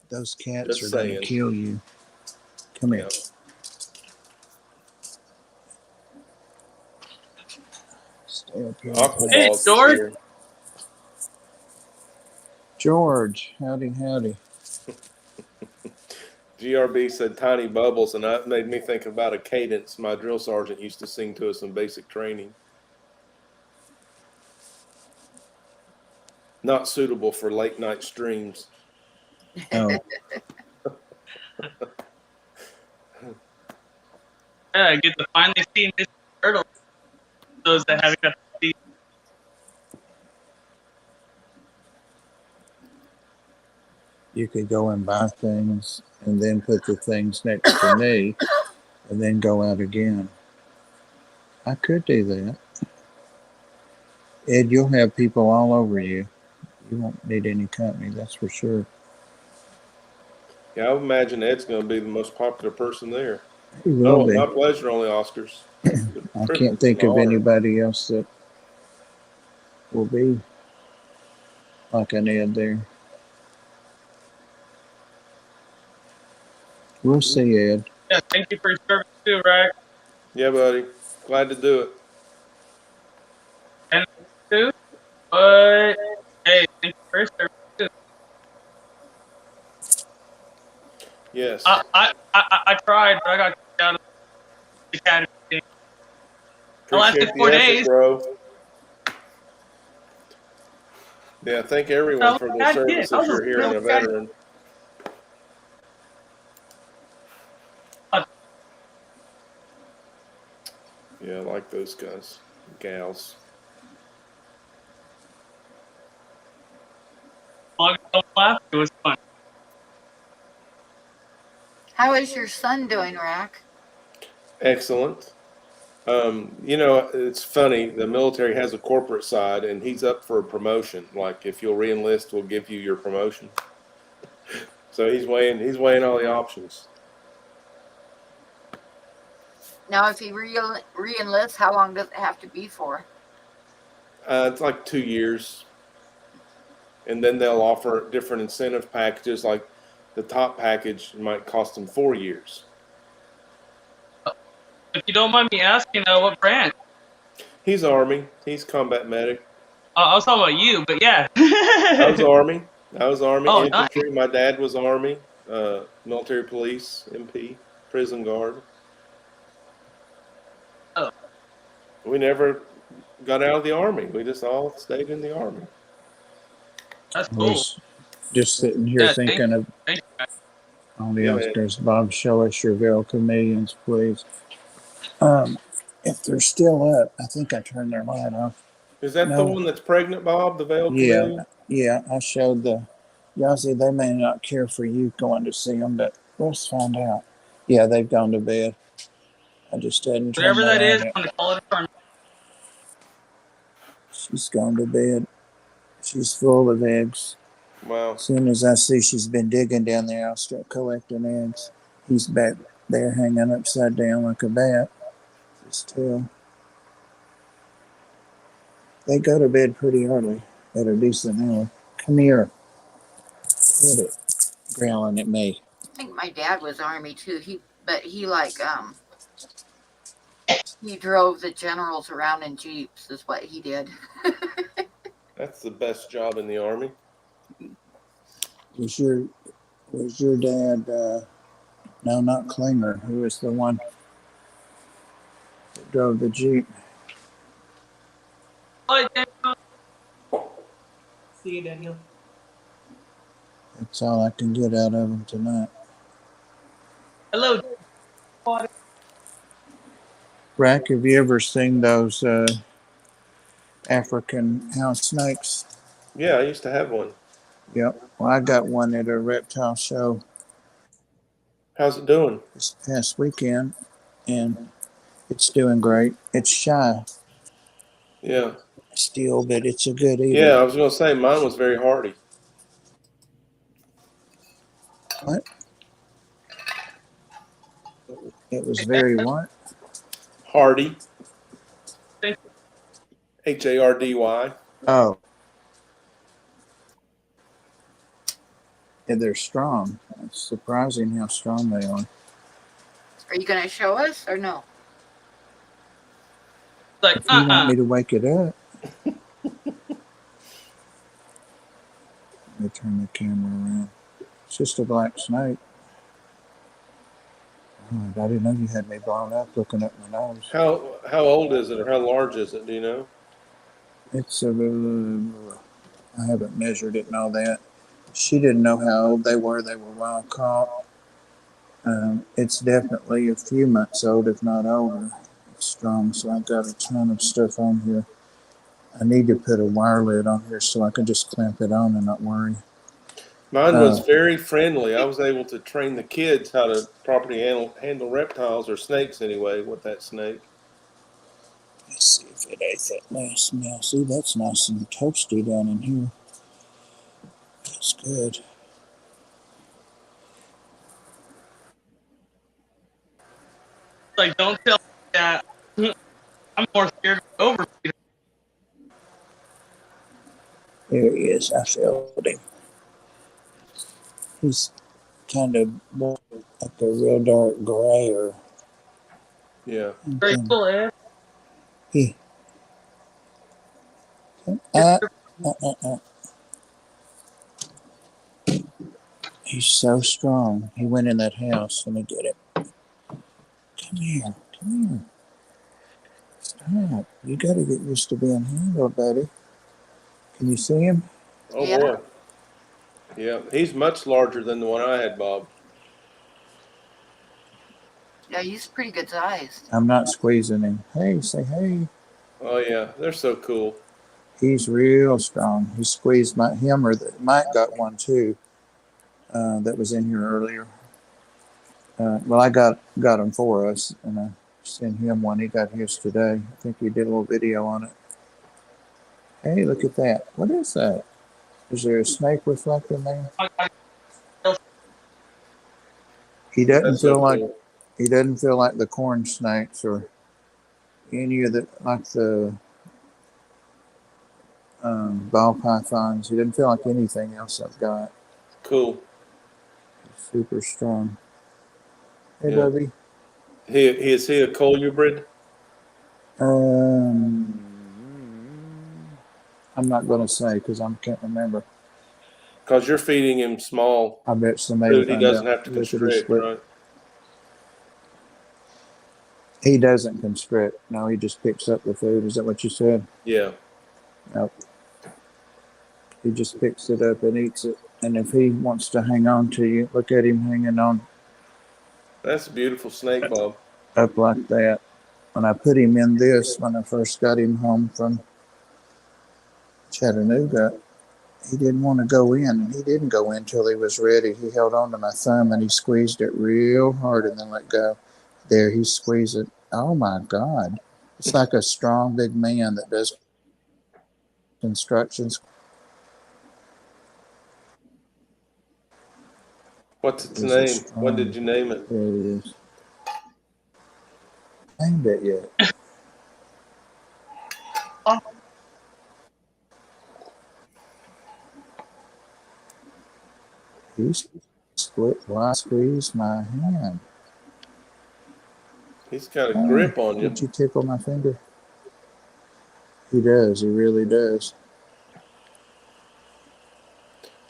Those cats Just are going saying. to kill you. Come here. Yep. Stay up here. Aquaballs Hey, is George. here. George, howdy, howdy. GRB said tiny bubbles, and that made me think about a cadence my drill sergeant used to sing to us in basic training. Not suitable for late night streams. Oh, Yeah, I get to finally see Mr. Mirdul. Those that haven't got to see. you could go and buy things and then put the things next to me and then go out again. I could do that. Ed, you'll have people all over you. You won't need any company, that's for sure. Yeah, I would imagine Ed's going to be the most popular person there. He will Oh, be. my pleasure, only Oscars. I can't think of Honor. anybody else that will be like an Ed there. We'll see, Ed. Yeah, thank you for your service too, Rack. Yeah, buddy. Glad to do it. And too. But hey, thank you for your service too. Yes. I tried, but I got kicked out of the academy. It lasted Appreciate the 4 effort, days. bro. Yeah, thank everyone for their I did. service this year here and a veteran. Yeah, I like those guys, gals. It was fun. How is your son doing, Rack? Excellent. You know, it's funny. The military has a corporate side, and he's up for a promotion. Like, if you'll re-enlist, we'll give you your promotion. So he's weighing all the options. Now, if he re-enlists, how long does it have to be for? It's like 2 years, and then they'll offer different incentive packages. Like the top package might cost him 4 years. If you don't mind me asking, what branch? He's Army. He's combat medic. I was talking about you, but yeah. I was Army. Oh, Infantry. My dad was Army. Military police, MP, prison guard. Oh. We never got out of the Army. We just all stayed in the Army. That's I cool. was just sitting here Yeah, thinking of thank you. on the Yeah, man. upstairs. Bob, show us your Velcro millions, please. If they're still up, I think I turned their light off. Is that the No. one that's pregnant, Bob? The veil Yeah, chameleon? yeah. I showed the Yazzie. They may not care for you going to see them, but let's find out. Yeah, they've gone to bed. I just hadn't turned Whatever the that is, light I'm on. gonna call it a She's gone to bed. She's full of eggs. Wow. As soon as I see she's been digging down there, I'll start collecting eggs. He's back there hanging upside down like a bat. His tail. They go to bed pretty early at a decent hour. Come here. Quit it. Growling at me. I think my dad was Army too. He drove the generals around in Jeeps is what he did. That's the best job in the Army. Was your dad no, not Klinger, who was the one that drove the Jeep? See you, Daniel. That's all I can get out of him tonight. Hello. Rack, have you ever seen those African house snakes? Yeah, I used to have one. Yep. Well, I got one at a reptile show How's it doing? this past weekend, and it's doing great. It's shy Yeah. still, but it's a good eater. Yeah, I was going to say mine was very hardy. What? It was very what? Hardy. Hardy. Oh. Yeah, they're strong. It's surprising how strong they are. Are you going to show us or no? Like, If you want me to wake it up. Let me turn the camera around. It's just a black snake. Oh, I didn't know you had me blown up looking at my nose. How old is it, or how large is it? Do you know? It's I haven't measured it and all that. She didn't know how old they were. They were wild caught. It's definitely a few months old, if not older. It's strong, so I've got a ton of stuff on here. I need to put a wire lid on here so I can just clamp it on and not worry. Mine was very friendly. I was able to train the kids how to properly handle reptiles, or snakes anyway, with that snake. Let's see if it ate that last meal. See, that's nice and toasty down in here. That's good. like, don't tell me that. I'm more scared of overfeeding. There he is. I felt him. He's kind of like a real dark gray or. Yeah. Very cool, eh? He. He's so strong. He went in that house. Let me get it. Come here. Come here. Stop. You got to get used to being handled, buddy. Can you see him? Oh Yeah. boy. Yeah, he's much larger than the one I had, Bob. Yeah, he's pretty good sized. I'm not squeezing him. Hey, say hey. Oh yeah, they're so cool. He's real strong. He squeezed him, or Mike got one too. That was in here earlier. Well, I got him for us, and I sent him one. He got his today. I think he did a little video on it. Hey, look at that. What is that? Is there a snake reflecting there? He doesn't That's so feel like cool. the corn snakes or any of the ball pythons. He doesn't feel like anything else I've got. Cool. Super strong. Hey, Yeah. Bubby. Is he a colubrid? I'm not going to say because I can't remember. Because you're feeding him small I bet somebody food. He doesn't have to Look at his constrict, foot. right? He doesn't constrict. No, he just picks up the food. Is that what you said? Yeah. Nope. He just picks it up and eats it. And if he wants to hang on to you, look at him hanging on That's a beautiful snake, Bob. up like that. When I put him in this, when I first got him home from Chattanooga, he didn't want to go in, and he didn't go in until he was ready. He held on to my thumb and he squeezed it real hard and then let go. There, he squeezed it. Oh my God. It's like a strong big man that does constructions. What's its He's a name? strong- What did you name it? There it is. Named it yet. He split while I squeezed my hand. He's got a grip on you. Did you tickle my finger? He does. He really does.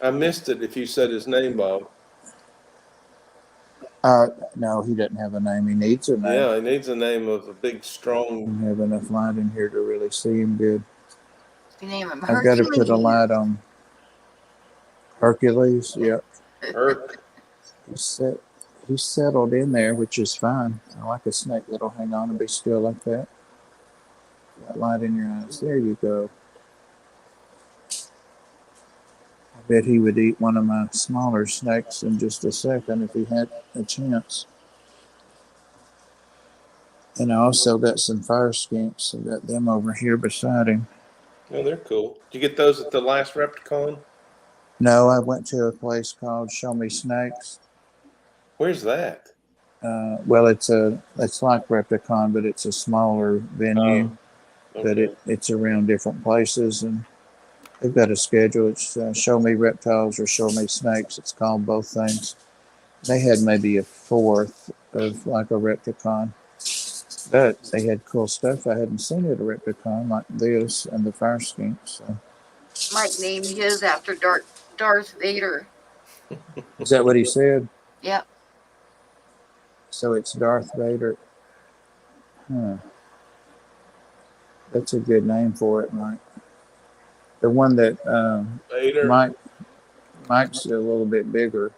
I missed it if you said his name, Bob. No, he doesn't have a name. He needs a name. Yeah, he needs a name of a big, I strong. don't have enough light in here to really see him good. You name him I've got to put a Hercules. light on Hercules. Yep. Herc. He's settled in there, which is fine. I like a snake that'll hang on and be still like that. Got light in your eyes. There you go. I bet he would eat one of my smaller snakes in just a second if he had a chance. And I also got some fire skinks. I got them over here beside him. Oh, they're cool. Did you get those at the last Repticon? No, I went to a place called Show Me Snakes. Where's that? Well, it's like Repticon, but it's a smaller venue. Okay. But it's around different places, and they've got a schedule. It's Show Me Reptiles or Show Me Snakes. It's called both things. They had maybe a fourth of like a Repticon, but they had cool stuff I hadn't seen at a Repticon, like this and the fire skinks. So. Mike named his after Darth Vader. Is that what he said? Yep. So it's Darth Vader. Huh. That's a good name for it, Mike. The one that Vader. Mike's a little bit bigger.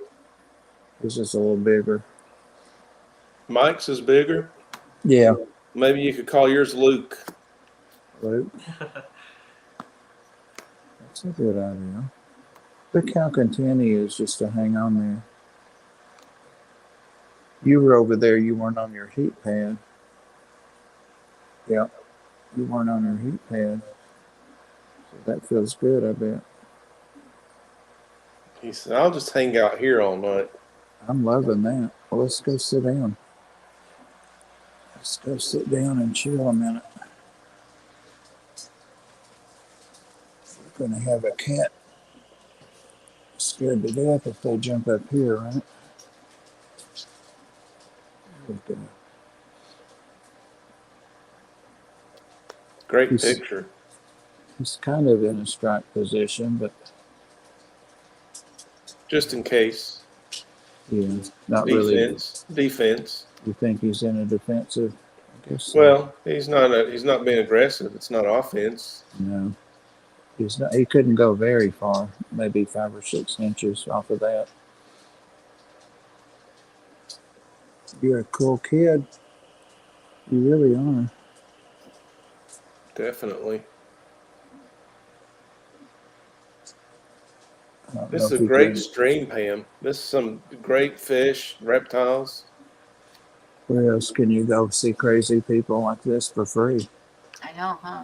This is a little bigger. Mike's is bigger. Yeah. Maybe you could call yours Luke. Luke. That's a good idea. Look how content he is just to hang on there. You were over there. You weren't on your heat pad. Yeah. You weren't on your heat pad. So that feels good, I bet. He said, I'll just hang out here all night. I'm loving that. Well, let's go sit down. Let's go sit down and chill a minute. We're going to have a cat scared to death if they jump up here, right? Okay. Great picture. He's kind of in a strike position, but Just in case. Yeah, not really. Defense. You think he's in a defensive? I guess so. Well, he's not being aggressive. It's not offense. No, he's not. He couldn't go very far. Maybe 5 or 6 inches off of that. You're a cool kid. You really are. Definitely. I don't This know is if a he great can. stream, Pam. This is some great fish, reptiles. Where else can you go see crazy people like this for free? I know, huh?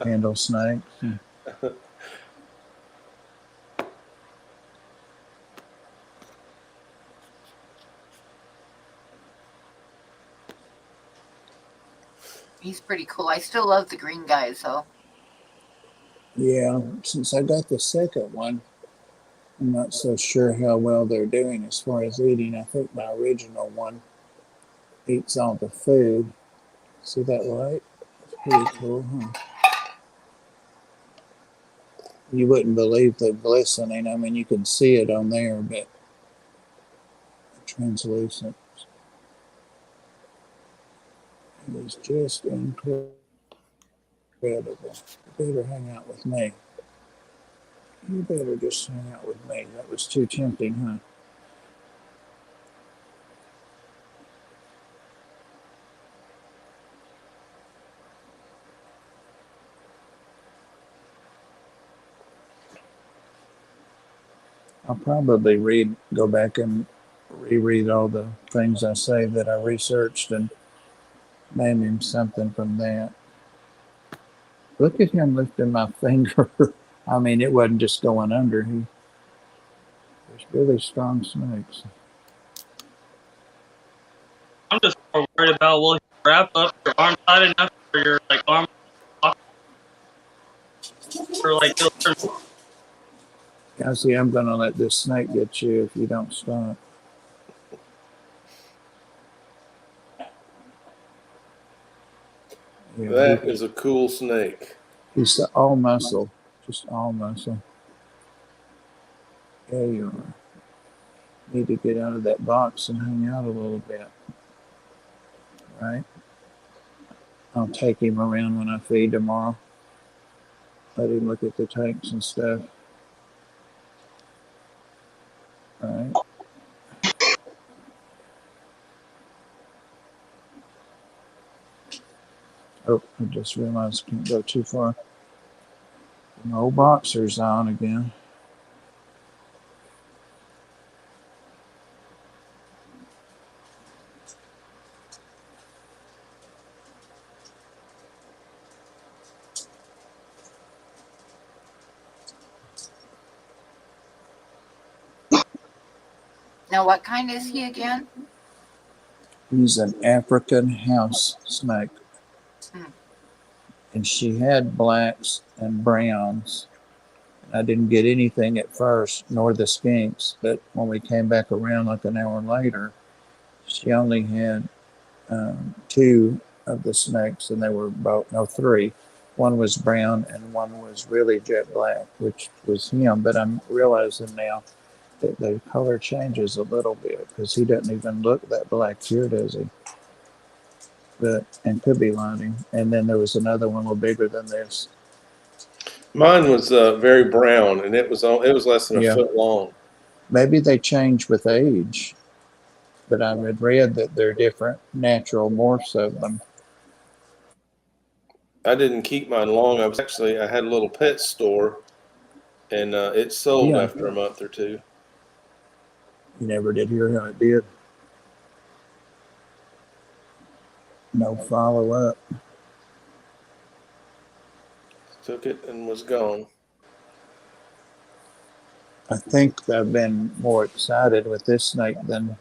Handle snakes. He's pretty cool. I still love the green guys, though. Yeah, since I got the second one, I'm not so sure how well they're doing as far as eating. I think my original one eats all the food. See that light? It's pretty cool, huh? You wouldn't believe the glistening. I mean, you can see it on there, but translucent. It is just incredible. You better hang out with me. You better just hang out with me. That was too tempting, huh? I'll probably go back and reread all the things I say that I researched and name him something from that. Look at him lifting my finger. I mean, it wasn't just going under. There's really strong snakes. I'm just more worried about will he wrap up your arm tight enough for your like arm or like he'll turn. I see. I'm going to let this snake get you if you don't stop. Yeah, That is a cool snake. He's all muscle, just all muscle. There you are. Need to get out of that box and hang out a little bit. Right? I'll take him around when I feed tomorrow. Let him look at the tanks and stuff. All right. Oh, I just realized I can't go too far. No boxers on again. Now, what kind is he again? He's an African house snake. And she had blacks and browns. I didn't get anything at first, nor the skinks. But when we came back around like an hour later, she only had 2 of the snakes, and they were three. One was brown and one was really jet black, which was him. But I'm realizing now that the color changes a little bit because he doesn't even look that black here, does he? And could be lining. And then there was another one a little bigger than this. Mine was very brown, and it was less than a foot long. Maybe they change with age, but I had read that they're different natural morphs of them. I didn't keep mine long. I had a little pet store, and it sold after a month or 2. You never did hear how it did. No follow-up. Took it and was gone. I think I've been more excited with this snake than...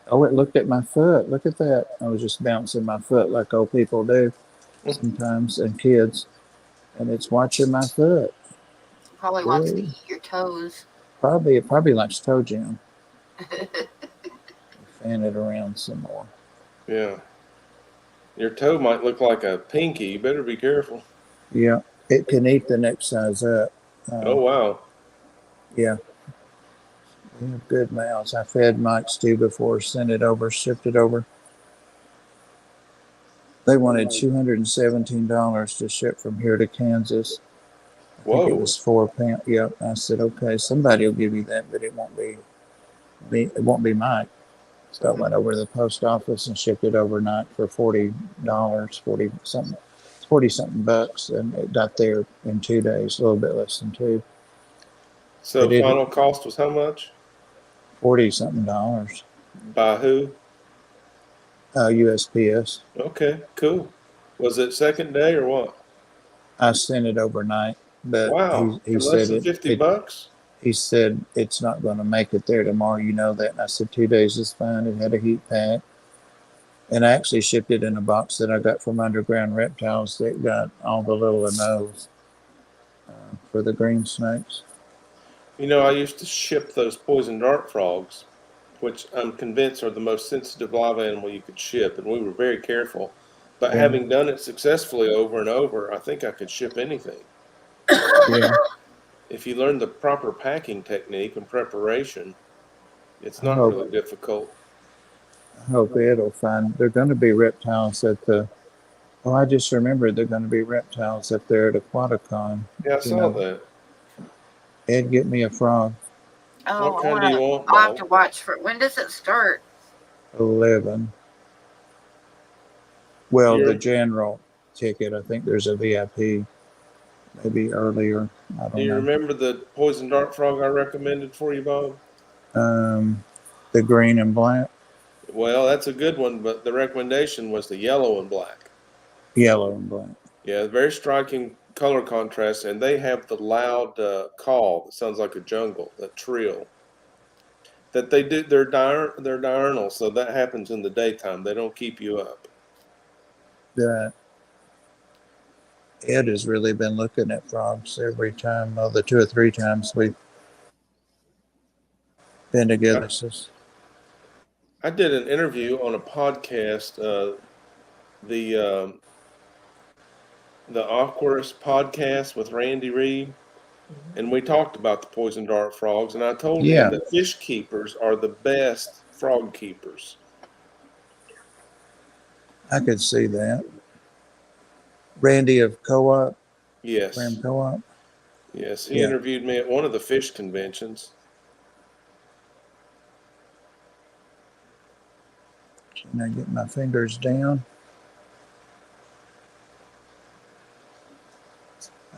Oh, it looked at my foot. Look at that. I was just bouncing my foot like old people do sometimes, and kids. And it's watching my foot. Probably wants to eat your toes. It probably likes toe jam. Fan it around some more. Yeah. Your toe might look like a pinky. You better be careful. Yeah, it can eat the next size up. Oh, wow. Yeah. They have good mouths. I fed Mike's too before, sent it over, shipped it over. They wanted $217 to ship from here to Kansas. I think it Whoa. was 4 pounds. Yep. I said, okay, somebody will give you that, but it won't be me. It won't be Mike. So I went over to the post office and shipped it overnight for $40, 40 something bucks, and it got there in 2 days, a little bit less than two. So They did final cost was how much? $40 something dollars. By who? USPS. Okay, cool. Was it second day or what? I sent it overnight, but Wow. he For less said than 50 bucks? he said it's not going to make it there tomorrow. You know that. And I said 2 days is fine. It had a heat pack. And I actually shipped it in a box that I got from Underground Reptiles that got all the little anoles for the green snakes. You know, I used to ship those poison dart frogs, which I'm convinced are the most sensitive live animal you could ship, and we were very careful. But Yeah. having done it successfully over and over, I think I could ship anything. Yeah. If you learn the proper packing technique and preparation, it's not Oh. really difficult. I hope it'll find. They're going to be reptiles at the. Oh, I just remembered they're going to be reptiles up there at Aquaticon. Yeah, I saw that. Ed, get me a frog. Oh, What kind do you want, I'll have Bob? to watch for when does it start? 11. Well, You're- the general ticket. I think there's a VIP, maybe earlier. I Do you don't know. remember the poison dart frog I recommended for you, Bob? The green and black, Well, that's a good one, but the recommendation was the yellow and black. yellow and black. Yeah, very striking color contrast, and they have the loud call that sounds like a jungle, that trill. That they do, they're diurnal, so that happens in the daytime. They don't keep you up. Ed has really been looking at frogs every time. Well, the 2 or 3 times we've been together. I did an interview on a podcast, the Aquarius podcast with Randy Reed, and we talked about the poison dart frogs, and I told him that fish keepers are the best frog keepers. I could see that. Randy of Co-op, Yes. Ram Co-op. Yes, he interviewed me at one of the fish conventions. Can I get my fingers down?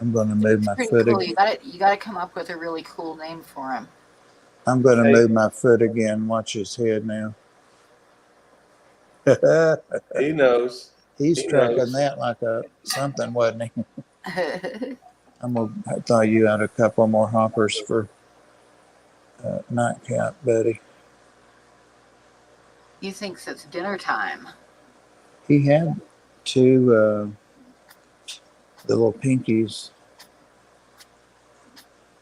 I'm going to move my Pretty foot cool. again. You got to come up with a really cool name for him. I'm going to move my foot again. Watch his head now. He knows. He's He tracking knows. that like a something, wasn't he? I'm going to thaw you out a couple more hoppers for nightcap, buddy. He thinks it's dinner time. He had 2 the little pinkies.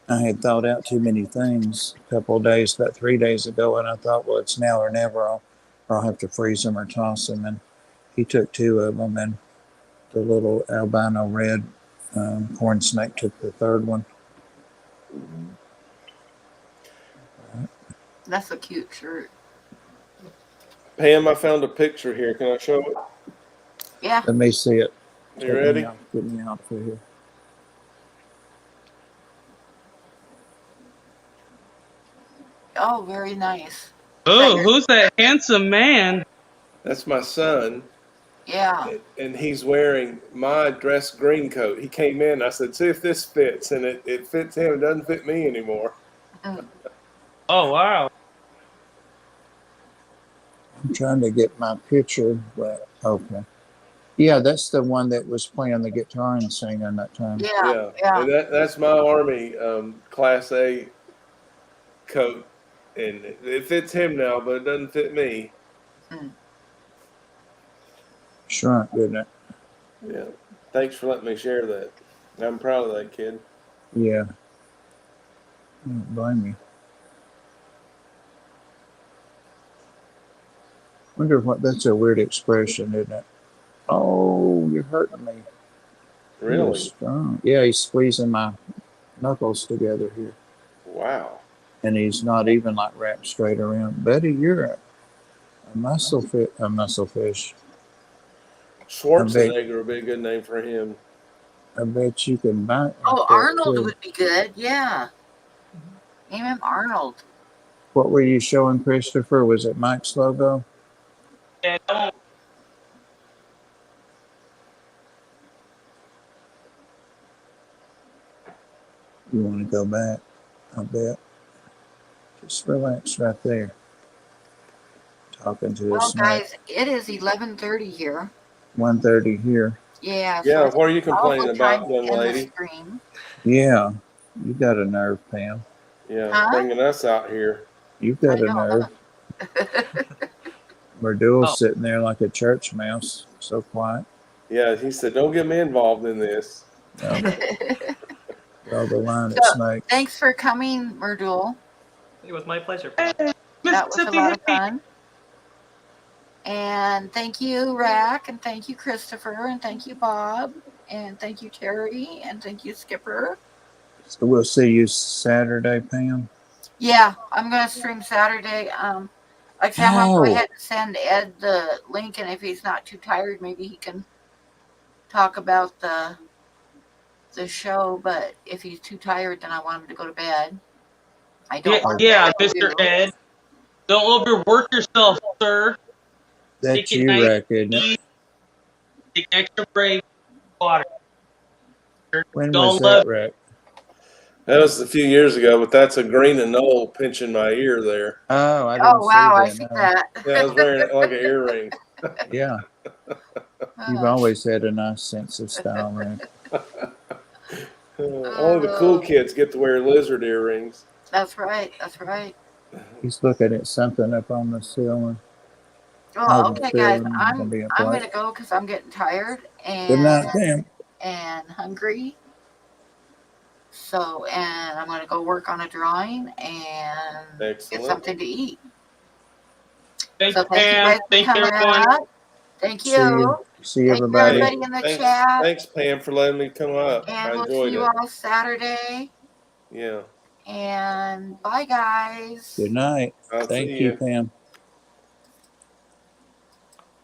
I had thought out too many things a couple of days, about 3 days ago, and I thought, well, it's now or never. I'll have to freeze them or toss them. And he took 2 of them, and the little albino red corn snake took the 3rd one. That's a cute shirt. Pam, I found a picture here. Can I show it? Yeah. Let me see it. You ready? Get me out for here. Oh, very nice. Oh, who's that handsome man? That's my son. Yeah. And he's wearing my dress green coat. He came in. I said, see if this fits. And it fits him. It doesn't fit me anymore. Oh, wow. I'm trying to get my picture, but okay. Yeah, that's the one that was playing the guitar and singing that time. Yeah. And that's my Army Class A coat. And it fits him now, but it doesn't fit me. Shrunk, didn't it? Yeah. Thanks for letting me share that. I'm proud of that kid. Yeah. I don't blame you. Wonder what that's a weird expression, isn't it? Oh, you're hurting me. Really? You're strong. Yeah, he's squeezing my knuckles together here. Wow. and he's not even like wrapped straight around. Buddy, you're a muscle fish. Schwarzenegger would be a good name for him. I bet you can bite. Like Oh, that, Arnold too. would be good. Yeah. Name him Arnold. What were you showing, Christopher? Was it Mike's logo? Yeah, You want to go back? I bet. Just relax right there. Talking to Well, us. guys, it is 11:30 here. 1:30 here. Yeah. So Yeah, it's what are you complaining also time about, to young end the lady? stream. Yeah, you got a nerve, Pam. Yeah, Huh? bringing us out here. You've got I a know, nerve. Mirdul's Oh. sitting there like a church mouse, so quiet. Yeah, he said, "Don't get me involved in this." Draw the line at So, snakes. Thanks for coming, Mirdul. It was my pleasure. That was a Mississippi lot of hippie. fun. And thank you, Rack, and thank you, Christopher, and thank you, Bob, and thank you, Terry, and thank you, Skipper. So we'll see you Saturday, Pam. Yeah, I'm gonna stream Saturday. Like I said, I'm gonna go Oh. ahead and send Ed the link, and if he's not too tired, maybe he can talk about the show. But if he's too tired, then I want him to go to bed. I don't want him Yeah, to Mr. Ed. Don't overwork yourself, sir. That's Take it you, nice Rack, isn't it? Take an extra break. Water. When Don't was let that, Rack? That was a few years ago, but that's a green and knoll pinching my ear there. Oh, I didn't Oh wow, I see see that. that. Yeah, I was wearing it like an earring. Yeah, you've always had a nice sense of style, Rack. Only the cool kids get to wear lizard earrings. That's right. That's right. He's looking at something up on the ceiling. Well, Oh, okay, the guys, ceiling is I'm gonna be a I'm plate. gonna go because I'm getting tired Good night, Pam. and hungry. So, and I'm gonna go work on a drawing and get Excellent. something to eat. Thank So you, thank you Pam. guys for Thank you, coming everyone. out. Thank See you. you. See Thank you, everybody. everybody in the chat. Thanks, Pam, for letting me come up. I And we'll see enjoyed you it. all Saturday. Yeah. And bye, guys. Good night. I'll Thank see you, you. Pam.